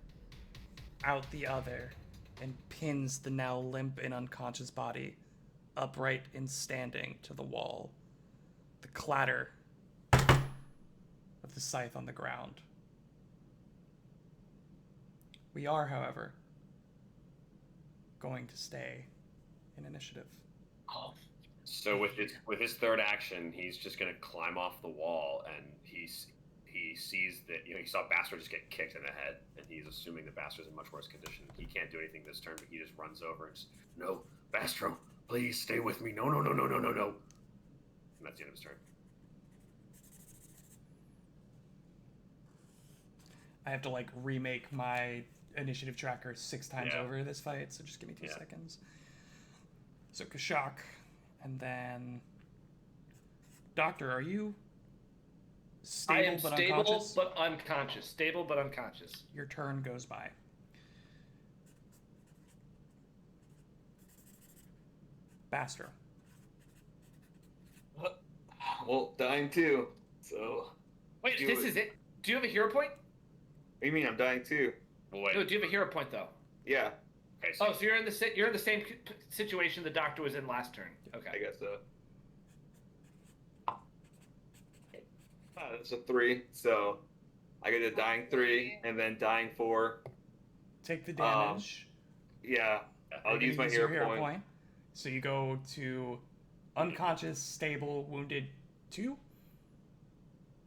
out the other, and pins the now limp and unconscious body upright and standing to the wall. The clatter of the scythe on the ground. We are, however, going to stay in initiative. Oh. So with his third action, he's just going to climb off the wall, and he sees that, he saw Bastard just get kicked in the head, and he's assuming that Bastard's in much worse condition. He can't do anything this turn, but he just runs over and just, no, Bastro, please stay with me. No, no, no, no, no, no, no. And that's the end of his turn. I have to remake my initiative tracker 6 times Yeah. over this fight, so just give me 2 Yeah. seconds. So Kashak, and then Doctor, are you stable I am but stable unconscious? but unconscious. Stable but unconscious. Your turn goes by. Bastro. Well, dying 2. So. Wait, Do this it. is it? Do you have a hero point? What do you mean I'm dying 2? Well, wait. No, do you have a hero point though? Yeah, Okay, so Oh, so you're in the same situation the doctor was in last turn. Okay. I guess so. That's a 3, so I get a dying 3 and then dying 4. Take the damage. Yeah, You're I'll gonna use my your hero point. So you go to unconscious, stable, wounded 2?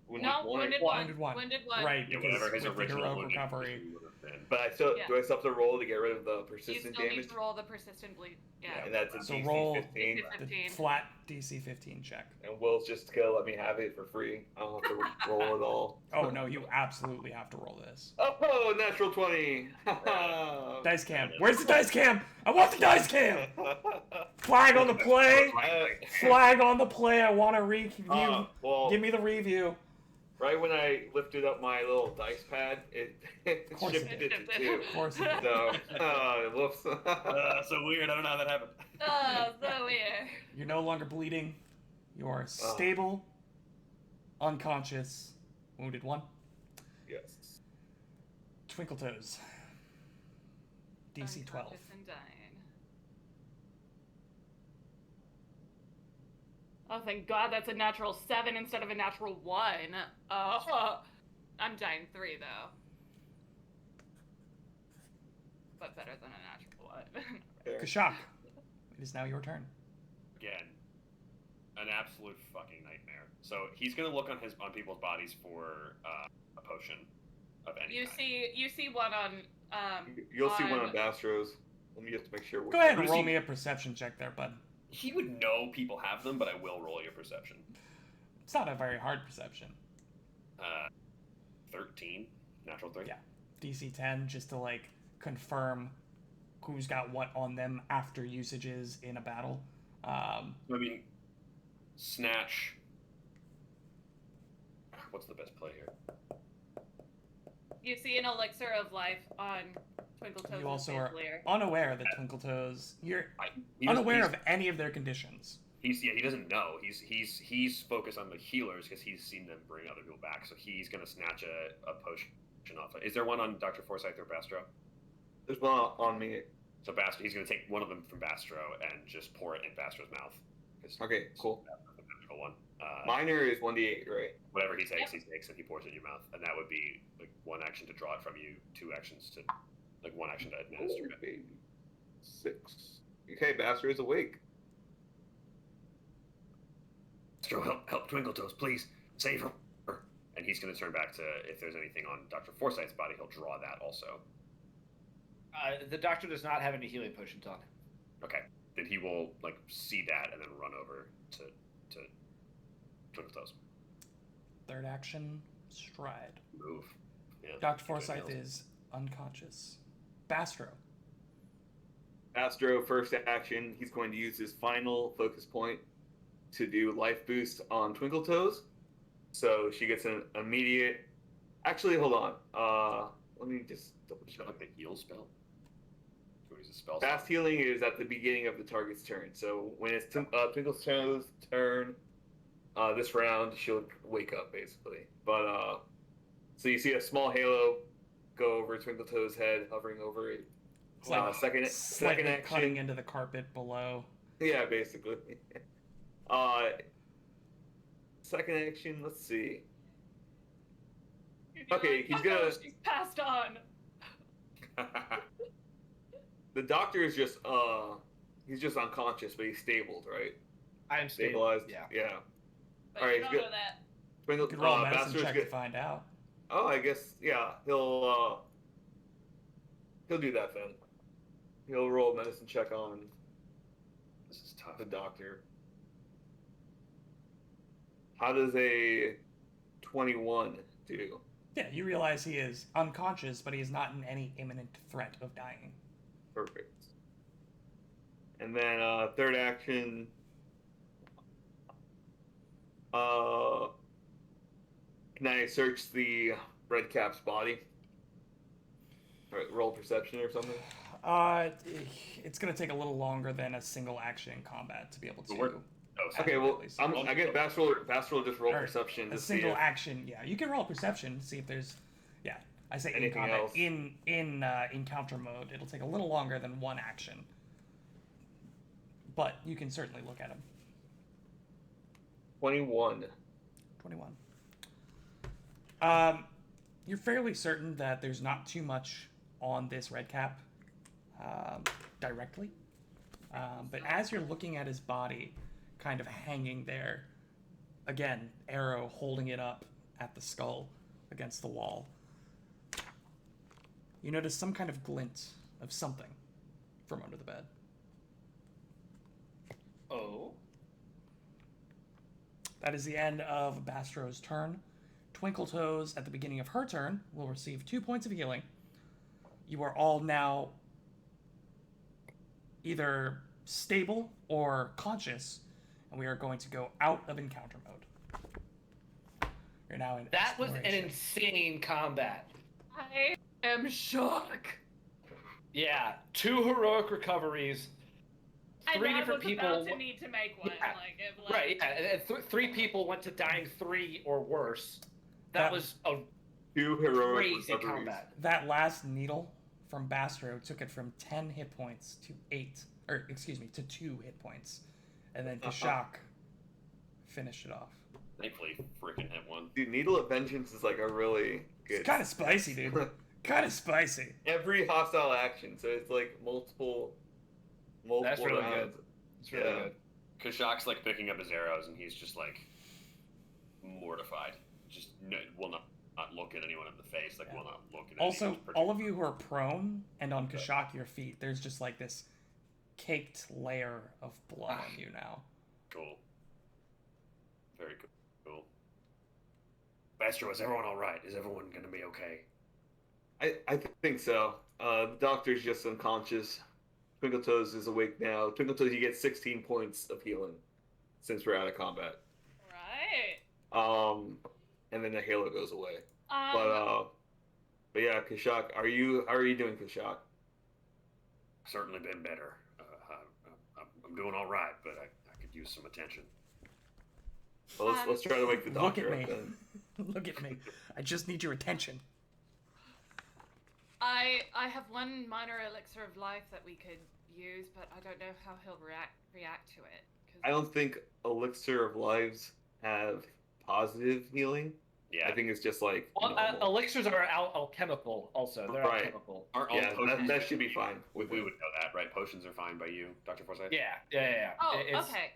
No, wounded one. one. Wounded 1. Wounded one. Right, yeah, because whatever his with the original heroic wounded recovery. position would have been. But I still Yeah. do I still have to roll to get rid of the You persistent still need damage? to roll the persistent bleed. Yeah. And that's a So DC roll 15. DC The 15. flat DC 15 check. And Will's just gonna let me have it for free. I don't have to roll it all. Oh no, you absolutely have to roll this. Oh, natural 20. Dice cam. Where's the dice cam? I want the dice cam. Flag on the play. Flag on the play. I want to review. Well, Give me the review. right when I lifted up my little dice pad, it course shifted it it did. to 2. Of course. it is. So, whoops. So weird. I don't know how that happened. Oh, so weird. You're no longer bleeding. You are stable, unconscious, wounded 1. Yes. Twinkle toes. DC 12. Unconscious and dying. Oh, thank God that's a natural 7 instead of a natural 1. Oh, I'm dying 3 though. But better than a natural 1. There. Kashak. It is now your turn. Again. an absolute fucking nightmare. So he's gonna look on people's bodies for a potion of any You kind. see one on You'll see one on Bastro's. Let me just make sure. Go ahead and Bruce, roll you- me a perception check there, bud. He would know people have them, but I will roll your perception. It's not a very hard perception. 13, natural 3. Yeah. DC 10, just to like confirm who's got what on them after usages in a battle. I mean, snatch. What's the best play here? You see an elixir of life on Twinkletoes' You also are bandolier. unaware that Twinkletoes. You're He doesn't- unaware of any of their conditions. He doesn't know. He's focused on the healers because he's seen them bring other people back. So he's gonna snatch a potion off. Is there one on Dr. Forsyth or Bastro? There's one on me. So Bastro, he's gonna take one of them from Bastro and just pour it in Bastro's mouth. 'Cause Okay, cool. that's the magical one. Minor is 1d8, right? Whatever he takes, and he pours it in your mouth, and that would be like 1 action to draw it from you, 2 actions to, like 1 action to administer Ooh, it. baby. 6. Okay, Bastard is awake. Bastro, help Twinkletoes, please save her. And he's gonna turn back to if there's anything on Dr. Forsyth's body, he'll draw that also. The doctor does not have any healing potions on him. Okay, then he will like see that and then run over to Twinkletoes. Third action, stride. Move. Yeah. Dr. Good Forsyth nails. is unconscious. Bastro. Bastro, first action, he's going to use his final focus point to do life boost on Twinkletoes. So she gets an immediate. Actually, hold on. Let me just double Is check. that like the heal spell? Or is it spell? Fast healing is at the beginning of the target's turn. So when it's Twinkletoes' turn, this round she'll wake up basically. But so you see a small halo go over Twinkletoes' head, hovering over it. It's like second slightly action. cutting into the carpet below. Yeah, basically. Second action. Let's see. You'd be Okay, like, he's "Oh, no, gonna- she's passed on. The doctor is just he's just unconscious, but he's stabled, right? I am Stabilized. Yeah. Yeah. But Alright, you don't good. know that. You Twinkle, could roll a medicine Bastards check get. to find out. Oh, I guess yeah. He'll do that then. He'll roll a medicine check on This is tough. the doctor. How does a 21 do? Yeah, you realize he is unconscious, but he is not in any imminent threat of dying. Perfect. And then third action. Can I search the red cap's body? Roll perception or something? It's gonna take a little longer than a single action in combat to be able to. But we're- Oh, so Okay, well, At least. I get Bastral just roll Or perception to A see single if action, yeah. You can roll perception, see if there's, yeah. I say in Anything combat. else? In encounter mode, it'll take a little longer than one action, but you can certainly look at him. 21. 21. You're fairly certain that there's not too much on this red cap directly. But as you're looking at his body, kind of hanging there, again, arrow holding it up at the skull against the wall, you notice some kind of glint of something from under the bed. Oh. That is the end of Bastro's turn. Twinkletoes, at the beginning of her turn, will receive 2 points of healing. You are all now either stable or conscious, and we are going to go out of encounter mode. You're now in That was an exploration. insane combat. I am shook. Yeah, 2 heroic recoveries. I 3 know I different was people. about to need to make one. Yeah. Right, yeah, and 3 people went to dying 3 or worse. That That- was a 2 heroic crazy recoveries. combat. That last needle from Bastro took it from 10 hit points to 8, or excuse me, to 2 hit points. And then Kashak finished it off. Thankfully, freaking hit one. Dude, Needle of Vengeance is like a really good. It's kind of spicy, dude. Kind of spicy. Every hostile action, so it's like multiple That's really rounds. good. It's really Yeah. good. Kashak's like picking up his arrows, and he's just like mortified. Just will not look at anyone in the face. Like will not look at. Also, anyone all of you who are prone and on Kashak, your feet, there's just like this caked layer of blood on you now. Cool. Very cool. Bastro, is everyone all right? Is everyone gonna be okay? I think so. The doctor's just unconscious. Twinkle Toes is awake now. Twinkle Toes, you get 16 points of healing since we're out of combat. Right. And then the halo goes away. Um, But yeah, Kashak, how are you doing, Kashak? Certainly been better. I'm doing all right, but I could use some attention. Well, let's try to wake the Look doctor at me. up then. Look at me. I just need your attention. I have one minor elixir of life that we could use, but I don't know how he'll react to it. 'Cause I don't think Elixir of Lives have positive healing. Yeah, I think it's just like Well, normal. elixirs are alchemical also. They're Right. alchemical. Aren't all Yeah, potions? that should be fine. We would know that, right? Potions are fine by you, Dr. Forsyth? Yeah. Oh, It's- okay.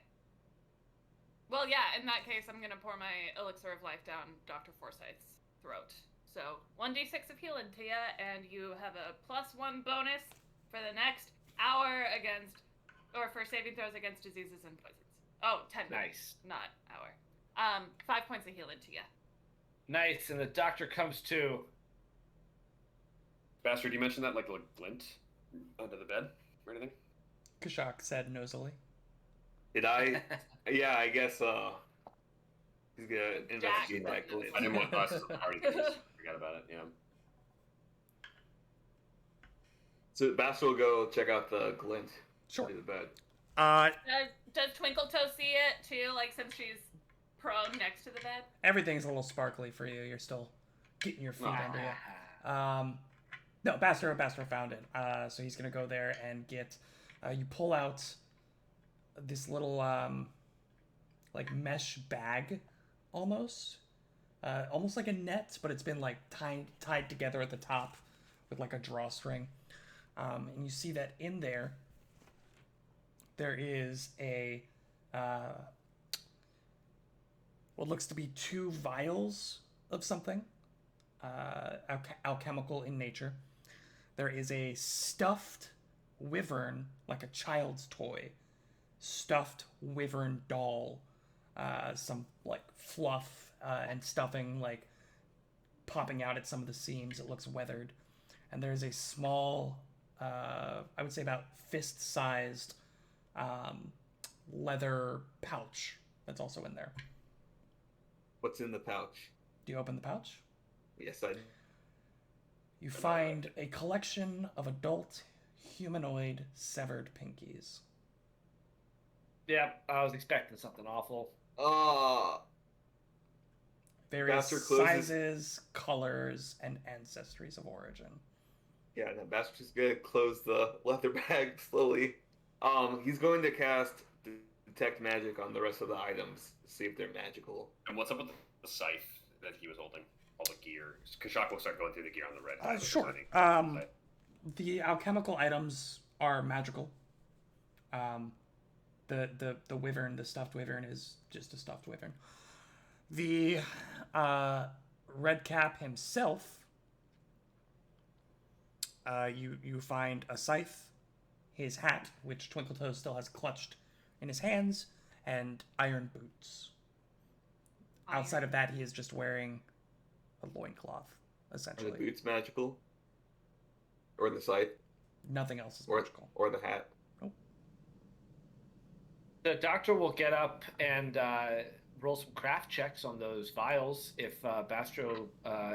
Well, yeah, in that case, I'm going to pour my elixir of life down Dr. Forsyth's throat. So, 1d6 of healing to you, and you have a +1 bonus for the next hour for saving throws against diseases and poisons. Oh, 10 Nice. not hour. 5 points of healing to you. Nice, and the doctor comes to. Bastard, you mentioned that like the glint under the bed or anything? Kashak said nosily. Did I? Yeah, I guess he's gonna investigate that glint. I didn't want glasses on the party. Forgot about it. Yeah. So Bastard will go check out the glint Sure. under the bed. Does Twinkle Toe see it too? Like, since she's prone next to the bed? Everything's a little sparkly for you. You're still getting your feet under you. Ah. No, Bastard found it. So he's gonna go there and get. You pull out this little like mesh bag, almost like a net, but it's been like tied together at the top with like a drawstring. And you see that in there is a what looks to be 2 vials of something, alchemical in nature. There is a stuffed wyvern, like a child's toy, stuffed wyvern doll, some like fluff and stuffing like popping out at some of the seams. It looks weathered. And there's a small, I would say about fist-sized leather pouch that's also in there. What's in the pouch? Do you open the pouch? Yes, I. You find a collection of adult humanoid severed pinkies. Yeah, I was expecting something awful. Various Bastard closes- sizes, colors, and ancestries of origin. Yeah, no, Bastard's just gonna close the leather bag slowly. He's going to cast detect magic on the rest of the items to see if they're magical. And what's up with the scythe that he was holding? All the gear. Kashak will start going through the gear on the red. Sure. The alchemical items are magical. The wyvern, the stuffed wyvern, is just a stuffed wyvern. The Redcap himself, you find a scythe, his hat, which Twinkletoes still has clutched in his hands, and iron boots. Outside of that, he is just wearing a loincloth, Are essentially. the boots magical? Or the scythe? Nothing else is Or, magical. or the hat? The doctor will get up and roll some craft checks on those vials if Bastro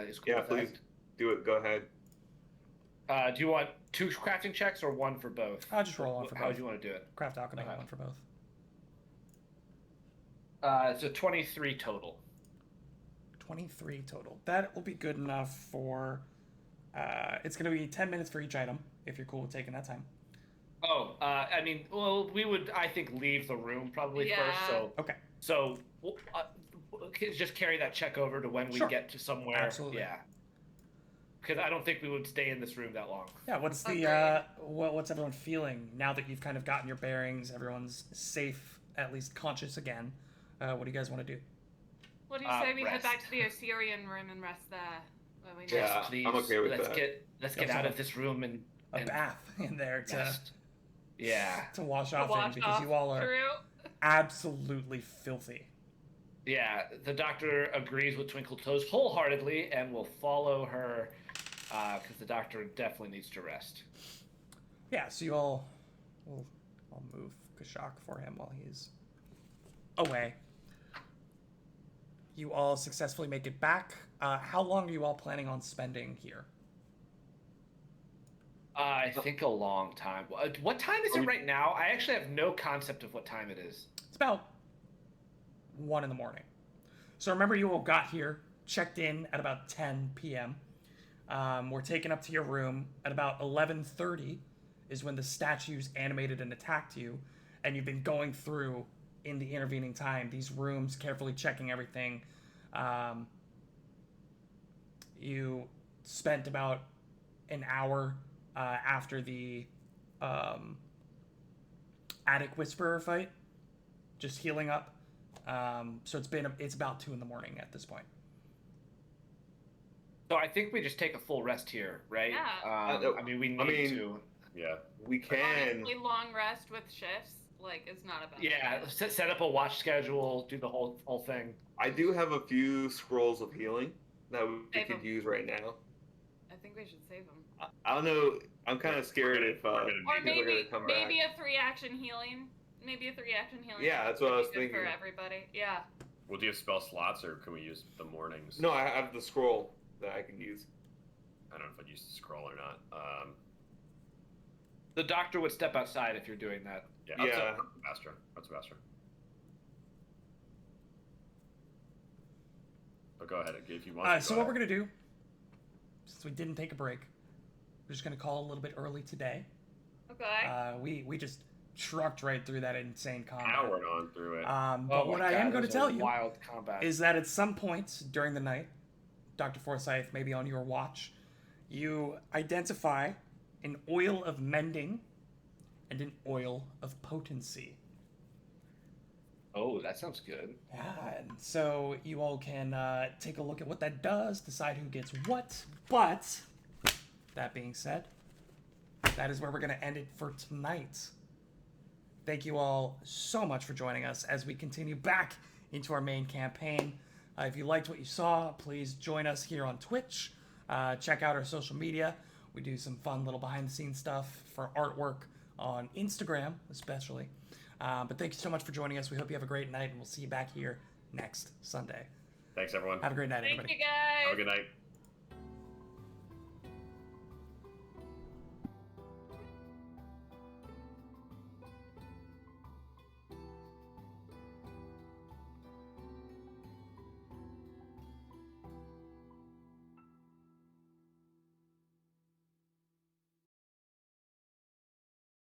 is cool Yeah, with please do it. Go ahead. that. Do you want 2 crafting checks or 1 for both? I'll just roll one for How both. do you want to do it? Craft alchemy, Okay. one for both. It's a 23 total. 23 total. That will be good enough for. It's going to be 10 minutes for each item, if you're cool with taking that time. Oh, I mean, well, we would, I think, leave the room probably Yeah. first. Okay. So just carry that check over to when we Sure. get to somewhere. Absolutely. Yeah. Because I don't think we would stay in this room that long. Yeah, what's the Agreed. what's everyone feeling now that you've kind of gotten your bearings? Everyone's safe at least conscious again. What do you guys want to do? What do you say we head Rest. back to the Osirian room and rest there? Where we Yeah. Yes, please. I'm okay with let's that. Let's get out of this room and A bath in there to rest. Yeah. to wash To off wash in because off, you all are True. absolutely filthy. Yeah, the doctor agrees with Twinkle Toes wholeheartedly and will follow her because the doctor definitely needs to rest. Yeah, so you all I'll move Kashak for him while he's away. You all successfully make it back. How long are you all planning on spending here? I think a long time. What time is it right now? I actually have no concept of what time it is. It's about 1 in the morning. So remember, you all got here, checked in at about 10 p.m. We're taken up to your room at about 11:30 is when the statues animated and attacked you, and you've been going through in the intervening time these rooms, carefully checking everything. You spent about an hour after the Attic Whisperer fight, just healing up. So it's about 2 in the morning at this point. So I think we just take a full rest here, right? Yeah. I mean, we need to. Yeah. We can. Obviously, long rest with shifts is not a bad Yeah, idea. set up a watch schedule, do the whole thing. I do have a few scrolls of healing that we Save could 'em. use right now. I think we should save them. I don't know. I'm kind of scared if Or people are maybe gonna come maybe back. a 3-action healing. Maybe a 3-action healing. Yeah, that's what I was would be good for thinking. everybody. Yeah. Well, do you have spell slots, or can we use the mornings? No, I have the scroll that I can use. I don't know if I'd use the scroll or not. The doctor would step outside if you're doing that. Yeah. Yeah. Astra. That's Astra. But go ahead. If you want. So what we're gonna do, since we didn't take a break, we're just gonna call a little bit early today. Okay. We just trucked right through that insane combat. Powered on through it. But Oh what my I God, am it going to was a tell you wild combat. is that at some point during the night, Dr. Forsyth, maybe on your watch, you identify an oil of mending and an oil of potency. Oh, that sounds good. Yeah, and so you all can take a look at what that does, decide who gets what. But that being said, that is where we're going to end it for tonight. Thank you all so much for joining us as we continue back into our main campaign. If you liked what you saw, please join us here on Twitch. Check out our social media. We do some fun little behind-the-scenes stuff for artwork on Instagram, especially. But thank you so much for joining us. We hope you have a great night, and we'll see you back here next Sunday. Thanks, everyone. Have a great night, Thank everybody. you guys. Have a good night.